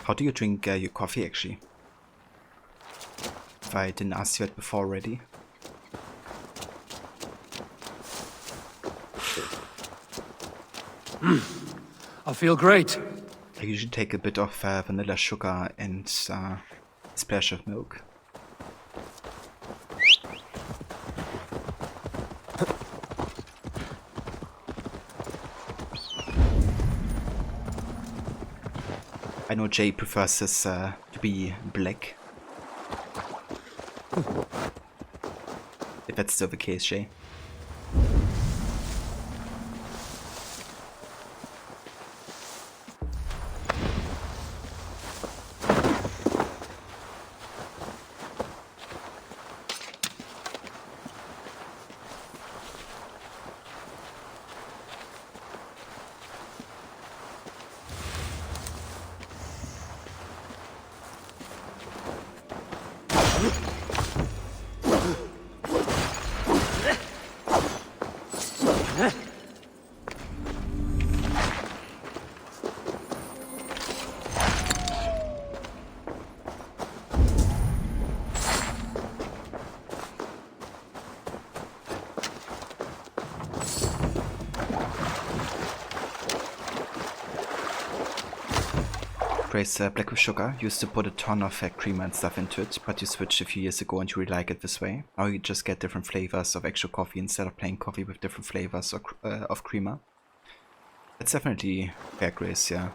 S1: How do you drink your coffee, actually? If I didn't ask you that before already.
S2: I feel great.
S1: I usually take a bit of vanilla sugar and a splash of milk. I know Jay prefers this to be black. If that's still the case, Jay. Grace, black with sugar. Used to put a ton of creamer and stuff into it, but you switched a few years ago and you really like it this way. Now you just get different flavors of actual coffee instead of plain coffee with different flavors of creamer. It's definitely fair, Grace, yeah.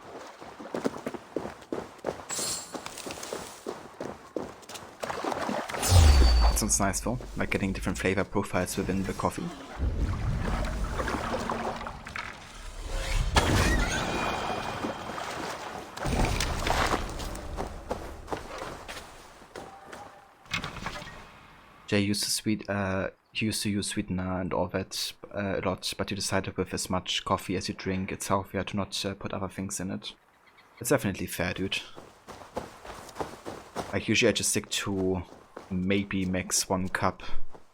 S1: It sounds nice though, like getting different flavor profiles within the coffee. Jay used to use sweetener and all that a lot, but you decided with as much coffee as you drink, it's healthier to not put other things in it. It's definitely fair, dude. Like usually I just stick to maybe max 1 cup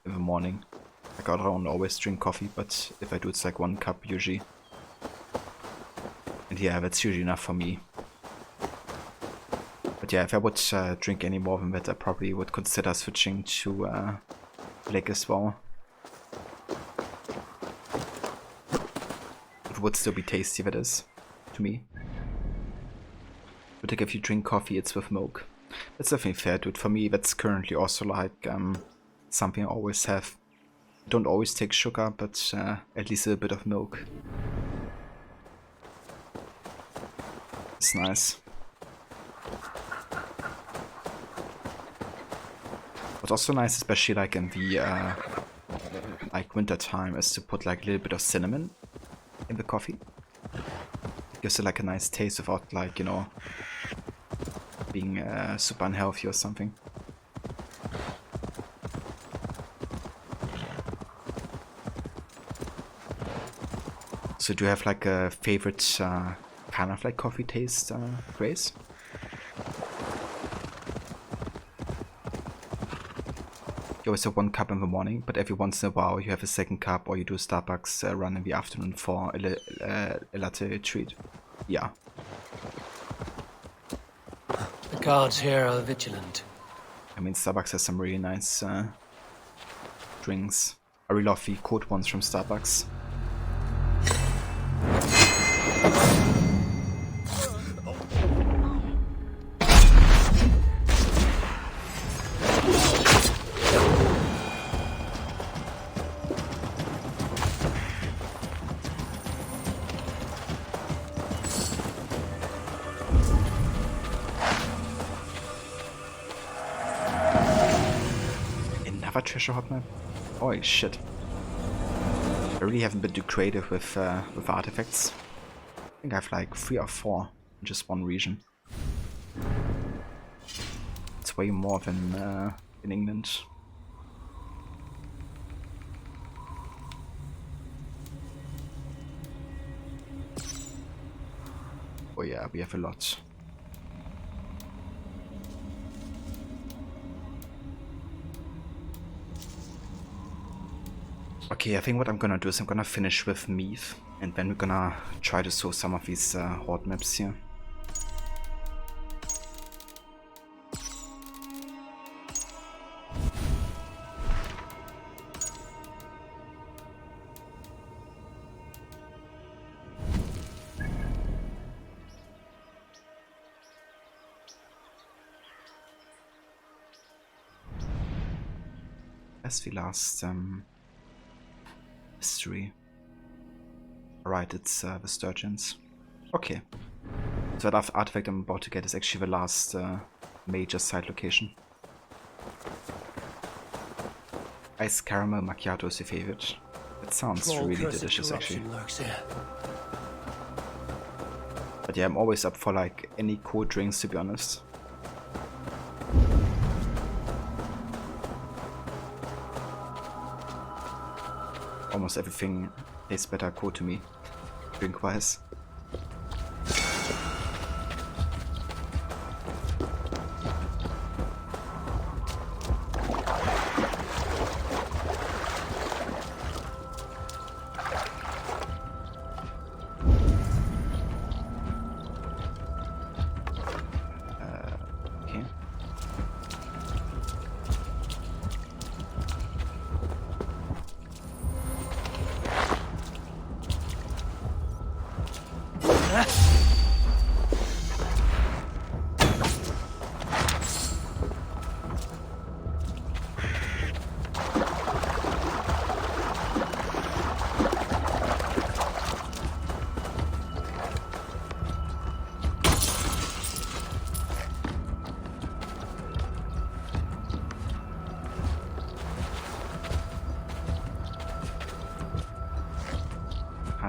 S1: in the morning. Like I don't always drink coffee, but if I do it's like 1 cup usually. And yeah, that's usually enough for me. But yeah, if I would drink any more than that, I probably would consider switching to black as well. It would still be tasty, that is, to me. But like if you drink coffee, it's with milk. That's definitely fair, dude. For me, that's currently also like something I always have. I don't always take sugar, but at least a bit of milk. It's nice. What's also nice, especially like in the like winter time, is to put like a little bit of cinnamon in the coffee. Gives it like a nice taste without like, you know, being super unhealthy or something. So do you have like a favorite kind of like coffee taste, Grace? You always have 1 cup in the morning, but every once in a while you have a 2nd cup, or you do a Starbucks run in the afternoon for a latte treat. Yeah.
S2: The guards here are vigilant.
S1: I mean, Starbucks has some really nice drinks. I really love the cold ones from Starbucks. Treasure hot map? Holy shit. I really haven't been too creative with artifacts. I think I have like 3 or 4 in just one region. It's way more than in England. Oh yeah, we have a lot. Okay, I think what I'm gonna do is I'm gonna finish with Meath, and then we're gonna try to solve some of these horde maps here. That's the last history. Alright, it's the Sturgeons. Okay. So that artifact I'm about to get is actually the last major side location. Ice caramel macchiato is your favorite. That sounds really delicious actually. But yeah, I'm always up for like any cold drinks, to be honest. Almost everything tastes better cold to me, drink-wise.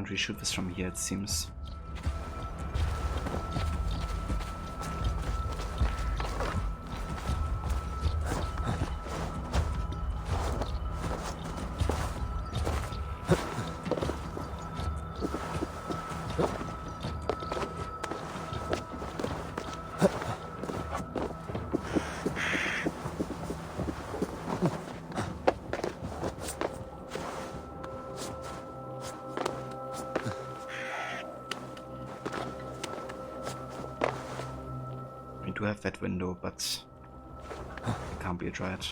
S1: can't really shoot this from here, it seems. We do have that window, but it can't be a Druid.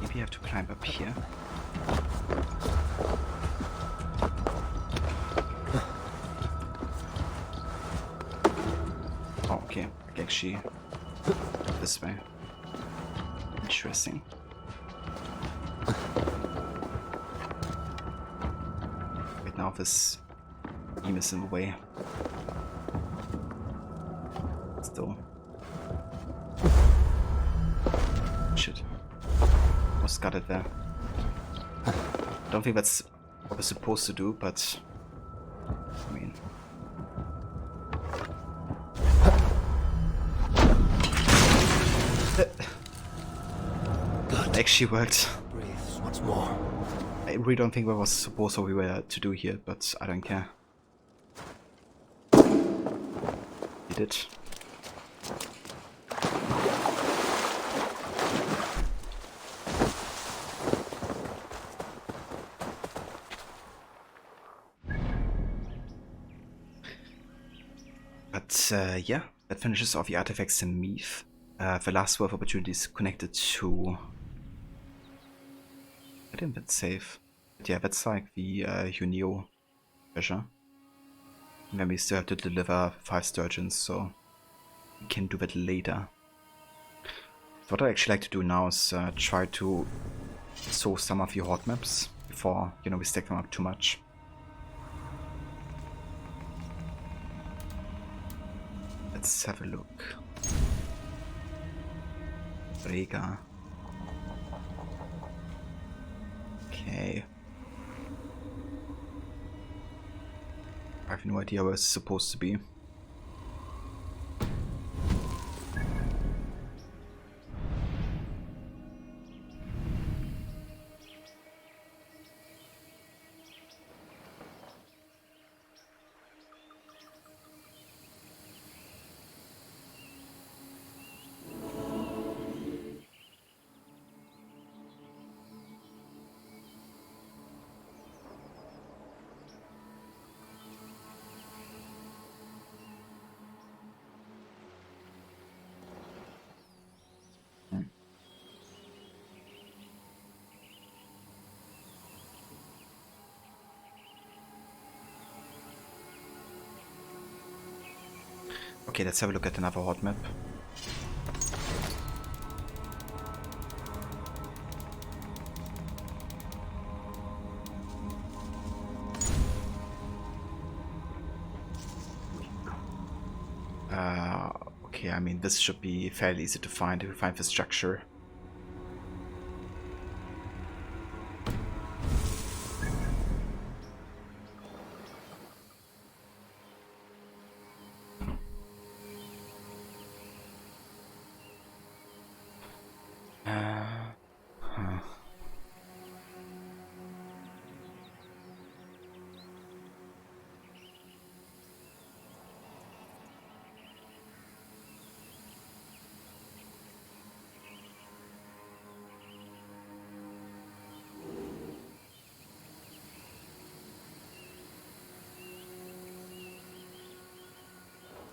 S1: Maybe I have to climb up here. Oh, okay, like actually this way. Interesting. Right now this beam is in the way. Still. Shit. Almost got it there. Don't think that's what we're supposed to do, but I mean. It actually worked.
S3: Breathes once more.
S1: I really don't think that was supposed what we were to do here, but I don't care. He did. But yeah, that finishes off the artifacts in Meath. The last 12 opportunities connected to... I didn't that save. But yeah, that's like the Unio treasure. And then we still have to deliver 5 sturgeons, so we can do that later. So what I actually like to do now is try to source some of the hot maps before, you know, we stack them up too much. Let's have a look. Rega. Okay. I have no idea where it's supposed to be. Okay, let's have a look at another hot map. Okay, I mean, this should be fairly easy to find if we find the structure.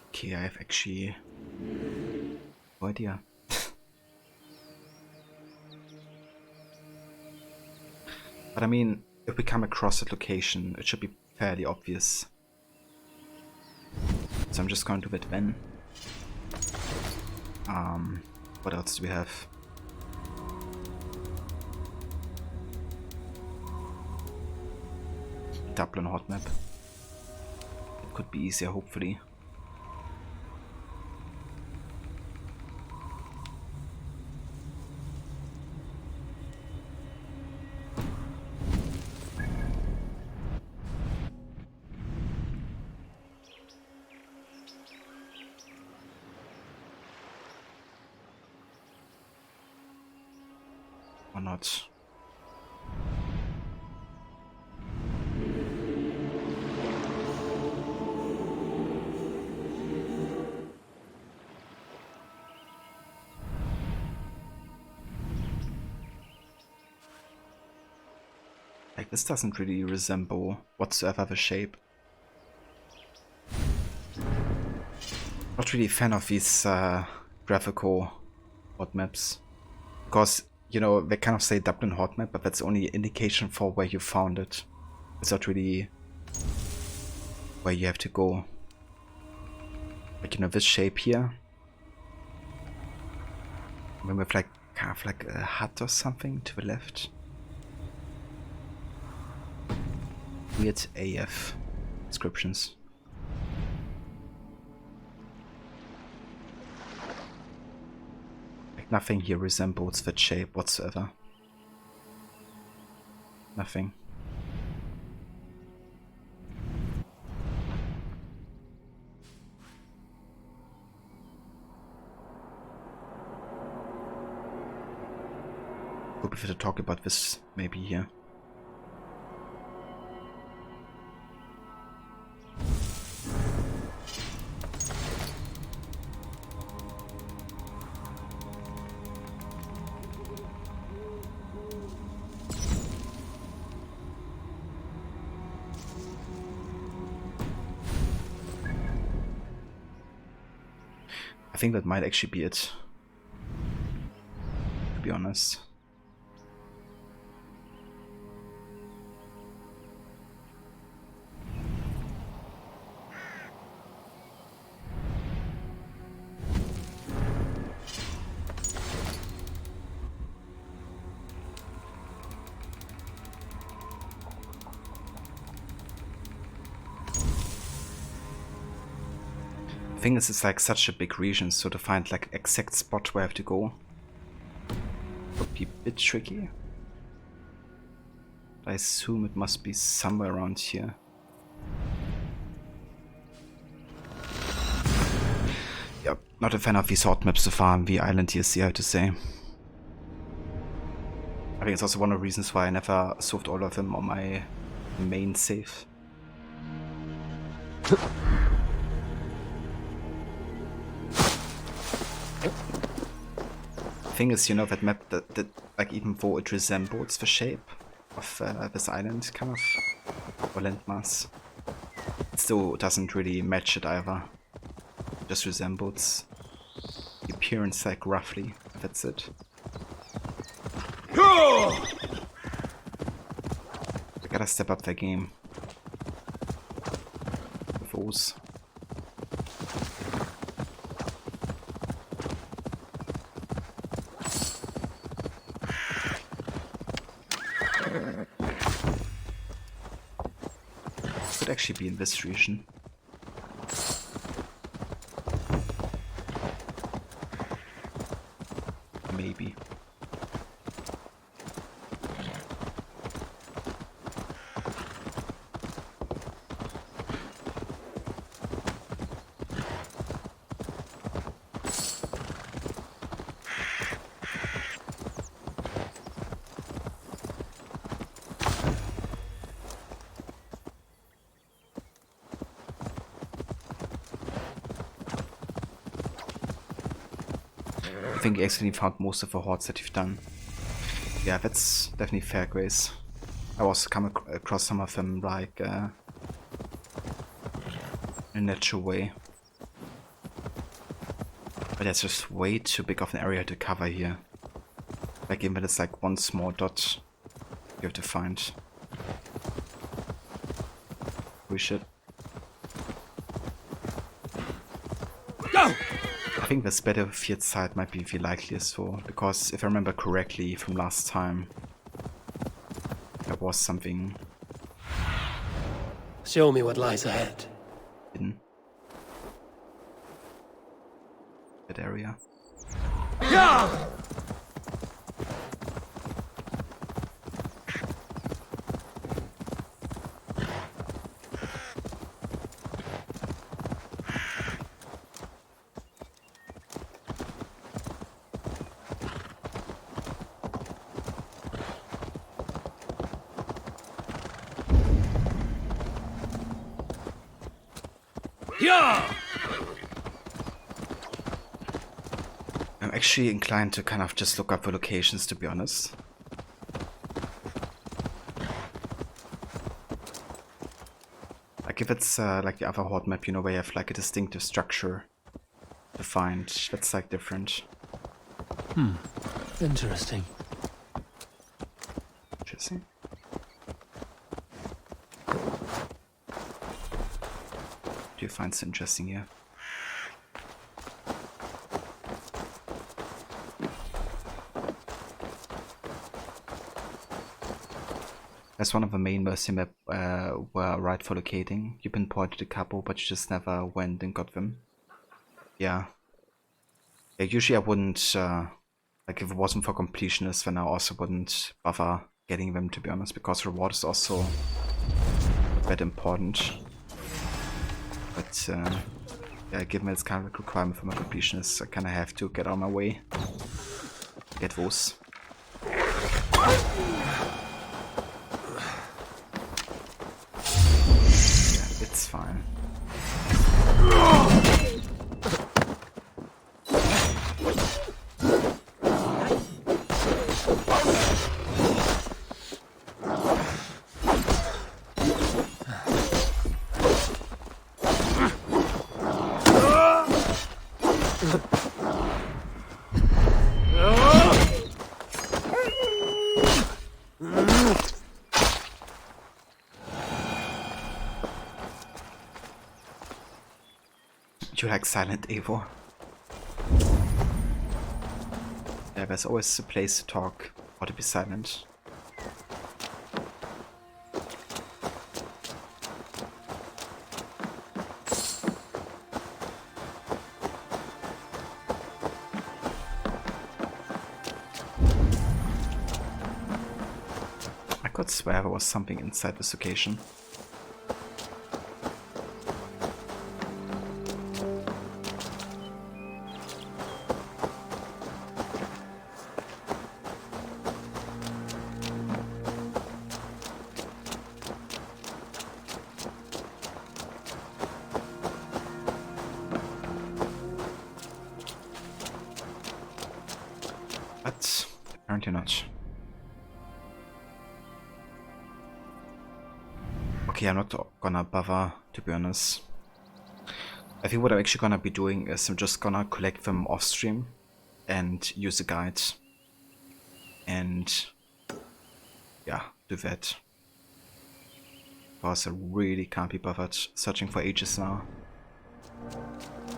S1: Okay, I have actually no idea. But I mean, if we come across that location, it should be fairly obvious. So I'm just going to do that then. What else do we have? Dublin hot map. It could be easier, hopefully. Or not. Like, this doesn't really resemble whatsoever the shape. Not really a fan of these graphical hot maps. Because, you know, they kind of say Dublin hot map, but that's only an indication for where you found it. It's not really where you have to go. Like, you know, this shape here. When we have like kind of like a hut or something to the left. Weird AF descriptions. Like nothing here resembles that shape whatsoever. Nothing. Could be to talk about this maybe here. I think that might actually be it, to be honest. The thing is, it's like such a big region, so to find like exact spot where I have to go would be a bit tricky. I assume it must be somewhere around here. Yep, not a fan of these hot maps so far on the island TSC, I have to say. I think it's also one of the reasons why I never solved all of them on my main save. Thing is, you know, that map that like, even though it resembles the shape of this island, kind of, or landmass, it still doesn't really match it either. It just resembles the appearance, like, roughly. That's it. I gotta step up their game with those. Could actually be in this region. Maybe. I think you accidentally found most of the hordes that you've done. Yeah, that's definitely fair, Grace. I also come across some of them like in a natural way. But that's just way too big of an area to cover here. Like even it's like one small dot you have to find. We should.
S4: Go!
S1: I think this battlefield side might be the likeliest though, because if I remember correctly from last time, there was something
S2: Show me what lies ahead.
S1: hidden. That area.
S4: Yeah!
S1: I'm actually inclined to kind of just look up the locations, to be honest. Like if it's like the other horde map, you know, where you have like a distinctive structure defined, that's like different.
S2: Interesting.
S1: Interesting. Do you find so interesting here? That's one of the main mercy map were right for locating. You pinpointed a couple, but you just never went and got them. Yeah. Yeah, usually I wouldn't, like if it wasn't for Completionist, then I also wouldn't bother getting them, to be honest, because reward is also that important. But yeah, given it's kind of a requirement for my Completionist, I kind of have to get on my way. Get those. It's fine. You like silent Evo? Yeah, there's always a place to talk or to be silent. I could swear there was something inside this location. But apparently not. Okay, I'm not gonna bother, to be honest. I think what I'm actually gonna be doing is I'm just gonna collect them off stream and use the guide. And yeah, do that. Because I really can't be bothered searching for ages now.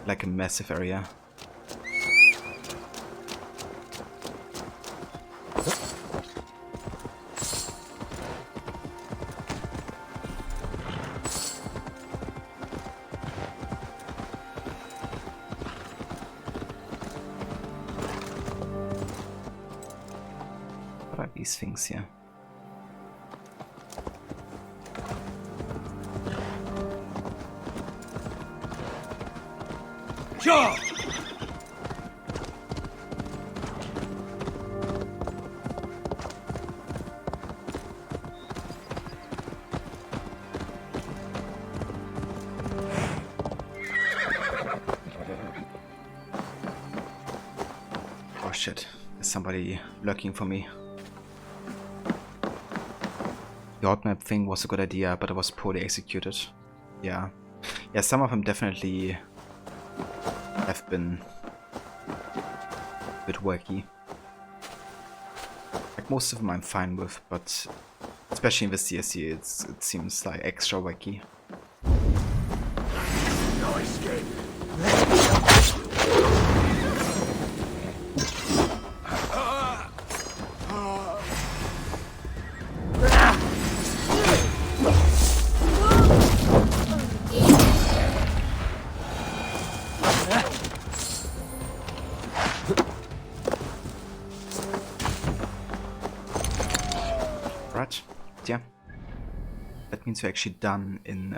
S1: Like a massive area. What are these things here?
S4: Sure!
S1: Oh shit, there's somebody lurking for me. The odd map thing was a good idea, but it was poorly executed. Yeah. Yeah, some of them definitely have been a bit wacky. Like most of them I'm fine with, but especially in the CSC it seems like extra wacky.
S4: No escape!
S1: But yeah, that means we're actually done in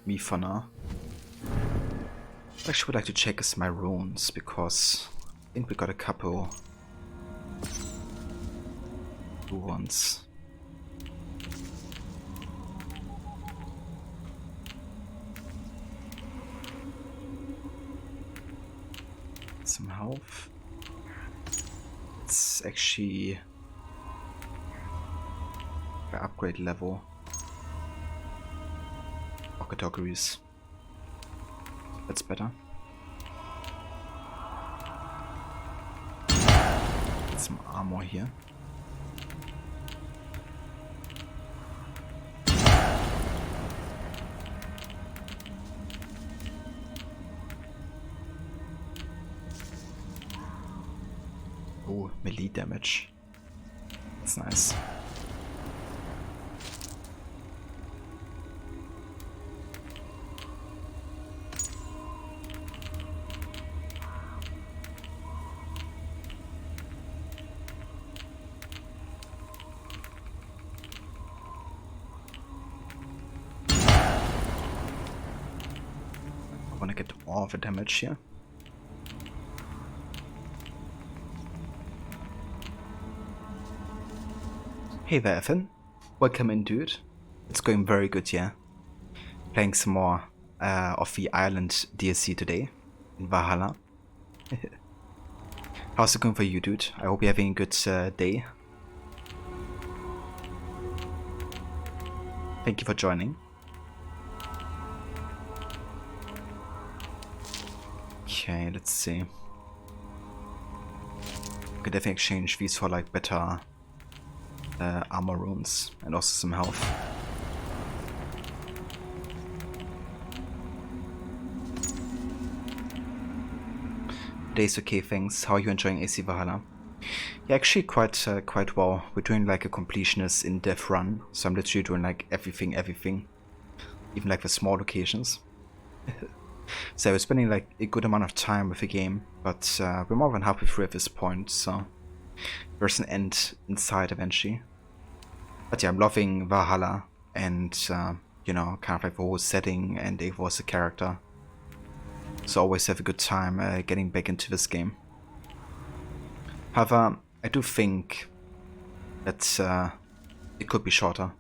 S1: me for now. I actually would like to check is my runes, because I think we got a couple new ones. Some health. It's actually by upgrade level. Categories. That's better. Get some armor here. Oh, melee damage. That's nice. I want to get all the damage here. Hey there, Ethan. Welcome in, dude. It's going very good, yeah. Playing some more of the Ireland DLC today in Valhalla. How's it going for you, dude? I hope you're having a good day. Thank you for joining. Okay, let's see. We could definitely exchange these for like better armor runes and also some health. Day's okay, thanks. How are you enjoying AC Valhalla? Yeah, actually quite well. We're doing like a completionist in-depth run, so I'm literally doing like everything, even like the small locations. So we're spending like a good amount of time with the game, but we're more than halfway through at this point, so there's an end in sight eventually. But yeah, I'm loving Valhalla and you know, kind of like the whole setting and Eivor as a character. So always have a good time getting back into this game. However, I do think that it could be shorter.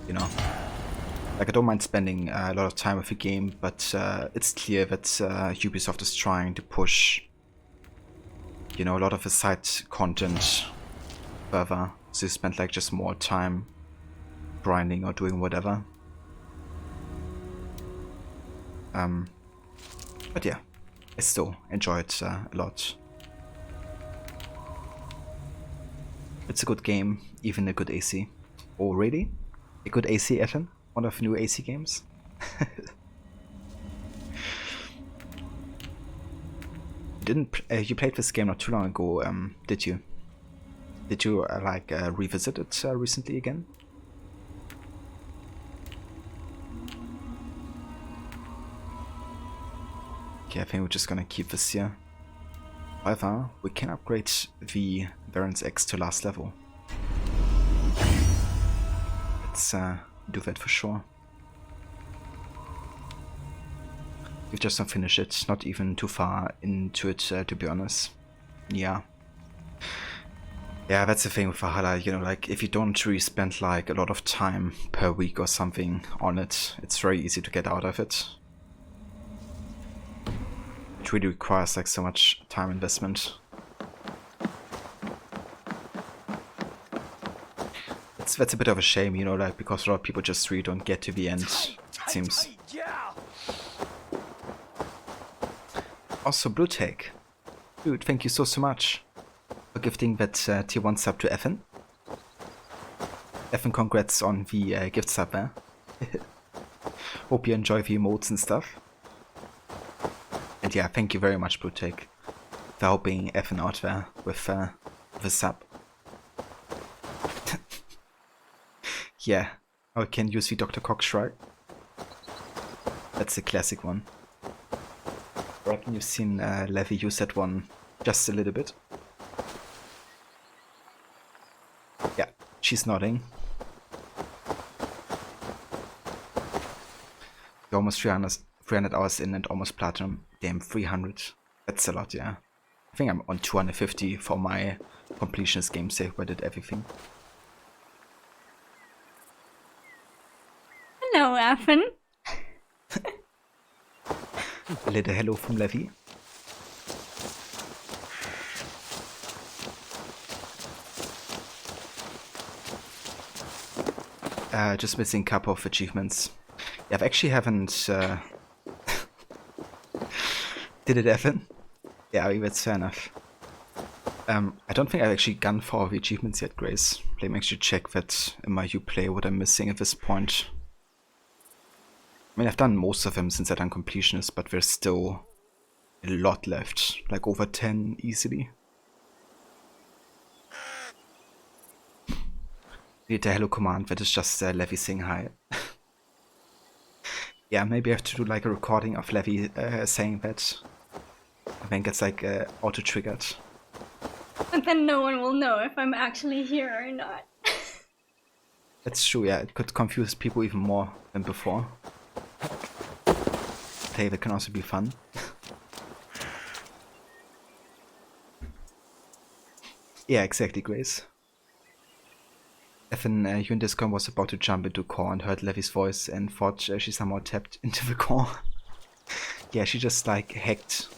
S1: You know, like I don't mind spending a lot of time with the game, but it's clear that Ubisoft is trying to push, you know, a lot of the side content further, so you spend like just more time grinding or doing whatever. But yeah, I still enjoy it a lot. It's a good game, even a good AC. Oh really? A good AC, Ethan? One of the new AC games? You played this game not too long ago, did you? Did you like revisit it recently again? Okay, I think we're just gonna keep this here. However, we can upgrade the Baron's X to last level. Let's do that for sure. We've just not finished it, not even too far into it to be honest. Yeah. Yeah, that's the thing with Valhalla, you know, like if you don't really spend like a lot of time per week or something on it, it's very easy to get out of it. It really requires like so much time investment. That's a bit of a shame, you know, like because a lot of people just really don't get to the end, it seems. Also, Blue Take. Dude, thank you so much for gifting that tier 1 sub to Ethan. Ethan, congrats on the gift sub there. Hope you enjoy the emotes and stuff. And yeah, thank you very much, Blue Take, for helping Ethan out there with the sub. Yeah, I can use the Dr. Cox, right? That's a classic one. I reckon you've seen Levy use that one just a little bit. Yeah, She's nodding. You're almost 300 hours in and almost platinum. Damn, 300. That's a lot, yeah. I think I'm on 250 for my completionist game save where I did everything.
S6: Hello, Evan.
S1: A little hello from Levy. Just missing a couple of achievements. Yeah, I've actually haven't... Did it, Evan? Yeah, that's fair enough. I don't think I've actually gone for all the achievements yet, Grace. Let me actually check that in my Uplay what I'm missing at this point. I mean, I've done most of them since I've done Completionist, but there's still a lot left. Like over 10 easily. Need a hello command that is just Levy saying hi. Yeah, maybe I have to do like a recording of Levy saying that. I think it's like auto-triggered.
S6: And then no one will know if I'm actually here or not.
S1: That's true, yeah, it could confuse people even more than before. Hey, that can also be fun. Yeah, exactly, Grace. Evan, you in Discord was about to jump into core and heard Levy's voice and thought she somehow tapped into the core. Yeah, she just like hacked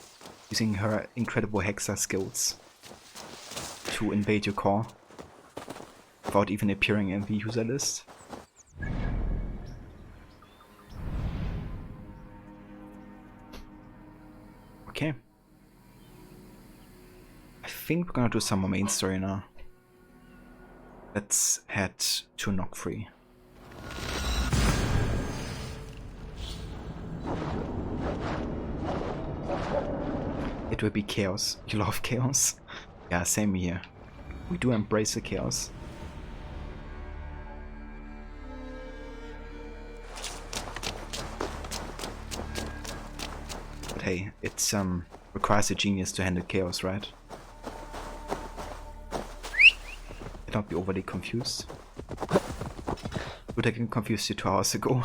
S1: using her incredible hexer skills to invade your core without even appearing in the user list. Okay. I think we're gonna do some more main story now. Let's head to Knockfree. It will be chaos. You love chaos? Yeah, same here. We do embrace the chaos. But hey, it requires a genius to handle chaos, right? Not be overly confused. Would I get confused you 2 hours ago?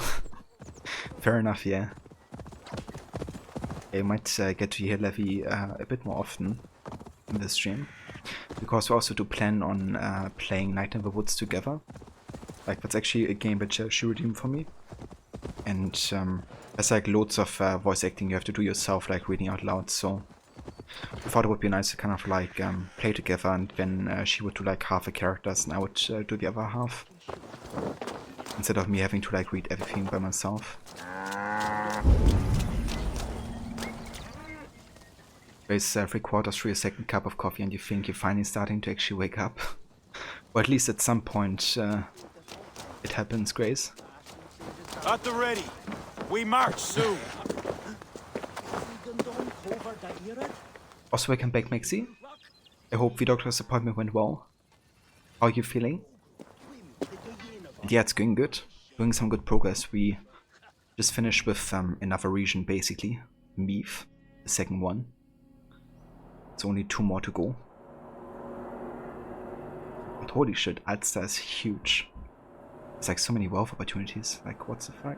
S1: Fair enough, yeah. I might get to hear Levy a bit more often in the stream, because we also do plan on playing Night in the Woods together. Like, that's actually a game that she redeemed for me. And there's like loads of voice acting you have to do yourself, like reading out loud, so we thought it would be nice to kind of like play together, and then she would do like half the characters and I would do the other half. Instead of me having to like read everything by myself. There's 3/4 through your second cup of coffee and you think you're finally starting to actually wake up. Or at least at some point it happens, Grace.
S9: At the ready. We march soon.
S1: Also, welcome back, Maxi. I hope the doctor's appointment went well. How are you feeling? And yeah, it's going good. Doing some good progress. We just finished with another region, basically. Meath, the second one. It's only 2 more to go. But holy shit, Ulster is huge. There's like so many wealth opportunities. Like, what's the fuck?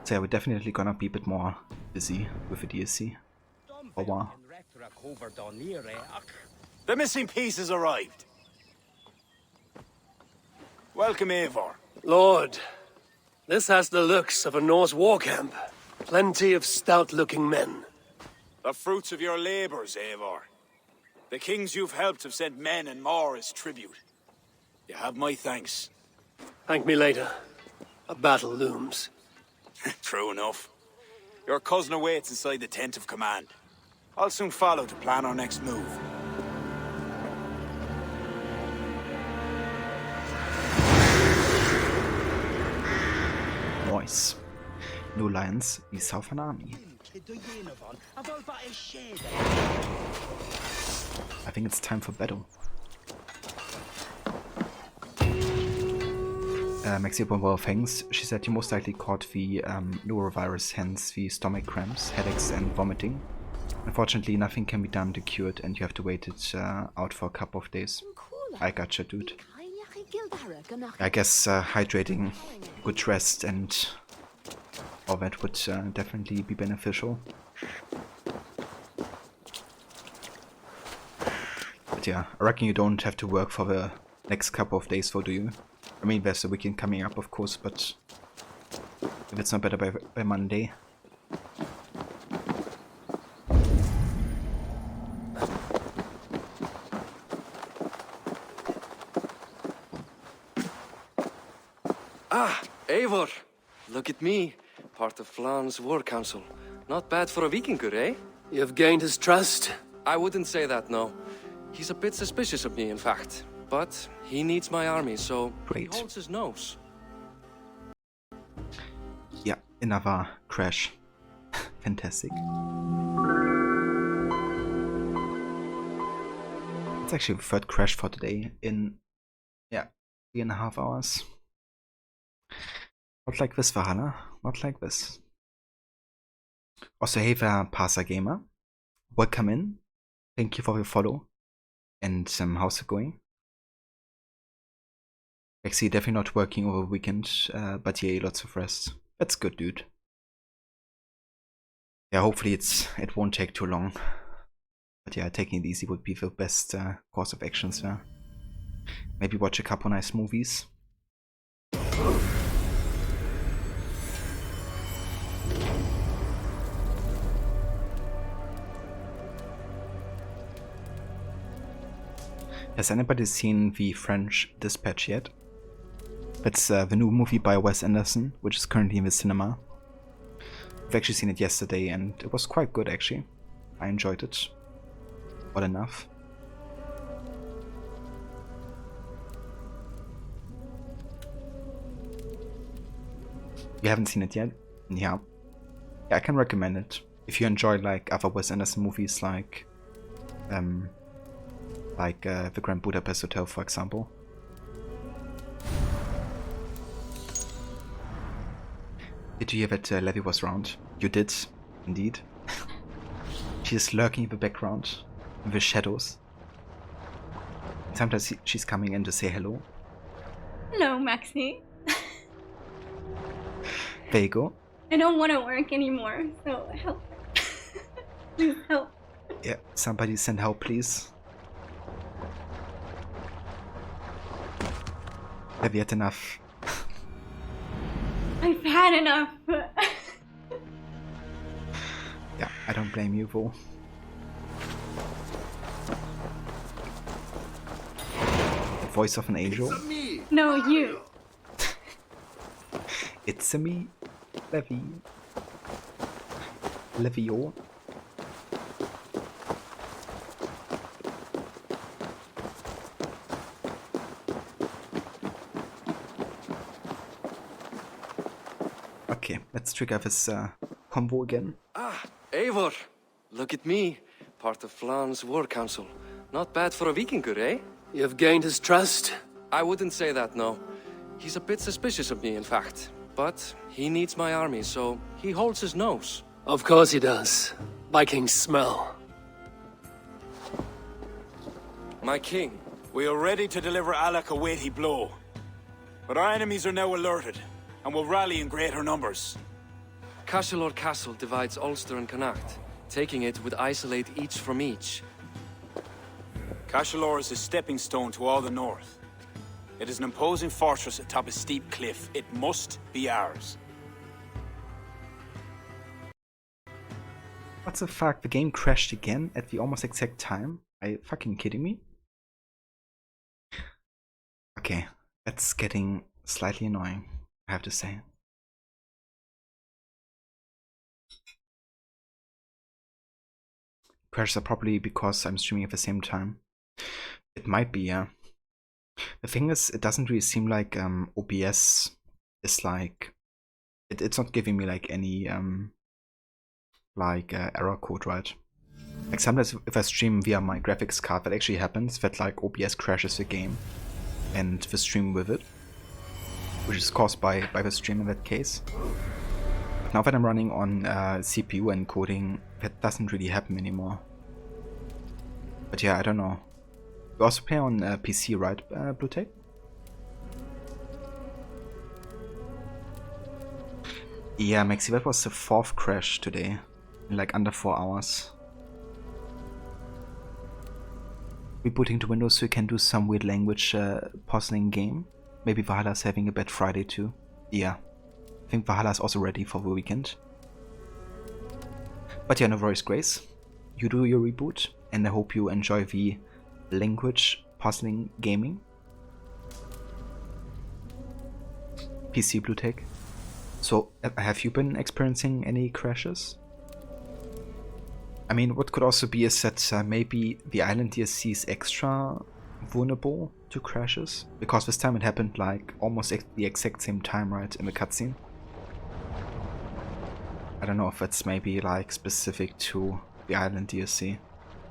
S1: So yeah, we're definitely gonna be a bit more busy with the DLC. Oh wow.
S9: The missing piece has arrived. Welcome, Eivor.
S2: Lord, this has the looks of a Norse war camp. Plenty of stout-looking men.
S9: The fruits of your labors, Eivor. The kings you've helped have sent men and more as tribute. You have my thanks.
S2: Thank me later. A battle looms.
S9: True enough. Your cousin awaits inside the tent of command. I'll soon follow to plan our next move.
S1: Nice. No lions, we south an army. I think it's time for battle. Maxi Bomber thanks. She said you most likely caught the norovirus, hence the stomach cramps, headaches and vomiting. Unfortunately, nothing can be done to cure it and you have to wait it out for a couple of days.
S11: Cool
S1: I gotcha, dude. I guess hydrating, good rest, and all that would definitely be beneficial. But yeah, I reckon you don't have to work for the next couple of days, though, do you? I mean, there's a weekend coming up, of course, but if it's not better by Monday.
S5: Ah, Eivor! Look at me, part of Flan's war council. Not bad for a Vikingur, eh?
S2: You've gained his trust?
S5: I wouldn't say that, no. He's a bit suspicious of me, in fact. But he needs my army, so
S1: Great.
S5: he holds his nose.
S1: Yeah, another crash. Fantastic. It's actually the third crash for today in, yeah, 3.5 hours. Not like this, Valhalla. Not like this. Also, hey there, Parser Gamer. Welcome in. Thank you for your follow. And how's it going? Actually, definitely not working over the weekend, but yeah, lots of rest. That's good, dude. Yeah, hopefully it won't take too long. But yeah, taking it easy would be the best course of actions there. Maybe watch a couple nice movies. Has anybody seen the French Dispatch yet? That's the new movie by Wes Anderson, which is currently in the cinema. I've actually seen it yesterday and it was quite good actually. I enjoyed it. Well enough. You haven't seen it yet? Yeah. Yeah, I can recommend it. If you enjoy like other Wes Anderson movies like the Grand Budapest Hotel, for example. Did you hear that Levi was round? You did, indeed. She is lurking in the background, in the shadows. Sometimes she's coming in to say hello.
S6: Hello, Maxi.
S1: There you go.
S6: I don't want to work anymore, so help. Please help.
S1: Yeah, somebody send help, please. Have you had enough?
S6: I've had enough.
S1: Yeah, I don't blame you, though. The voice of an angel?
S6: No, you.
S1: It's a me, Levi. Levio. Okay, let's trigger this combo again.
S5: Ah, Eivor! Look at me, part of Flan's war council. Not bad for a Vikingur, eh?
S2: You've gained his trust?
S5: I wouldn't say that, no. He's a bit suspicious of me, in fact. But he needs my army, so he holds his nose.
S2: Of course he does. Vikings smell.
S5: My king.
S9: We are ready to deliver Alec a weighty blow. But our enemies are now alerted, and will rally in greater numbers.
S5: Cashelor Castle divides Ulster and Connacht. Taking it would isolate each from each.
S9: Cashelor is a stepping stone to all the north. It is an imposing fortress atop a steep cliff. It must be ours.
S1: What the fuck? The game crashed again at the almost exact time? Are you fucking kidding me? Okay, that's getting slightly annoying, I have to say. Crashes are probably because I'm streaming at the same time. It might be, yeah. The thing is, it doesn't really seem like OBS is like... It's not giving me like any error code, right? Like sometimes if I stream via my graphics card, that actually happens, that like OBS crashes the game and the stream with it, which is caused by the stream in that case. But now that I'm running on CPU encoding, that doesn't really happen anymore. But yeah, I don't know. You also play on PC, right, Blue Tape? Yeah, Maxi, that was the 4th crash today, in like under 4 hours. Rebooting to Windows so you can do some weird language puzzling game. Maybe Valhalla's having a bad Friday too. Yeah, I think Valhalla's also ready for the weekend. But yeah, no worries, Grace. You do your reboot, and I hope you enjoy the language puzzling gaming. PC Blue Tech. So, have you been experiencing any crashes? I mean, what could also be is that maybe the island DLC is extra vulnerable to crashes, because this time it happened like almost the exact same time, right, in the cutscene. I don't know if that's maybe like specific to the island DLC,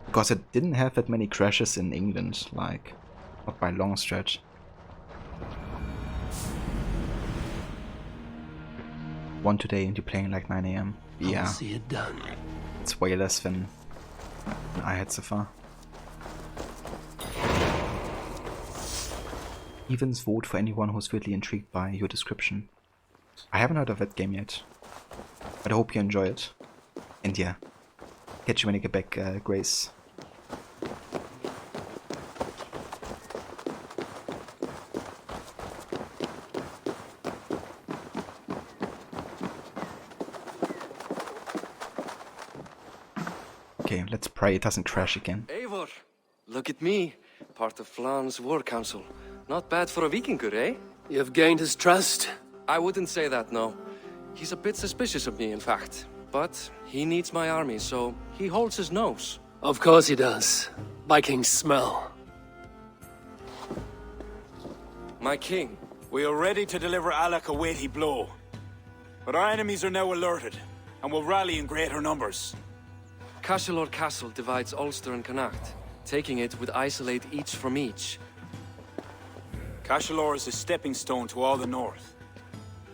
S1: because it didn't have that many crashes in England, like not by a long stretch. One today and you're playing like 9 AM. Yeah,
S2: I'll see it done.
S1: It's way less than I had so far. Evens vote for anyone who's really intrigued by your description. I haven't heard of that game yet, but I hope you enjoy it. And yeah, catch you when you get back, Grace. Okay, let's pray it doesn't crash again.
S5: Eivor, look at me. Part of Flan's war council. Not bad for a Vikingur, eh?
S2: You've gained his trust?
S5: I wouldn't say that, no. He's a bit suspicious of me, in fact. But he needs my army, so he holds his nose.
S2: Of course he does. Vikings smell.
S5: My king.
S9: We are ready to deliver Alec a weighty blow. But our enemies are now alerted, and will rally in greater numbers.
S5: Cashel Castle divides Ulster and Connacht. Taking it would isolate each from each.
S9: Cashel is a stepping stone to all the north.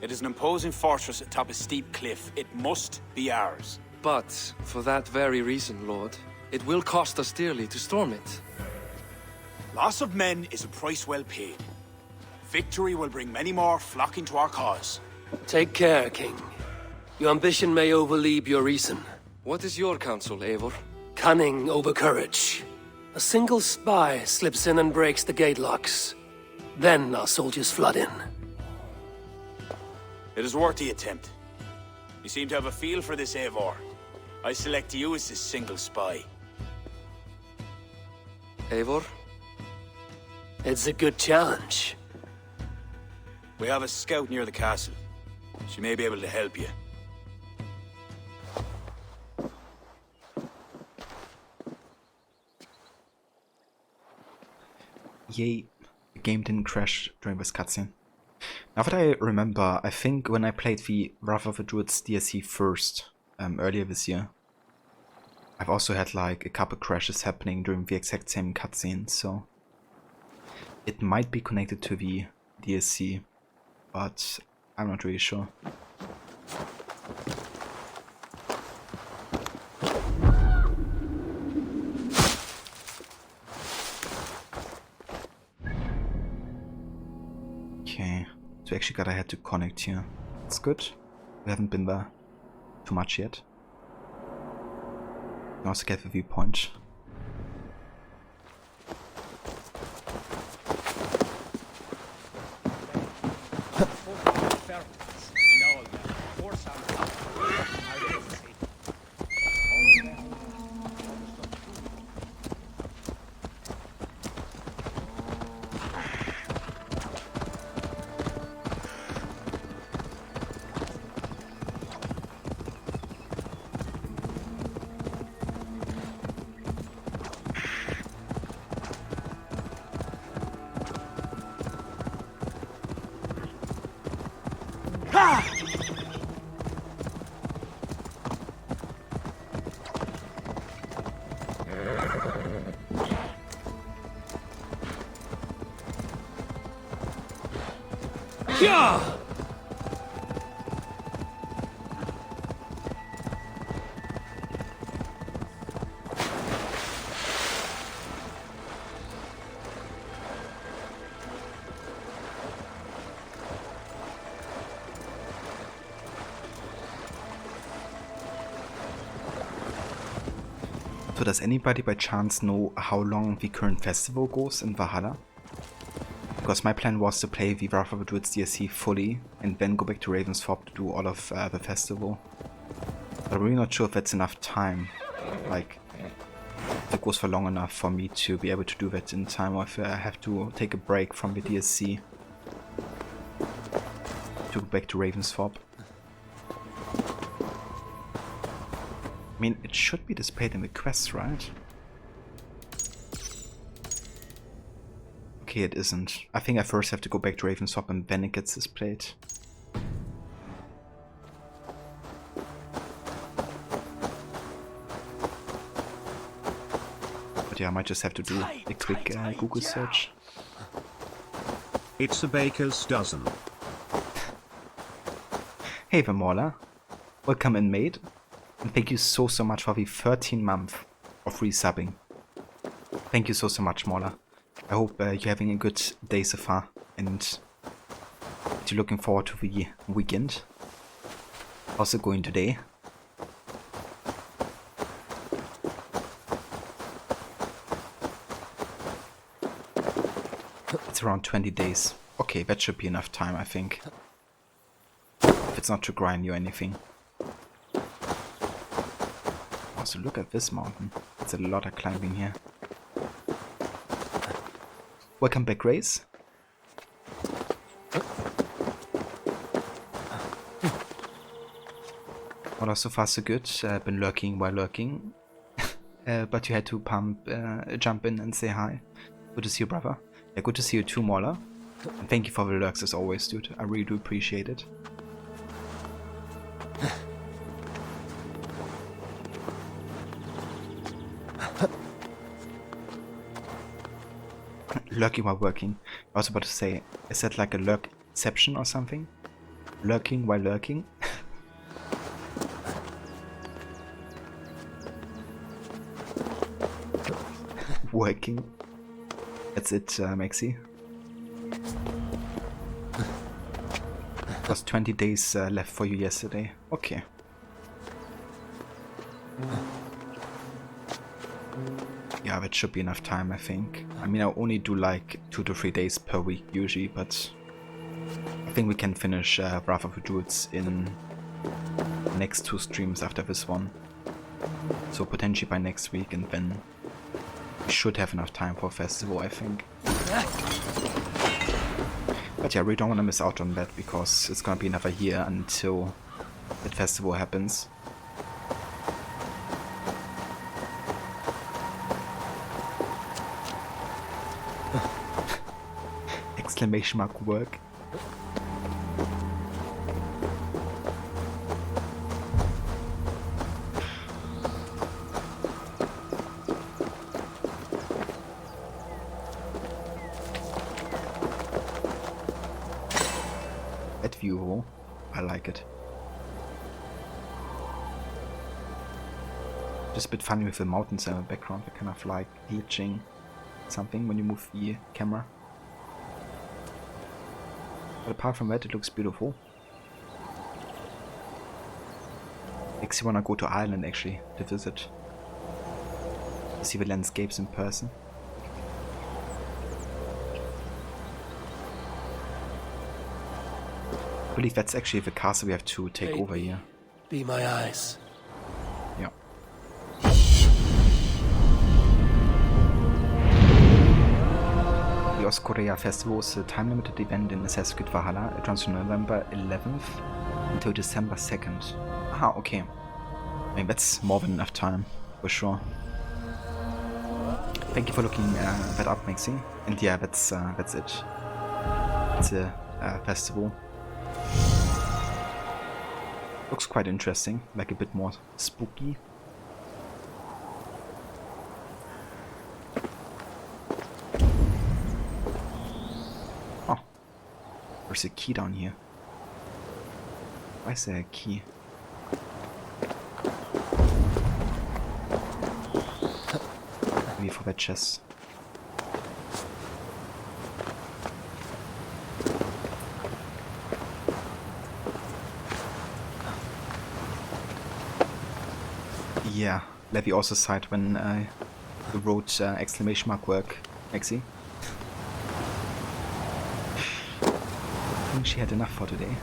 S9: It is an imposing fortress atop a steep cliff. It must be ours.
S5: But, for that very reason, Lord, it will cost us dearly to storm it.
S9: Loss of men is a price well paid. Victory will bring many more flocking to our cause.
S2: Take care, King. Your ambition may overleap your reason.
S5: What is your counsel, Eivor?
S2: Cunning over courage. A single spy slips in and breaks the gate locks. Then our soldiers flood in.
S9: It is worth the attempt. You seem to have a feel for this, Eivor. I select you as this single spy.
S5: Eivor?
S2: It's a good challenge.
S9: We have a scout near the castle. She may be able to help you.
S1: Yay, the game didn't crash during this cutscene. Now that I remember, I think when I played the Wrath of the Druids DLC first, earlier this year, I've also had like a couple crashes happening during the exact same cutscene, so it might be connected to the DLC, but I'm not really sure. Okay, so we actually gotta head to connect here. That's good. We haven't been there too much yet. We can also get the viewpoint.
S2: Yeah!
S1: So does anybody by chance know how long the current festival goes in Valhalla? Because my plan was to play the Wrath of the Druids DLC fully and then go back to Ravensthorpe to do all of the festival. But I'm really not sure if that's enough time. Like, if it goes for long enough for me to be able to do that in time, or if I have to take a break from the DLC to go back to Ravensthorpe. I mean, it should be displayed in the quests, right? Okay, it isn't. I think I first have to go back to Ravensthorpe and then it gets displayed. But yeah, I might just have to do a quick Google search.
S12: It's a baker's dozen.
S1: Hey Vermorla, welcome in mate, and thank you so much for the 13 month of resubbing. Thank you so much, Morla. I hope you're having a good day so far, and you're looking forward to the weekend. How's it going today? It's around 20 days. Okay, that should be enough time, I think. If it's not too grindy or anything. Also, look at this mountain. It's a lot of climbing here. Welcome back, Grace. Well, so far so good. Been lurking while lurking. But you had to jump in and say hi. Good to see you, brother. Yeah, good to see you too, Mola. And thank you for the lurks as always, dude. I really do appreciate it. Lurking while working. I was about to say, is that like a lurkception or something? Lurking while lurking? Working. That's it, Maxi. It was 20 days left for you yesterday. Okay. Yeah, that should be enough time, I think. I mean, I only do like 2 to 3 days per week usually, but I think we can finish Wrath of the Druids in the next 2 streams after this one. So potentially by next week, and then we should have enough time for a festival, I think. But yeah, I really don't want to miss out on that, because it's gonna be another year until that festival happens. Exclamation mark work. That view, I like it. Just a bit funny with the mountains in the background, they're kind of like glitching something when you move the camera. But apart from that, it looks beautiful. Makes you wanna go to Ireland actually to visit. To see the landscapes in person. I believe that's actually the castle we have to take over here.
S2: Be my eyes.
S1: Yeah. The Korea Festival is a time-limited event in Assassin's Creed Valhalla. It runs from November 11th until December 2nd. Ah, okay. I mean, that's more than enough time, for sure. Thank you for looking that up, Maxi. And yeah, that's it. It's a festival. Looks quite interesting, like a bit more spooky. Oh, there's a key down here. Why is there a key? Maybe for that chest. Yeah, Levy also sighed when you wrote exclamation mark work, Maxi. I think she had enough for today.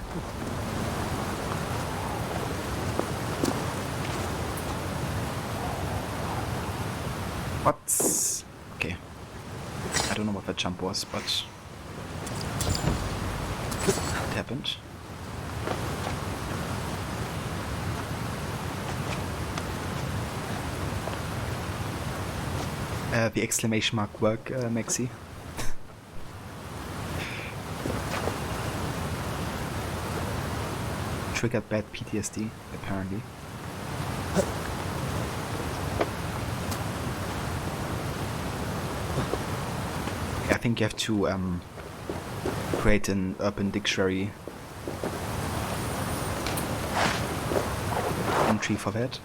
S1: What's... okay. I don't know what that jump was, but... it happened. The exclamation mark work, Maxi. Triggered bad PTSD, apparently. I think you have to create an urban dictionary entry for that.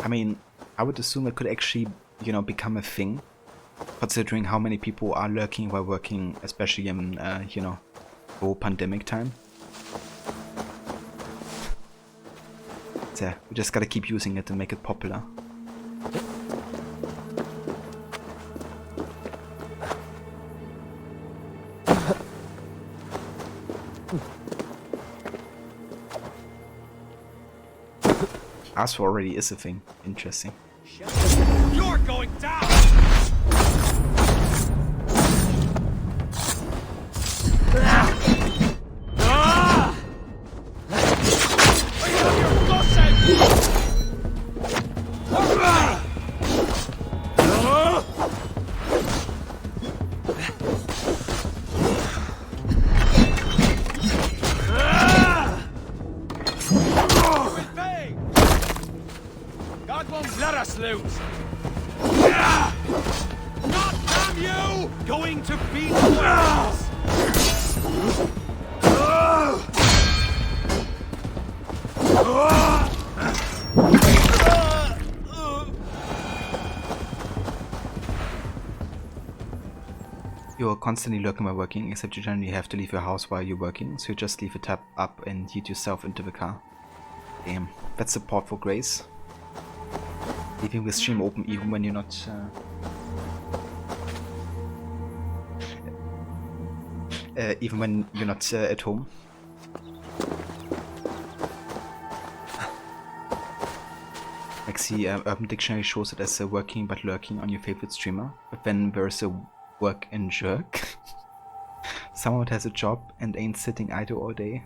S1: I mean, I would assume it could actually, you know, become a thing, considering how many people are lurking while working, especially in, you know, whole pandemic time. So, we just gotta keep using it and make it popular. ASO already is a thing. Interesting.
S4: You're going down! God won't let us lose! God damn you! Going to beat wells!
S1: You're constantly lurking while working, except you generally have to leave your house while you're working, so you just leave a tab up and yeet yourself into the car. Damn, that's support for Grace. Leaving the stream open even when you're not... even when you're not at home. Maxi, Urban Dictionary shows it as working but lurking on your favorite streamer, but then there's a work and jerk. Someone that has a job and ain't sitting idle all day.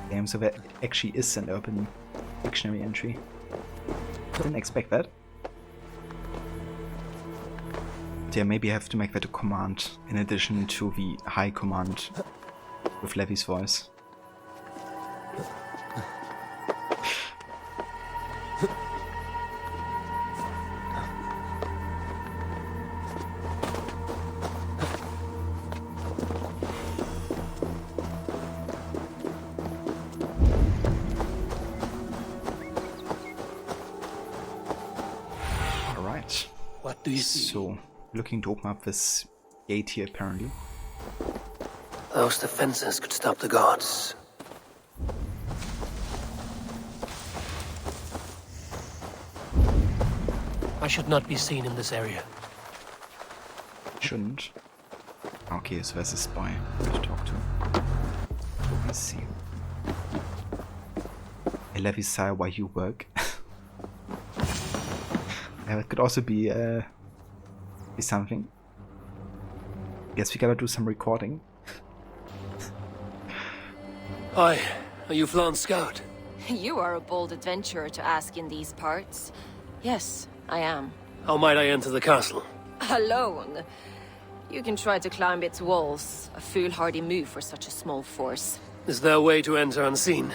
S1: Damn, so that actually is an Urban Dictionary entry. Didn't expect that. But yeah, maybe I have to make that a command in addition to the high command with Levy's voice.
S2: What do you see?
S1: So, looking to open up this gate here, apparently.
S2: Those defenses could stop the gods. I should not be seen in this area.
S1: Shouldn't. Okay, so there's a spy to talk to. Let's see. A Levy sire while you work. Yeah, it could also be something. Guess we gotta do some recording.
S2: Hi, are you Flan's scout?
S12: You are a bold adventurer to ask in these parts. Yes, I am.
S2: How might I enter the castle?
S12: Alone? You can try to climb its walls. A foolhardy move for such a small force.
S2: Is there a way to enter unseen?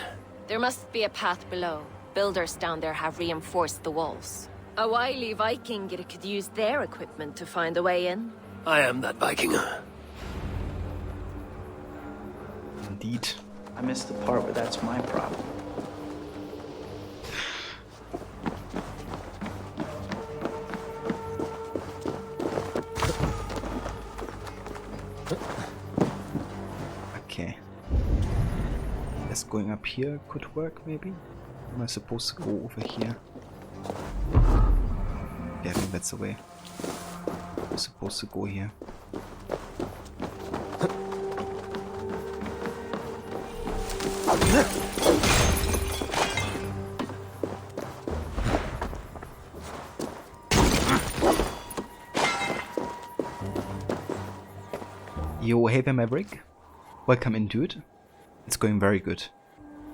S12: There must be a path below. Builders down there have reinforced the walls. A wily Viking could use their equipment to find a way in.
S2: I am that Vikinger.
S1: Indeed.
S13: I missed the part where that's my problem.
S1: Okay. Guess going up here could work, maybe? Am I supposed to go over here? Yeah, I think that's the way. I'm supposed to go here. Yo, hey there, Maverick. Welcome in, dude. It's going very good.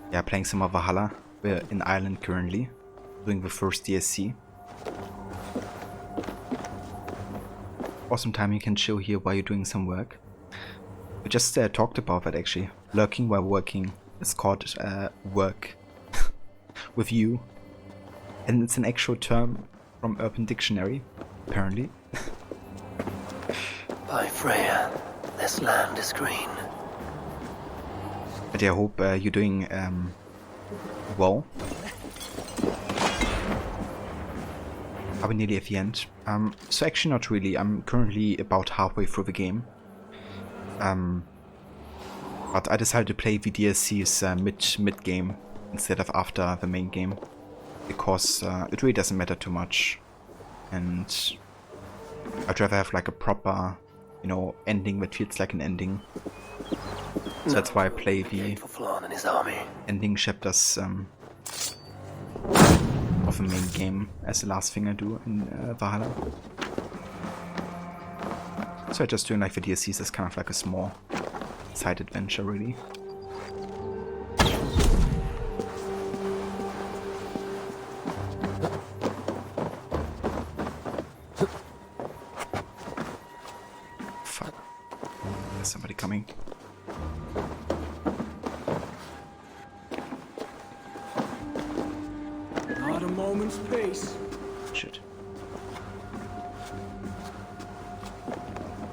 S1: Yeah, playing some of Valhalla. We're in Ireland currently, doing the first DSC. Awesome time you can chill here while you're doing some work. We just talked about that actually. Lurking while working is called work with you. And it's an actual term from Urban Dictionary, apparently.
S2: By Freya, this land is green.
S1: But yeah, I hope you're doing well. Are we nearly at the end? So actually not really. I'm currently about halfway through the game. But I decided to play the DLCs mid-game instead of after the main game. Because it really doesn't matter too much. And I'd rather have like a proper, you know, ending that feels like an ending. So that's why I play the ending chapters of the main game as the last thing I do in Valhalla. So I'm just doing like the DLCs as kind of like a small side adventure, really. Fuck. There's somebody coming.
S4: Not a moment's peace.
S1: Shit.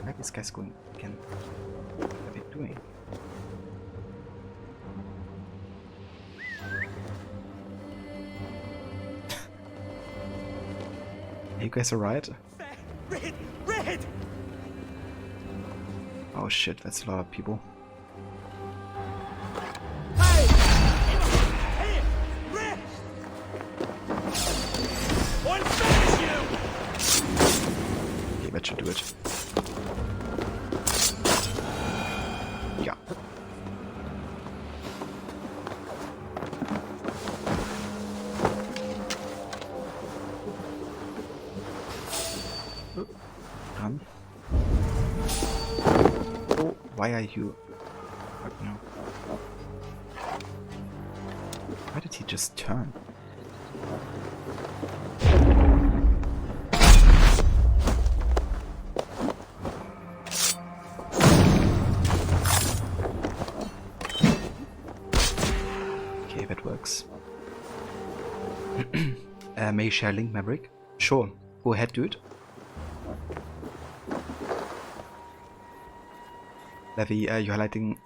S1: Where are these guys going again? What are they doing? Are you guys alright?
S4: Red! Red!
S1: Oh shit, that's a lot of people. Okay, that should do it. Yeah. Run. Oh, why are you... Fuck no. Why did he just turn? Okay, that works. May you share link, Maverick? Sure, go ahead, dude. Levy, you're highlighting...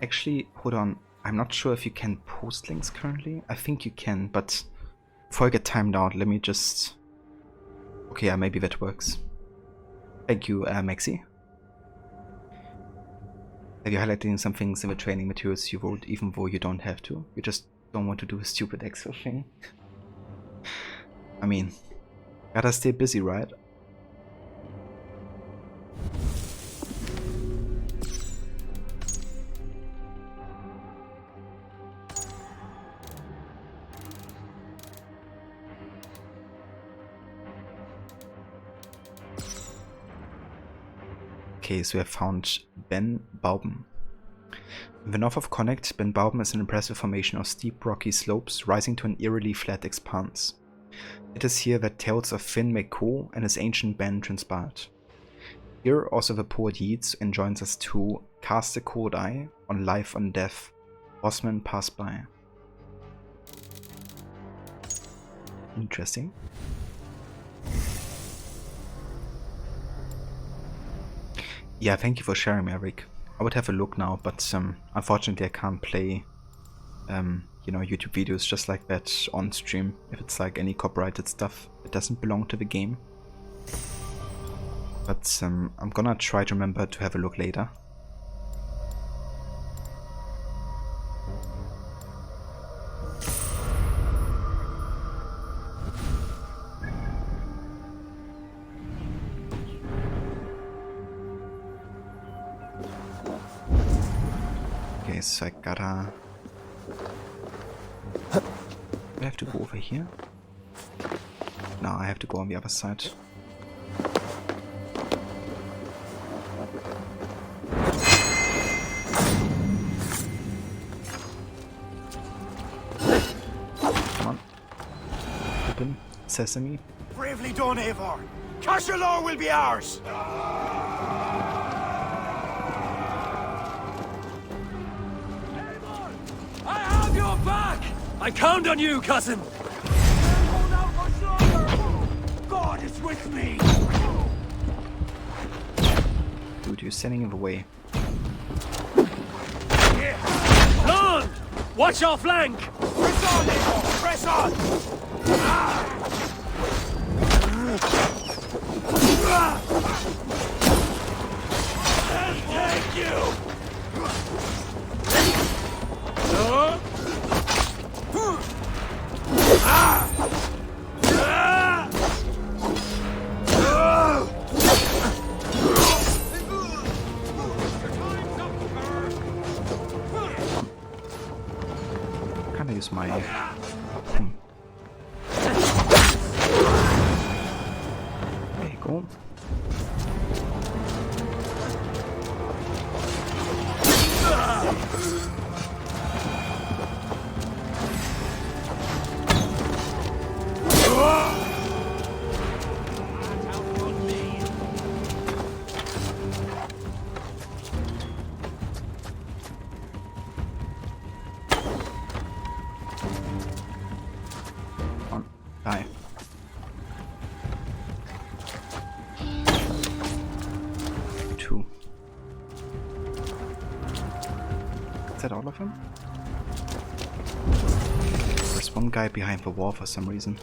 S1: Actually, hold on. I'm not sure if you can post links currently. I think you can, but before I get timed out, let me just... Okay, yeah, maybe that works. Thank you, Maxi. Have you highlighting some things in the training materials you wrote, even though you don't have to? You just don't want to do a stupid Excel thing? I mean, gotta stay busy, right? Okay, so we have found Ben Bauben. In the north of Connacht, Ben Bauben is an impressive formation of steep rocky slopes rising to an eerily flat expanse. It is here that tales of Finn McCool and his ancient band transpired. Here also the poet Yeats enjoins us to cast a cold eye on life and death, horsemen pass by. Interesting. Yeah, thank you for sharing, Eric. I would have a look now, but unfortunately I can't play, you know, YouTube videos just like that on stream if it's like any copyrighted stuff that doesn't belong to the game. But I'm gonna try to remember to have a look later. Okay, so I gotta... Do I have to go over here? No, I have to go on the other side. Come on. Open. Sesame.
S9: Bravely done, Eivor. Cashalor will be ours.
S4: I have your back! I count on you, cousin! God is with me!
S1: Dude, you're standing in the way.
S4: Lord! Watch your flank!
S9: Press on, Eivor! Press on!
S4: I'll take you!
S1: Can I use my... There you go. Die. Two. Is that all of them? There's one guy behind the wall for some reason.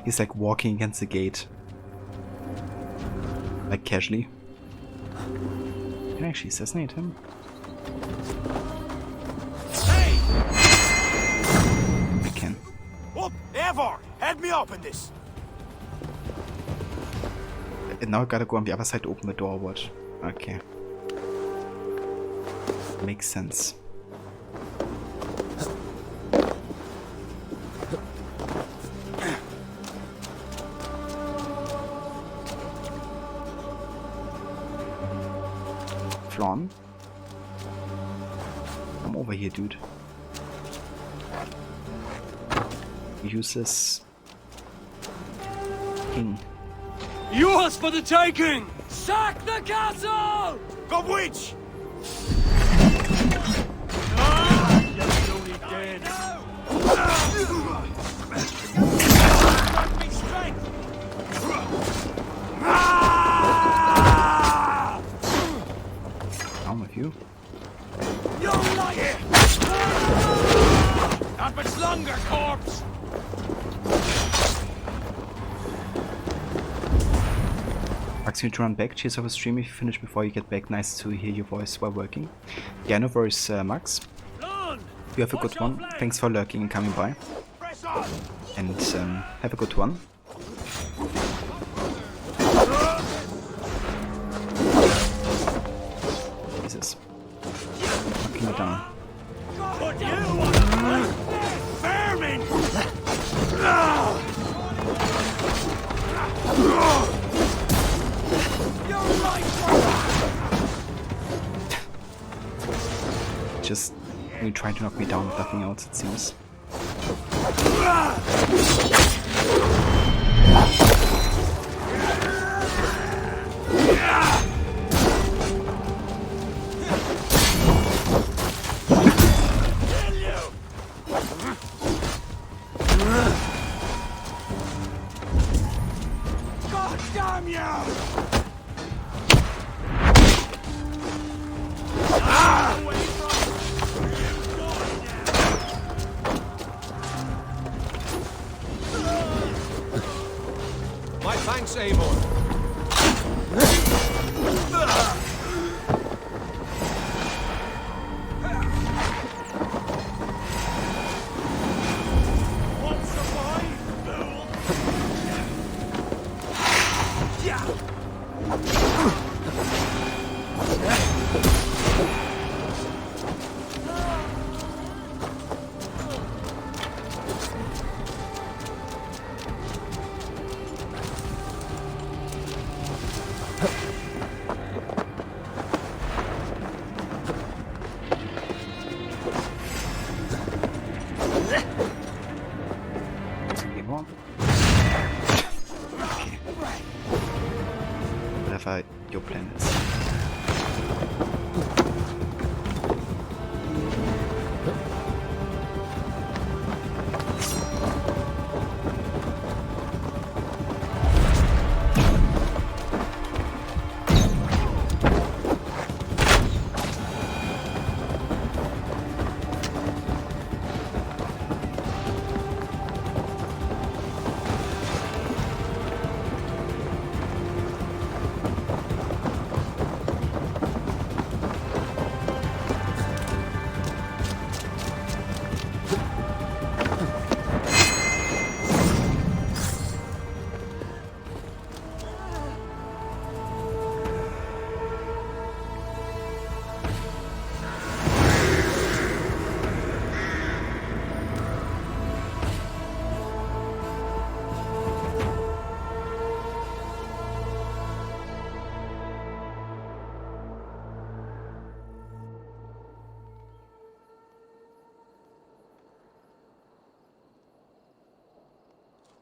S1: He's like walking against the gate. Like casually. Can I actually assassinate him?
S9: Hey!
S1: I can.
S9: Up, Eivor! Head me up in this!
S1: And now I gotta go on the other side to open the door, what? Okay. Makes sense. Flawn? Come over here, dude. Use this king.
S4: Yours for the taking! Sack the castle!
S9: Go witch!
S1: Down with you.
S4: You're like not much longer, corpse!
S1: Ask you to run back, cheers over stream if you finish before you get back. Nice to hear your voice while working. Yeah, no worries, Max. You have a good one. Thanks for lurking and coming by. And have a good one. Jesus. Knocking it down.
S4: Put you on the plate! Vermin!
S1: Just you trying to knock me down with nothing else, it seems.
S4: God damn you!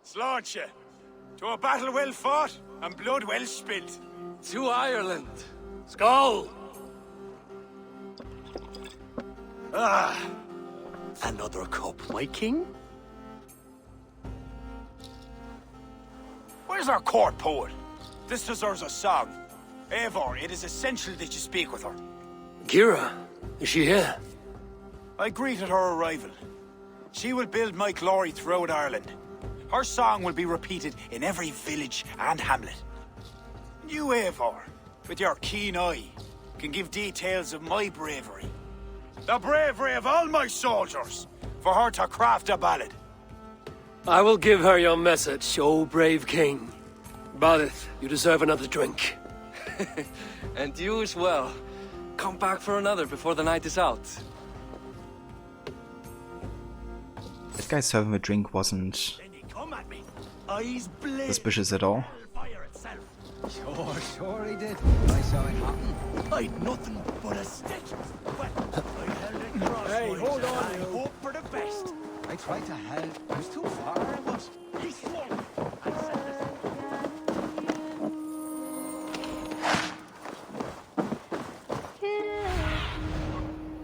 S9: Slaughter, to a battle well fought and blood well spilt.
S5: To Ireland.
S2: Skull!
S8: Another cup, my king?
S9: Where's our court poet? This deserves a song. Eivor, it is essential that you speak with her.
S2: Kira, is she here?
S9: I greeted her arrival. She will build my glory throughout Ireland. Her song will be repeated in every village and hamlet. You, Eivor, with your keen eye, can give details of my bravery. The bravery of all my soldiers, for her to craft a ballad.
S2: I will give her your message, O brave king. Balith, you deserve another drink.
S5: And you as well. Come back for another before the night is out.
S1: That guy serving the drink wasn't suspicious at all.
S3: Sure he did. I saw it happen. I'd nothing but a stick.
S9: Hey, hold on. I hope for the best.
S3: I tried to help. It was too far, but he swung.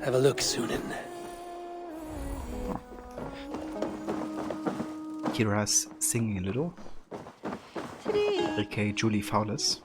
S2: Have a look, Sunan.
S1: Kira's singing a little. aka Julie Fowles.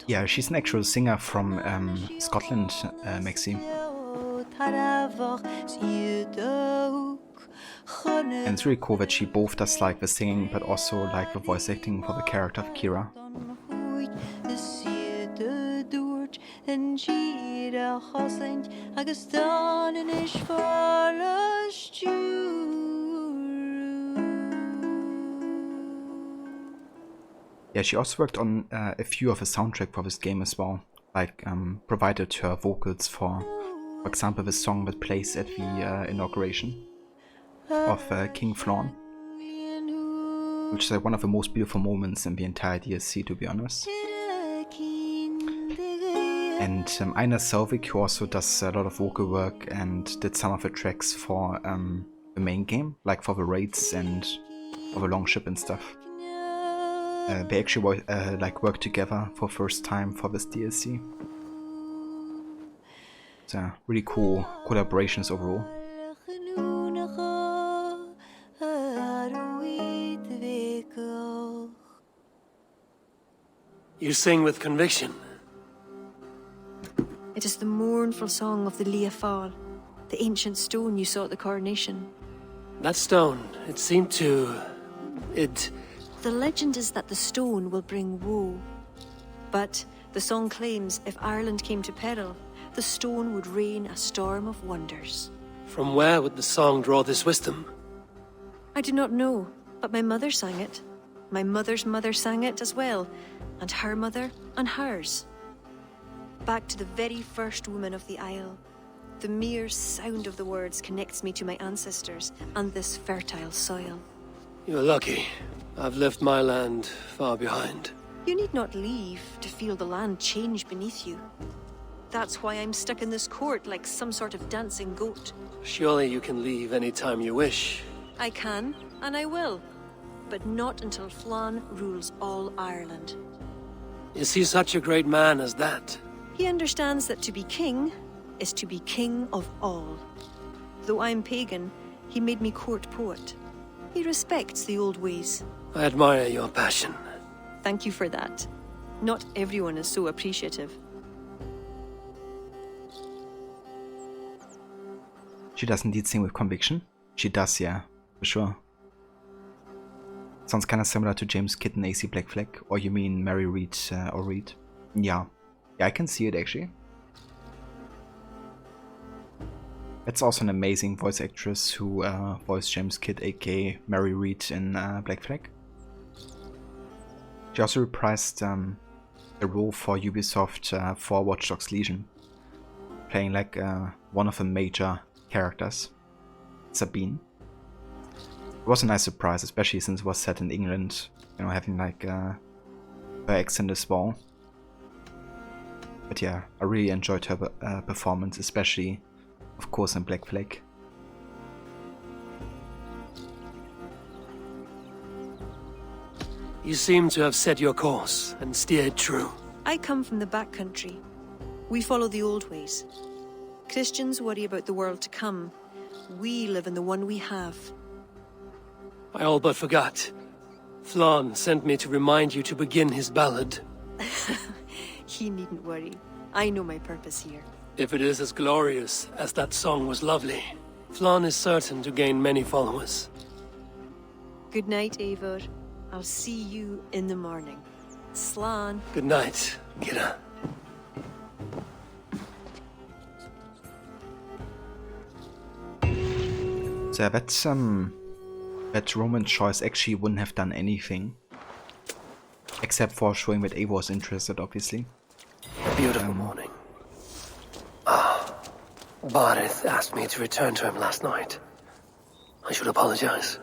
S1: Yeah, she's an actual singer from Scotland, Maxi. And it's really cool that she both does like the singing but also like the voice acting for the character of Kira. Yeah, she also worked on a few of the soundtrack for this game as well, like provided her vocals for example, the song that plays at the inauguration of King Flann, which is like one of the most beautiful moments in the entire DLC, to be honest. And Einar Selvik, who also does a lot of vocal work and did some of the tracks for the main game, like for the raids and for the longship and stuff. They actually like worked together for first time for this DLC. So really cool collaborations overall.
S2: You sing with conviction.
S11: It is the mournful song of the Liafal, the ancient stone you saw at the coronation.
S2: That stone, it seemed to...
S11: The legend is that the stone will bring woe. But the song claims if Ireland came to peril, the stone would rain a storm of wonders.
S2: From where would the song draw this wisdom?
S11: I do not know, but my mother sang it. My mother's mother sang it as well, and her mother and hers. Back to the very first woman of the Isle. The mere sound of the words connects me to my ancestors and this fertile soil.
S2: You're lucky. I've left my land far behind.
S11: You need not leave to feel the land change beneath you. That's why I'm stuck in this court like some sort of dancing goat.
S2: Surely you can leave any time you wish.
S11: I can, and I will. But not until Flann rules all Ireland.
S2: Is he such a great man as that?
S11: He understands that to be king is to be king of all. Though I'm pagan, he made me court poet. He respects the old ways.
S2: I admire your passion.
S11: Thank you for that. Not everyone is so appreciative.
S1: She does indeed sing with conviction. She does, yeah, for sure. Sounds kind of similar to James Kidd and AC Black Flag. Or you mean Mary Reed or Reed? Yeah. Yeah, I can see it actually. That's also an amazing voice actress who voiced James Kidd, aka Mary Reed in Black Flag. She also reprised a role for Ubisoft for Watch Dogs Legion, playing like one of the major characters, Sabine. It was a nice surprise, especially since it was set in England, you know, having like her accent as well. But yeah, I really enjoyed her performance, especially, of course, in Black Flag.
S2: You seem to have set your course and steered true.
S11: I come from the backcountry. We follow the old ways. Christians worry about the world to come. We live in the one we have.
S2: I all but forgot. Flann sent me to remind you to begin his ballad.
S11: He needn't worry. I know my purpose here.
S2: If it is as glorious as that song was lovely, Flann is certain to gain many followers.
S11: Good night, Eivor. I'll see you in the morning. Slán.
S2: Good night, Kira.
S1: So yeah, that Roman choice actually wouldn't have done anything. Except for showing that Eivor was interested, obviously.
S2: A beautiful morning. Barith asked me to return to him last night. I should apologize.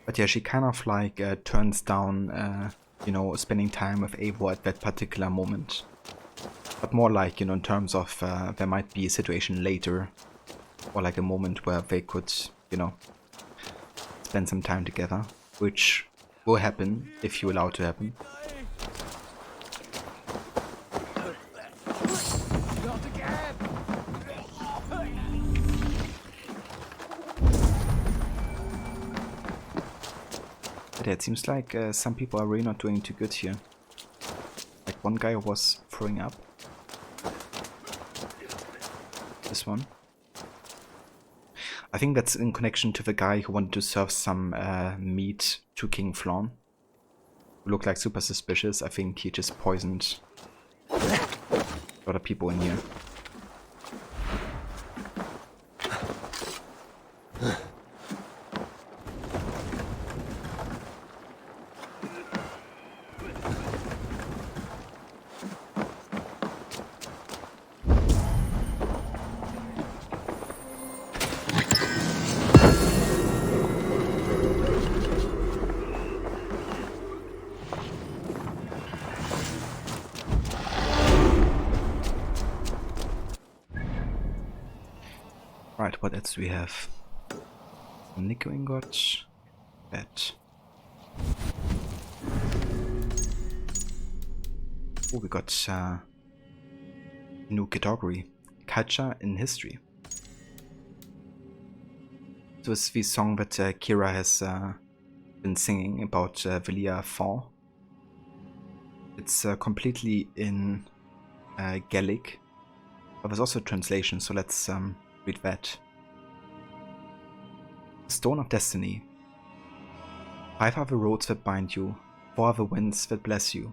S1: But yeah, she kind of like turns down, you know, spending time with Eivor at that particular moment. But more like, you know, in terms of there might be a situation later, or like a moment where they could, you know, spend some time together, which will happen if you allow it to happen. But yeah, it seems like some people are really not doing too good here. Like one guy was throwing up. This one. I think that's in connection to the guy who wanted to serve some meat to King Flann. Who looked like super suspicious. I think he just poisoned a lot of people in here. Right, what else do we have? Nickel ingot. That. Oh, we got new category. Culture in history. So it's the song that Kira has been singing about Valhalla 4. It's completely in Gaelic, but there's also a translation, so let's read that. Stone of Destiny. 5 are the roads that bind you, 4 are the winds that bless you,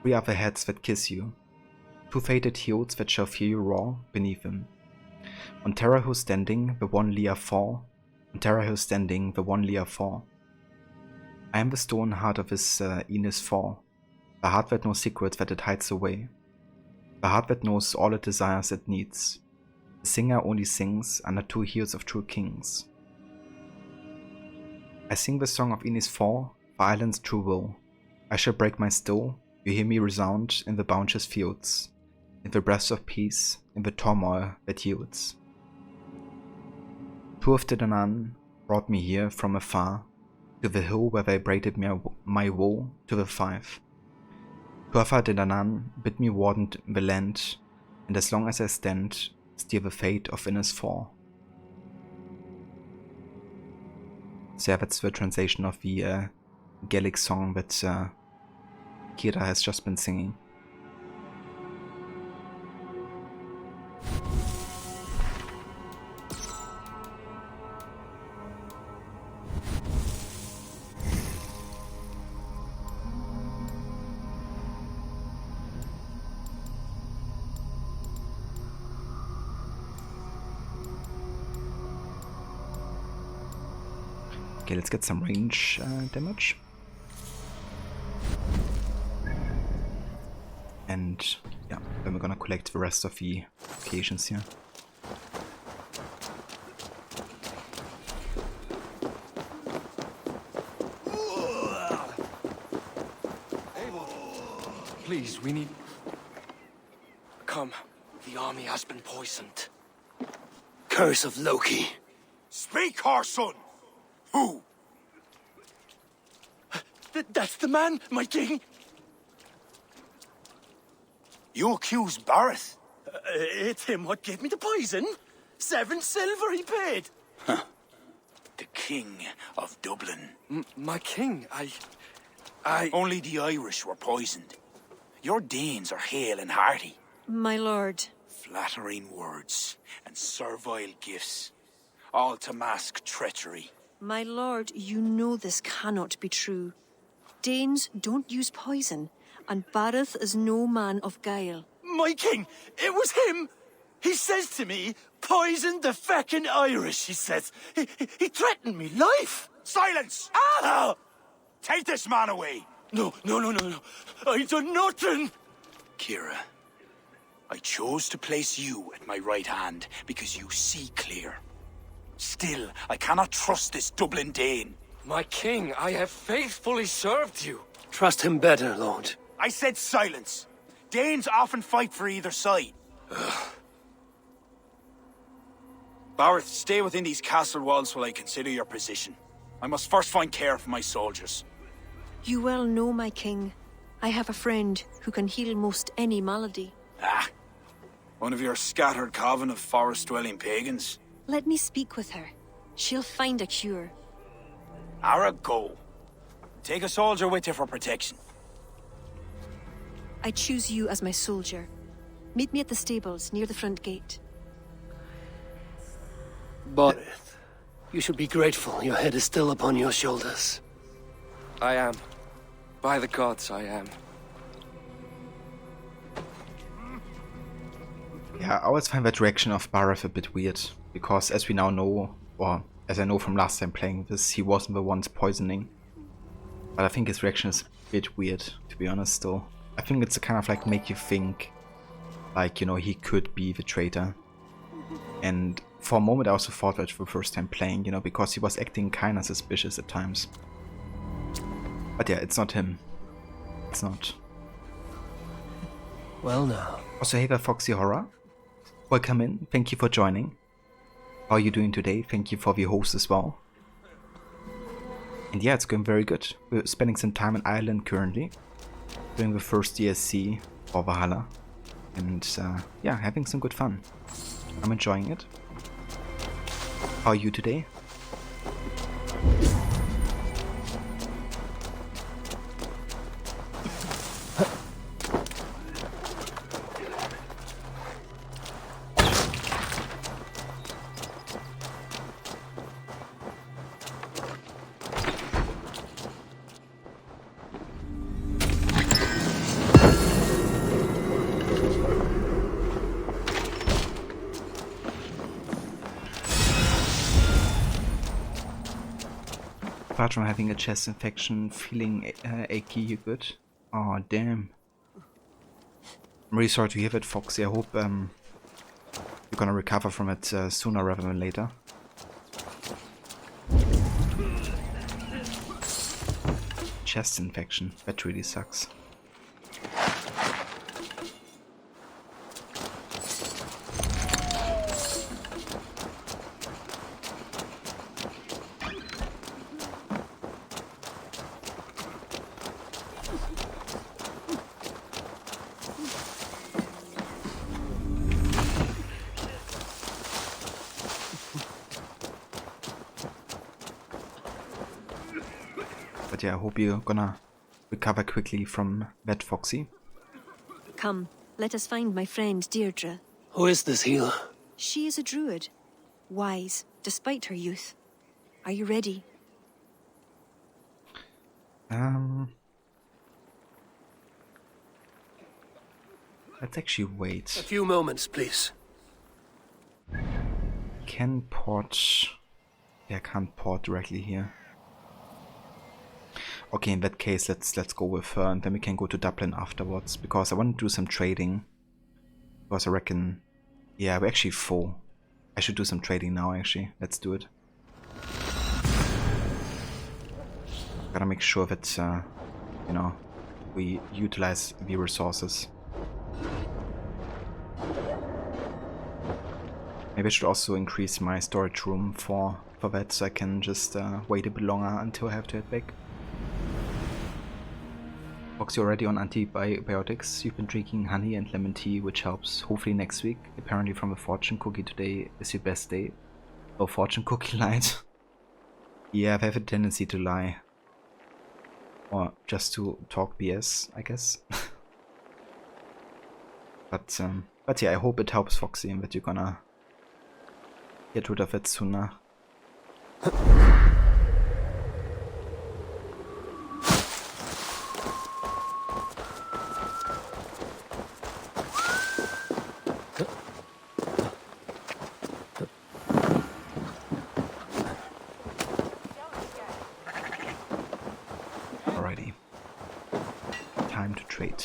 S1: 3 are the heads that kiss you, 2 fated hills that shall feel you roar beneath them. On Terra Hill standing, the one Lear fall. On Terra Hill standing, the one Lear fall. I am the stone heart of his Enis fall, the heart that knows secrets that it hides away, the heart that knows all it desires it needs. The singer only sings under 2 heels of true kings. I sing the song of Enis fall, for Ireland's true will. I shall break my stow, you hear me resound in the bounteous fields, in the breath of peace, in the turmoil that yields. Two of the Danann brought me here from afar, to the hill where they braided my woe to the five. Tuatha the Danann bid me warden the land, and as long as I stand, steer the fate of Innis fall. So yeah, that's the translation of the Gaelic song that Kira has just been singing. Okay, let's get some range damage. And yeah, then we're gonna collect the rest of the occasions here.
S5: Please, we need... Come. The army has been poisoned.
S2: Curse of Loki.
S9: Speak, our son! Who?
S4: That's the man, my king!
S9: You accuse Bareth?
S4: It's him what gave me the poison. 7 silver he paid.
S9: Huh. The king of Dublin.
S5: My king, I...
S9: Only the Irish were poisoned. Your Danes are hale and hearty.
S11: My lord.
S9: Flattering words and servile gifts, all to mask treachery.
S11: My lord, you know this cannot be true. Danes don't use poison, and Bareth is no man of guile.
S4: My king, it was him! He says to me, poison the feckin' Irish, he says. He threatened me life!
S9: Silence!
S4: Ah!
S9: Take this man away!
S4: No. I done nothing!
S9: Kira, I chose to place you at my right hand because you see clear. Still, I cannot trust this Dublin Dane.
S5: My king, I have faithfully served you.
S2: Trust him better, Lord.
S9: I said silence. Danes often fight for either side. Bareth, stay within these castle walls while I consider your position. I must first find care for my soldiers.
S11: You well know, my king. I have a friend who can heal most any malady.
S9: Ah, one of your scattered coven of forest-dwelling pagans.
S11: Let me speak with her. She'll find a cure.
S9: Ara, go. Take a soldier with you for protection.
S11: I choose you as my soldier. Meet me at the stables near the front gate.
S2: Bareth, you should be grateful your head is still upon your shoulders.
S5: I am. By the gods, I am.
S1: Yeah, I always find that reaction of Bareth a bit weird, because as we now know, or as I know from last time playing this, he wasn't the one poisoning. But I think his reaction is a bit weird, to be honest, still. I think it's a kind of like make you think, like, you know, he could be the traitor. And for a moment I also thought that for the first time playing, you know, because he was acting kinda suspicious at times. But yeah, it's not him. It's not.
S2: Well now.
S1: Also, hey there, Foxy Horror. Welcome in, thank you for joining. How are you doing today? Thank you for the host as well. And yeah, it's going very good. We're spending some time in Ireland currently, doing the first DSC for Valhalla. And yeah, having some good fun. I'm enjoying it. How are you today? Apart from having a chest infection, feeling achy, you good? Oh damn. I'm really sorry to hear that, Foxy. I hope you're gonna recover from it sooner rather than later. Chest infection, that really sucks. But yeah, I hope you're gonna recover quickly from that, Foxy.
S11: Come, let us find my friend Deirdre.
S2: Who is this healer?
S11: She is a druid, wise, despite her youth. Are you ready?
S1: Let's actually wait.
S2: A few moments, please.
S1: Can port... Yeah, I can't port directly here. Okay, in that case, let's go with her, and then we can go to Dublin afterwards, because I want to do some trading. Because I reckon... Yeah, we're actually full. I should do some trading now, actually. Let's do it. Gotta make sure that, you know, we utilize the resources. Maybe I should also increase my storage room for that, so I can just wait a bit longer until I have to head back. Foxy, already on antibiotics. You've been drinking honey and lemon tea, which helps. Hopefully next week. Apparently from a fortune cookie, today is your best day. Oh, fortune cookie lied. Yeah, I have a tendency to lie. Or just to talk BS, I guess. But yeah, I hope it helps, Foxy, and that you're gonna get rid of it sooner. Alrighty. Time to trade.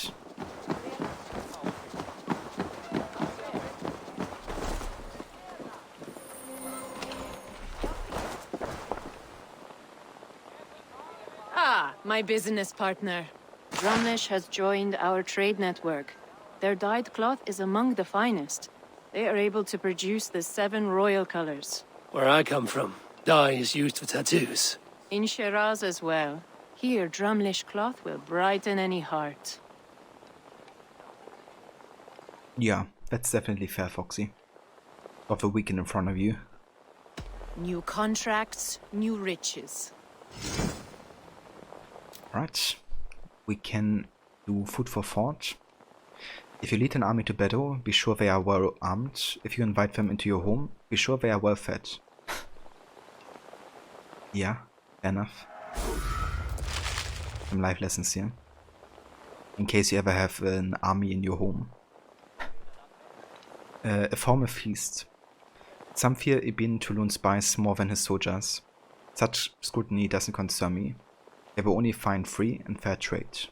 S7: My business partner. Drumlish has joined our trade network. Their dyed cloth is among the finest. They are able to produce the 7 royal colors.
S2: Where I come from, dye is used for tattoos.
S7: In Shiraz as well. Here, Drumlish cloth will brighten any heart.
S1: Yeah, that's definitely fair, Foxy. Got the weekend in front of you.
S7: New contracts, new riches.
S1: Right, we can do food for thought. If you lead an army to battle, be sure they are well armed. If you invite them into your home, be sure they are well fed. Yeah, fair enough. Some life lessons here. In case you ever have an army in your home. A former feast. Some fear Ibn Tulun's spies more than his soldiers. Such scrutiny doesn't concern me. They will only find free and fair trade.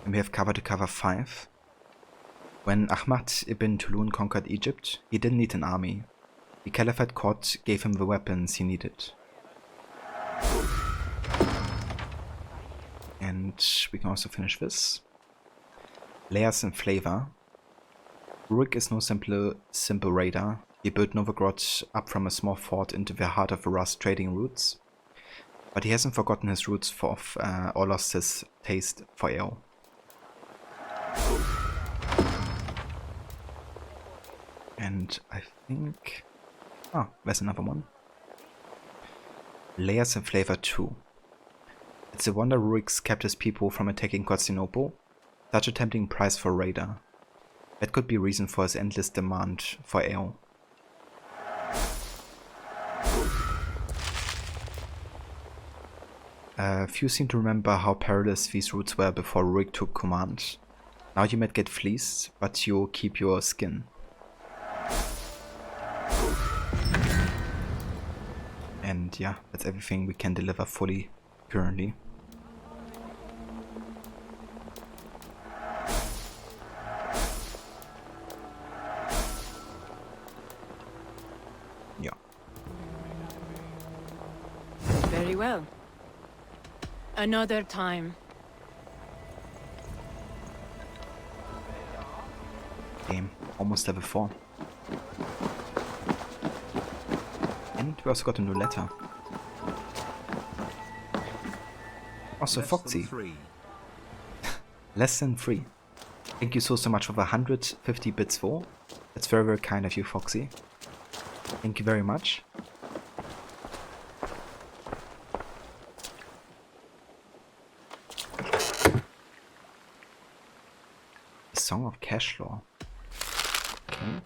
S1: And we have cover to cover 5. When Ahmad ibn Tulun conquered Egypt, he didn't need an army. The Caliphate court gave him the weapons he needed. And we can also finish this. Layers and flavor. Rurik is no simple raider. He built Novgorod up from a small fort into the heart of the Rus trading routes. But he hasn't forgotten his roots or lost his taste for ale. And I think... Oh, there's another one. Layers and flavor 2. It's a wonder Rurik's kept his people from attacking Constantinople. Such a tempting price for a raider. That could be reason for his endless demand for ale. Few seem to remember how perilous these routes were before Rurik took command. Now you might get fleeced, but you'll keep your skin. And yeah, that's everything we can deliver fully currently. Yeah.
S7: Very well. Another time.
S1: Game. Almost level 4. And we also got a new letter. Also, Foxy. Less than 3. Thank you so much for the 150 bits for. That's very, very kind of you, Foxy. Thank you very much. Song of Cash Law. Okay.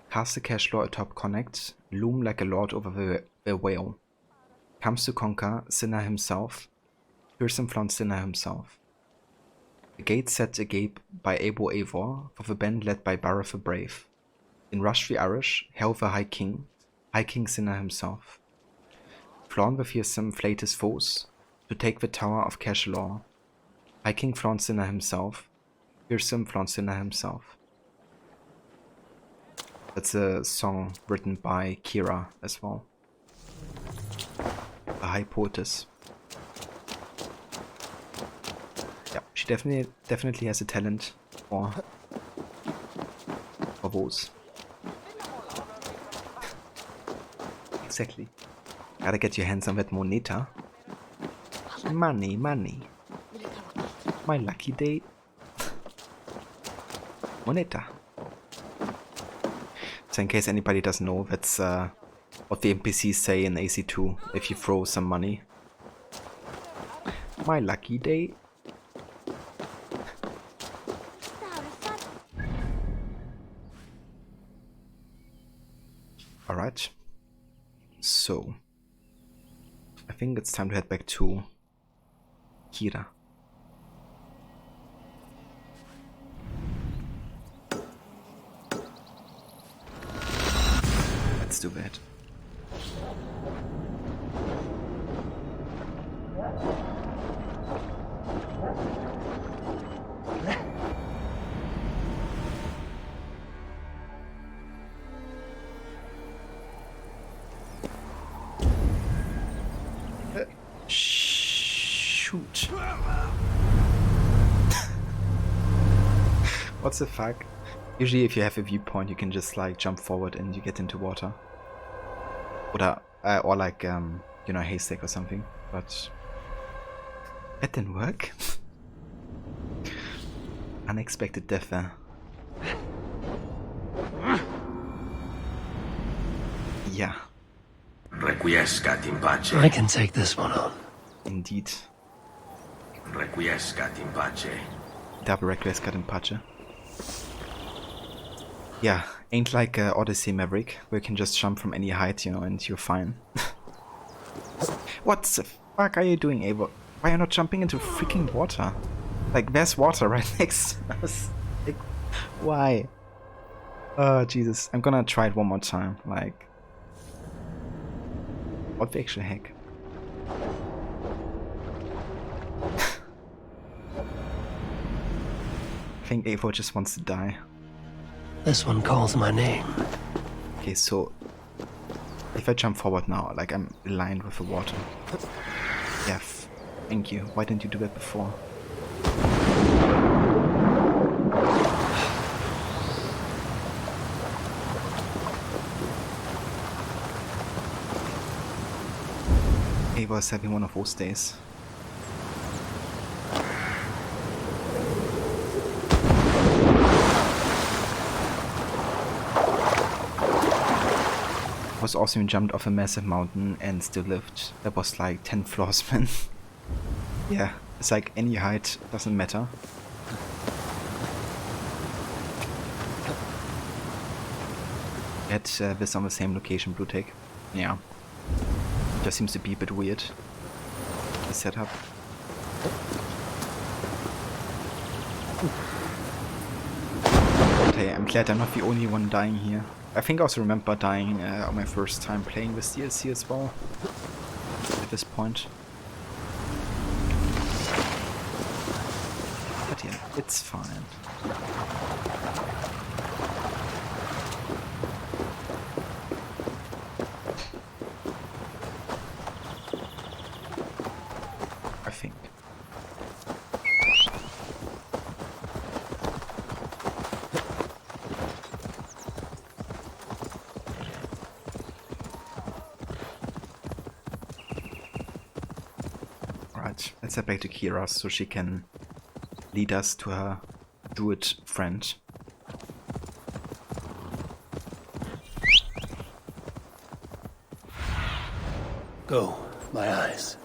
S1: Cast the Cash Law atop Connect, loom like a lord over the whale. Comes to conquer Sinner himself, fearsome flaunt Sinner himself. The gate set agape by Abo Eivor, for the band led by Barra the Brave. In rush the Irish, hell the High King Sinner himself. Flawn the fearsome flayed his foes, to take the tower of Cash Law. High King flaunt Sinner himself, fearsome flaunt Sinner himself. That's a song written by Kira as well. A high poetess. Yeah, she definitely has a talent for those. Exactly. Gotta get your hands on that moneta. Money, money. My lucky day. Moneta. So in case anybody doesn't know, that's what the NPCs say in AC2 if you throw some money. My lucky day. Alright. So I think it's time to head back to Kira. Let's do that. Shoot. What the fuck? Usually if you have a viewpoint you can just like jump forward and you get into water. Or like, you know, a haystack or something. But that didn't work. Unexpected death there. Yeah.
S2: Requiescat in pace. I can take this one on.
S1: Indeed.
S2: Requiescat in pace.
S1: Double requiescat in pace. Yeah, ain't like Odyssey Maverick, where you can just jump from any height, you know, and you're fine. What the fuck are you doing, Eivor? Why are you not jumping into freaking water? Like, there's water right next to us. Like, why? Oh, Jesus. I'm gonna try it one more time. Like, what the actual heck? I think Eivor just wants to die.
S2: This one calls my name.
S1: Okay, so if I jump forward now, like I'm aligned with the water. Yeah, thank you. Why didn't you do that before? Eivor is having one of those days. Was awesome, jumped off a massive mountain and still lived. That was like 10 floors, man. Yeah, it's like any height, doesn't matter. Get this on the same location, Blue Take. Yeah. Just seems to be a bit weird, the setup. Okay, I'm glad I'm not the only one dying here. I think I also remember dying on my first time playing with DLC as well, at this point. But yeah, it's fine. I think. Let's head back to Kira so she can lead us to her druid friend.
S2: Go, my eyes.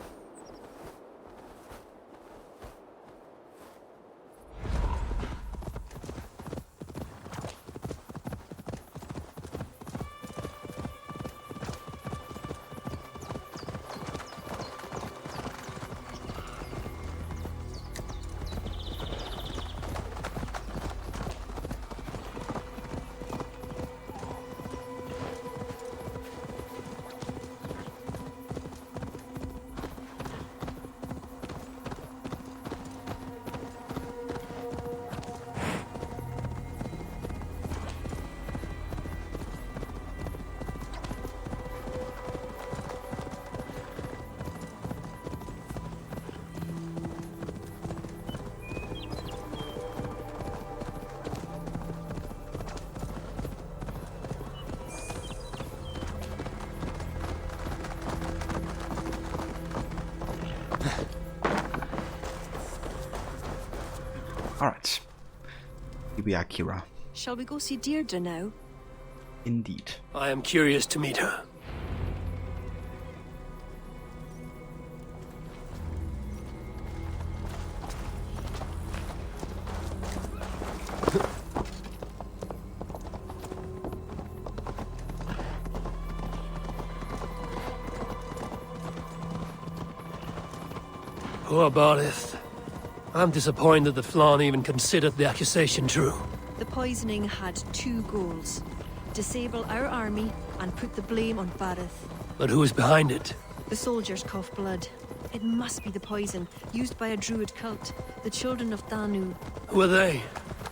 S1: Alright. Here we are, Kira.
S11: Shall we go see Deirdre now?
S1: Indeed.
S2: I am curious to meet her. Who about it? I'm disappointed that Flann even considered the accusation true.
S11: The poisoning had two goals. Disable our army and put the blame on Bareth.
S2: But who is behind it?
S11: The soldiers cough blood. It must be the poison, used by a druid cult, the children of Danu.
S2: Who are they?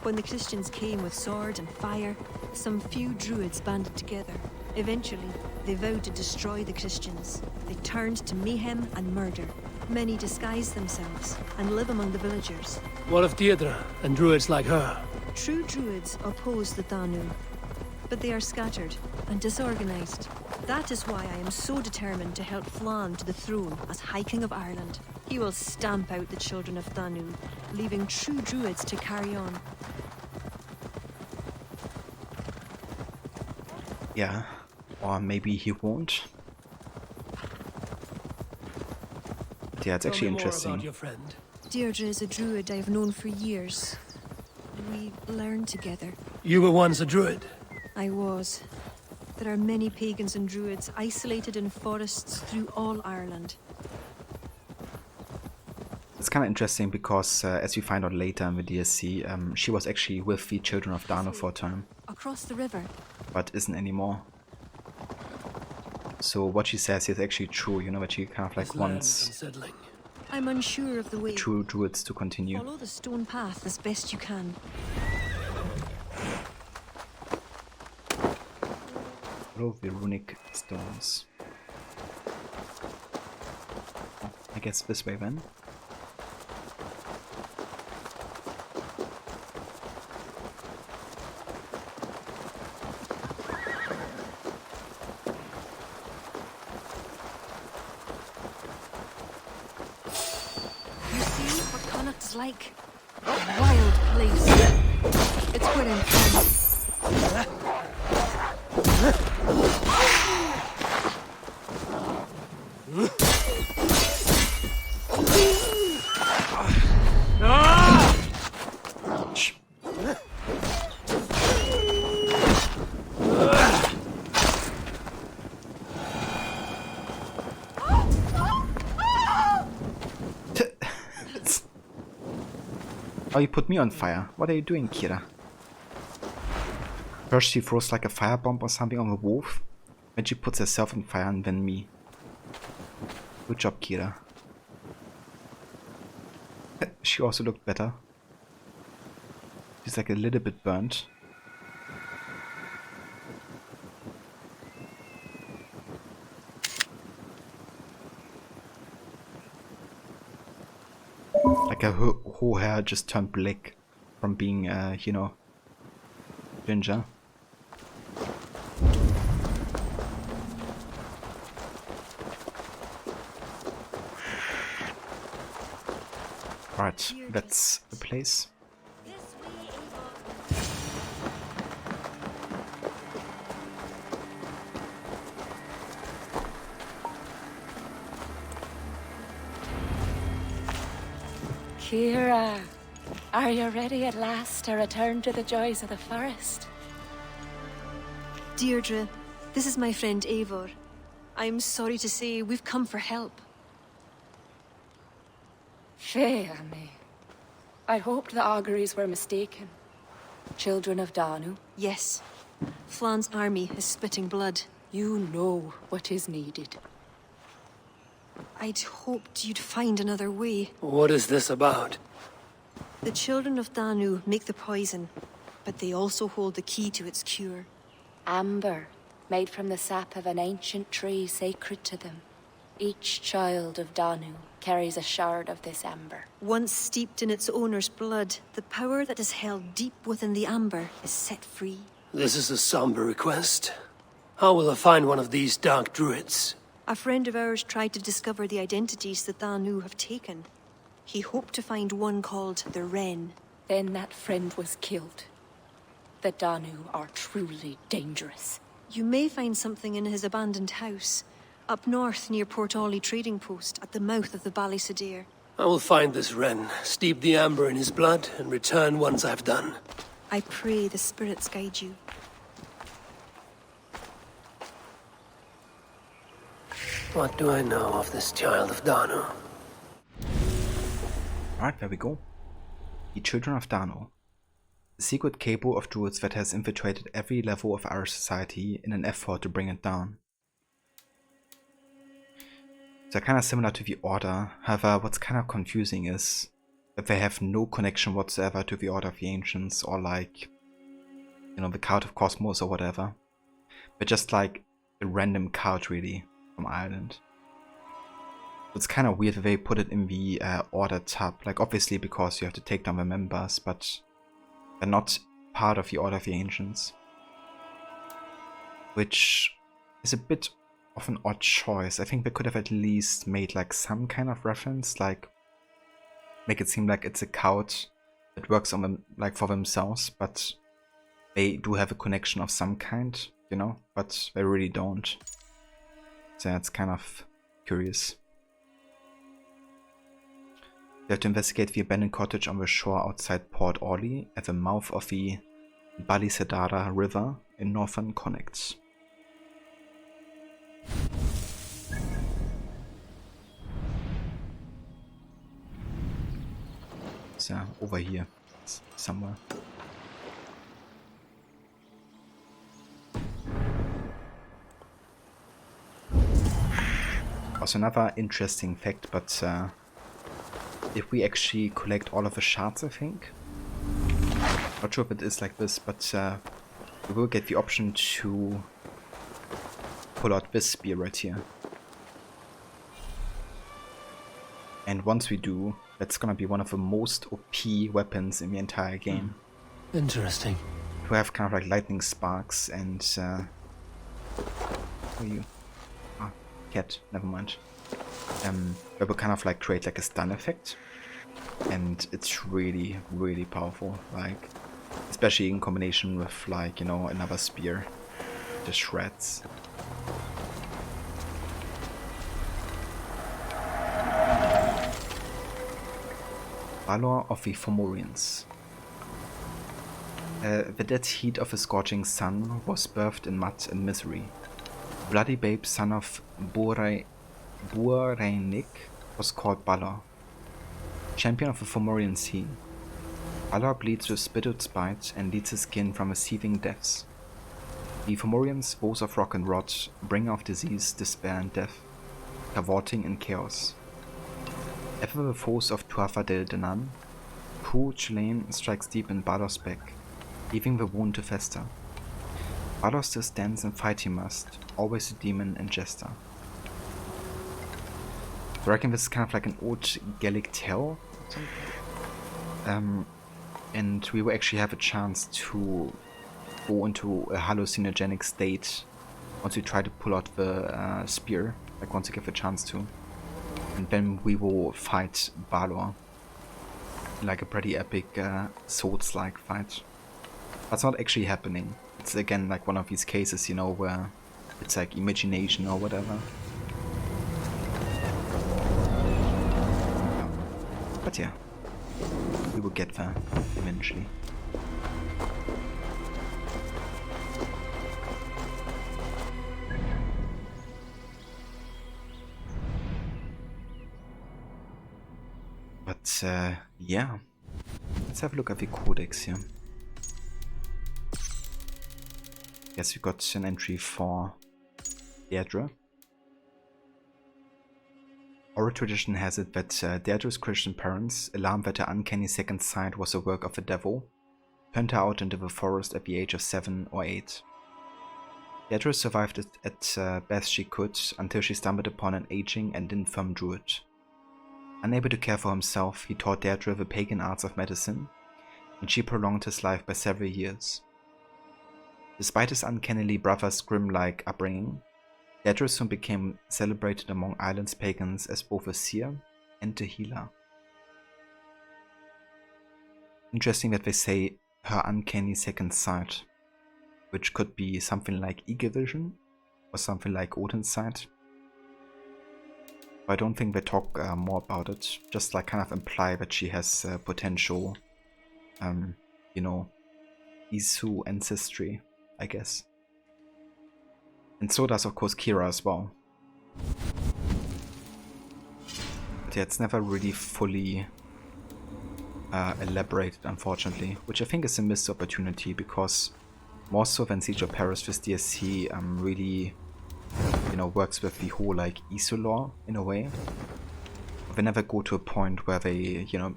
S11: When the Christians came with sword and fire, some few druids banded together. Eventually, they vowed to destroy the Christians. They turned to mayhem and murder. Many disguise themselves and live among the villagers.
S2: What of Deirdre and druids like her?
S11: True druids oppose the Danu, but they are scattered and disorganized. That is why I am so determined to help Flann to the throne as High King of Ireland. He will stamp out the children of Danu, leaving true druids to carry on.
S1: Yeah, or maybe he won't. Yeah, it's actually interesting.
S2: About your friend.
S11: Deirdre is a druid I have known for years. We learned together.
S2: You were once a druid.
S11: I was. There are many pagans and druids isolated in forests through all Ireland.
S1: It's kind of interesting because, as we find out later in the DLC, she was actually with the Children of Danu for a time.
S11: Across the river.
S1: But isn't anymore. So what she says is actually true, you know, that she kind of like wants
S11: I'm unsure of the way.
S1: true druids to continue.
S11: Follow the stone path as best you can.
S1: Follow the runic stones. Oh, I guess this way then.
S11: Like a wild place. It's where I'm from.
S1: Oh, you put me on fire. What are you doing, Kira? First she throws like a firebomb or something on the wolf. Then she puts herself on fire and then me. Good job, Kira. She also looked better. She's like a little bit burnt. Like her whole hair just turned black from being, you know, ginger. Right, that's the place.
S12: Kira, are you ready at last to return to the joys of the forest?
S11: Deirdre, this is my friend Eivor. I'm sorry to say we've come for help.
S12: Fear me. I hoped the auguries were mistaken. Children of Danu?
S11: Yes. Flann's army is spitting blood.
S12: You know what is needed.
S11: I'd hoped you'd find another way.
S2: What is this about?
S11: The children of Danu make the poison, but they also hold the key to its cure.
S12: Amber, made from the sap of an ancient tree sacred to them. Each child of Danu carries a shard of this amber.
S11: Once steeped in its owner's blood, the power that is held deep within the amber is set free.
S2: This is a somber request. How will I find one of these dark druids?
S11: A friend of ours tried to discover the identities the Danu have taken. He hoped to find one called the Wren.
S12: Then that friend was killed. The Danu are truly dangerous.
S11: You may find something in his abandoned house, up north near Port Ollie trading post, at the mouth of the Ballysadir.
S2: I will find this wren, steep the amber in his blood, and return once I've done.
S11: I pray the spirits guide you.
S2: What do I know of this child of Danu?
S1: Alright, there we go. The Children of Danu. The secret cable of druids that has infiltrated every level of our society in an effort to bring it down. They're kind of similar to the Order, however what's kind of confusing is that they have no connection whatsoever to the Order of the Ancients or like, you know, the Cult of Cosmos or whatever. They're just like a random cult really from Ireland. It's kind of weird that they put it in the Order tab, like obviously because you have to take down the members, but they're not part of the Order of the Ancients. Which is a bit of an odd choice. I think they could have at least made like some kind of reference, like make it seem like it's a cult that works on them, like for themselves, but they do have a connection of some kind, you know, but they really don't. So that's kind of curious. You have to investigate the abandoned cottage on the shore outside Port Orley at the mouth of the Ballysadara River in northern Connacht. So over here somewhere. Also another interesting fact, but if we actually collect all of the shards, I think. Not sure if it is like this, but we will get the option to pull out this spear right here. And once we do, that's gonna be one of the most OP weapons in the entire game.
S2: Interesting.
S1: To have kind of like lightning sparks and who are you? Ah, cat, never mind. That will kind of like create like a stun effect. And it's really, really powerful, like especially in combination with like, you know, another spear. Just shreds. Valor of the Fomorians. The dead heat of a scorching sun was birthed in mud and misery. Bloody babe, son of Bureinik, was called Balor, champion of the Fomorian sea. Balor bleeds with spittled spite and leads his kin from a seething depths. The Fomorians, woes of rock and rot, bringer of disease, despair and death, cavorting in chaos. Ever the foes of Tuatha Del Danann, Pu Chulainn strikes deep in Balor's back, leaving the wound to fester. Balor still stands and fight he must, always a demon and jester. I reckon this is kind of like an old Gaelic tale. And we will actually have a chance to go into a hallucinogenic state once we try to pull out the spear, like once we get the chance to. And then we will fight Balor, like a pretty epic Souls-like fight. That's not actually happening. It's again like one of these cases, you know, where it's like imagination or whatever. But yeah, we will get there eventually. But yeah, let's have a look at the codex here. Yes, we got an entry for Deirdre. Oral tradition has it that Deirdre's Christian parents, alarmed that her uncanny second sight was a work of the devil, turned her out into the forest at the age of 7 or 8. Deirdre survived it at best she could until she stumbled upon an aging and infirm druid. Unable to care for himself, he taught Deirdre the pagan arts of medicine, and she prolonged his life by several years. Despite his uncannily brother's grim-like upbringing, Deirdre soon became celebrated among Ireland's pagans as both a seer and a healer. interesting that they say her uncanny second sight, which could be something like Eagle Vision or something like Odin's sight. But I don't think they talk more about it, just like kind of imply that she has potential, you know, Isu ancestry, I guess. And so does of course Kira as well. But yeah, it's never really fully elaborated, unfortunately, which I think is a missed opportunity, because more so than Siege of Paris, this DLC really, you know, works with the whole like Isu lore in a way. They never go to a point where they, you know,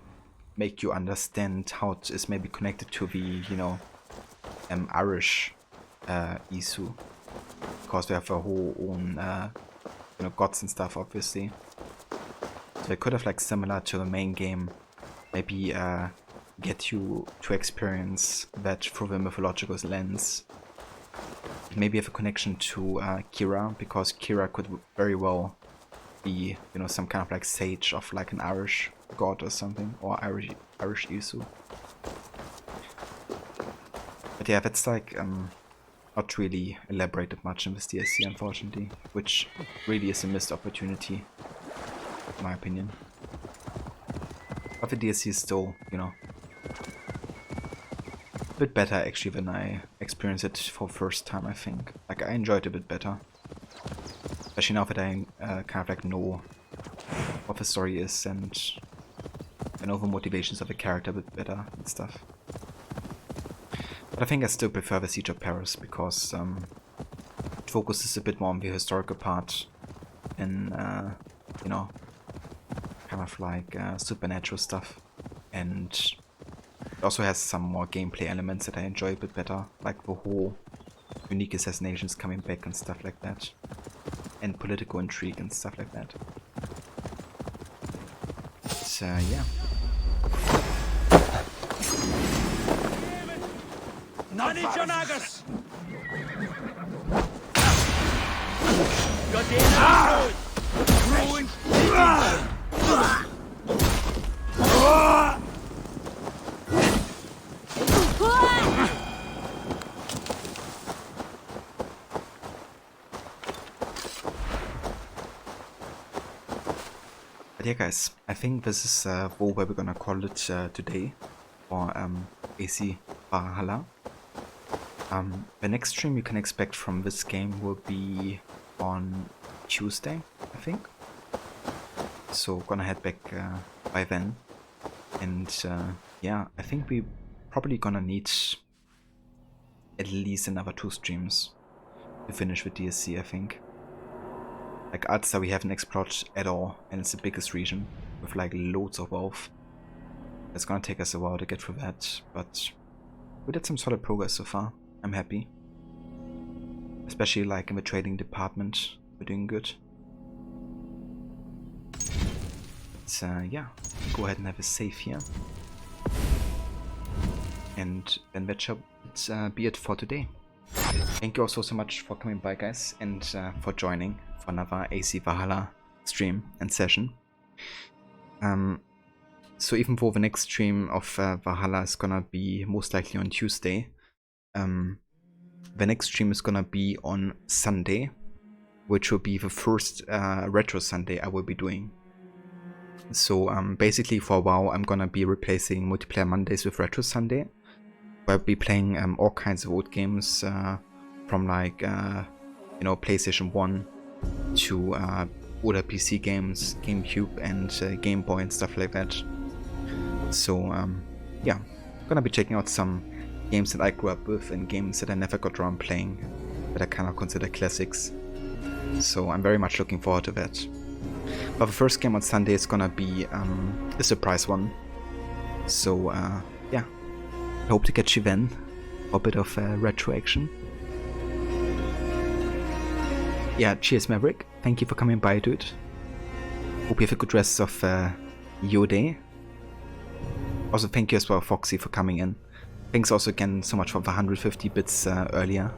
S1: make you understand how it is maybe connected to the, you know, Irish Isu, because they have a whole own, you know, gods and stuff, obviously. So they could have, like, similar to the main game, maybe get you to experience that through the mythological lens. Maybe have a connection to Kira, because Kira could very well be, you know, some kind of like sage of like an Irish god or something, or Irish Isu. But yeah, that's like not really elaborated much in this DLC, unfortunately, which really is a missed opportunity, in my opinion. But the DLC is still, you know, a bit better actually than I experienced it for first time, I think. Like, I enjoyed it a bit better. Especially now that I kind of like know what the story is, and I know the motivations of the character a bit better and stuff. But I think I still prefer the Siege of Paris, because it focuses a bit more on the historical part and, you know, kind of like supernatural stuff. And it also has some more gameplay elements that I enjoy a bit better, like the whole unique assassinations coming back and stuff like that. And political intrigue and stuff like that. So, yeah. But yeah, guys, I think this is where we're gonna call it today, for AC Valhalla. The next stream you can expect from this game will be on Tuesday, I think. So gonna head back by then, and yeah, I think we probably gonna need at least another 2 streams to finish with DSC, I think. Like Alta we haven't explored at all, and it's the biggest region with like loads of wealth. It's gonna take us a while to get through that, but we did some solid progress so far. I'm happy. Especially like in the trading department, we're doing good. So yeah, go ahead and have a save here. And then that shall be it for today. Thank you all so much for coming by, guys, and for joining for another AC Valhalla stream and session. So even though the next stream of Valhalla is gonna be most likely on Tuesday, the next stream is gonna be on Sunday, which will be the first Retro Sunday I will be doing. So basically for a while I'm gonna be replacing Multiplayer Mondays with Retro Sunday, where I'll be playing all kinds of old games, from like you know, PlayStation 1 to older PC games, GameCube and Game Boy and stuff like that. So yeah, I'm gonna be checking out some games that I grew up with and games that I never got around playing, that I kind of consider classics. So I'm very much looking forward to that. But the first game on Sunday is gonna be a surprise one. So yeah, I hope to catch you then for a bit of retro action. Yeah, cheers Maverick, thank you for coming by, dude. Hope you have a good rest of your day. Also thank you as well, Foxy, for coming in. Thanks also again so much for the 150 bits earlier.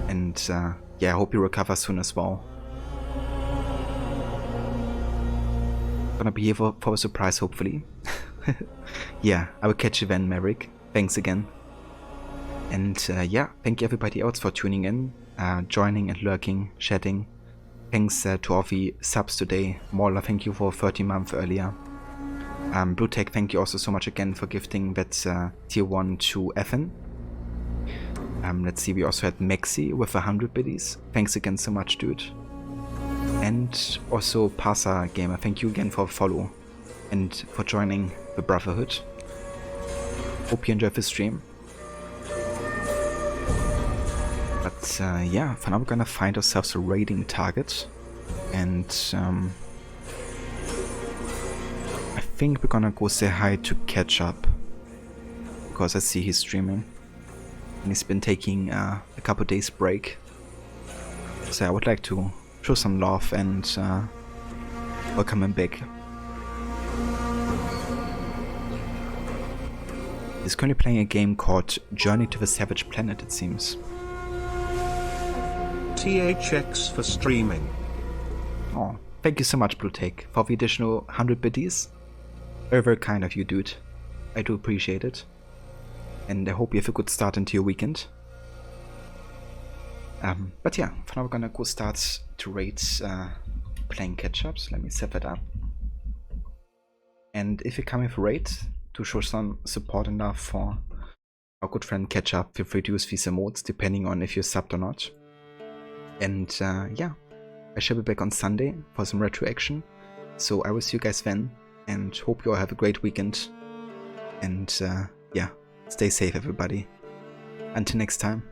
S1: And yeah, I hope you recover soon as well. Gonna be here for a surprise, hopefully. Yeah, I will catch you then, Maverick. Thanks again. And yeah, thank you everybody else for tuning in, joining and lurking, chatting. Thanks to all the subs today. Mauler, thank you for 30 months earlier. Bluetech, thank you also so much again for gifting that tier 1 to Ethan. Let's see, we also had Maxi with 100 biddies. Thanks again so much, dude. And also Pasa Gamer, thank you again for follow and for joining the Brotherhood. Hope you enjoyed the stream. But yeah, for now we're gonna find ourselves a raiding target. And I think we're gonna go say hi to Catch Up. Because I see he's streaming. And he's been taking a couple days break. So I would like to show some love and welcome him back. He's currently playing a game called Journey to the Savage Planet, it seems.
S14: THX for streaming.
S1: Oh, thank you so much, Bluetech, for the additional 100 biddies. Very, very kind of you, dude. I do appreciate it. And I hope you have a good start into your weekend. But yeah, for now we're gonna go start to raid playing catch-up, so let me set that up. And if you come with a raid to show some support enough for our good friend Catch-Up, feel free to use these emotes depending on if you're subbed or not. And yeah, I shall be back on Sunday for some retro action, so I will see you guys then, and hope you all have a great weekend. And yeah, stay safe everybody. Until next time.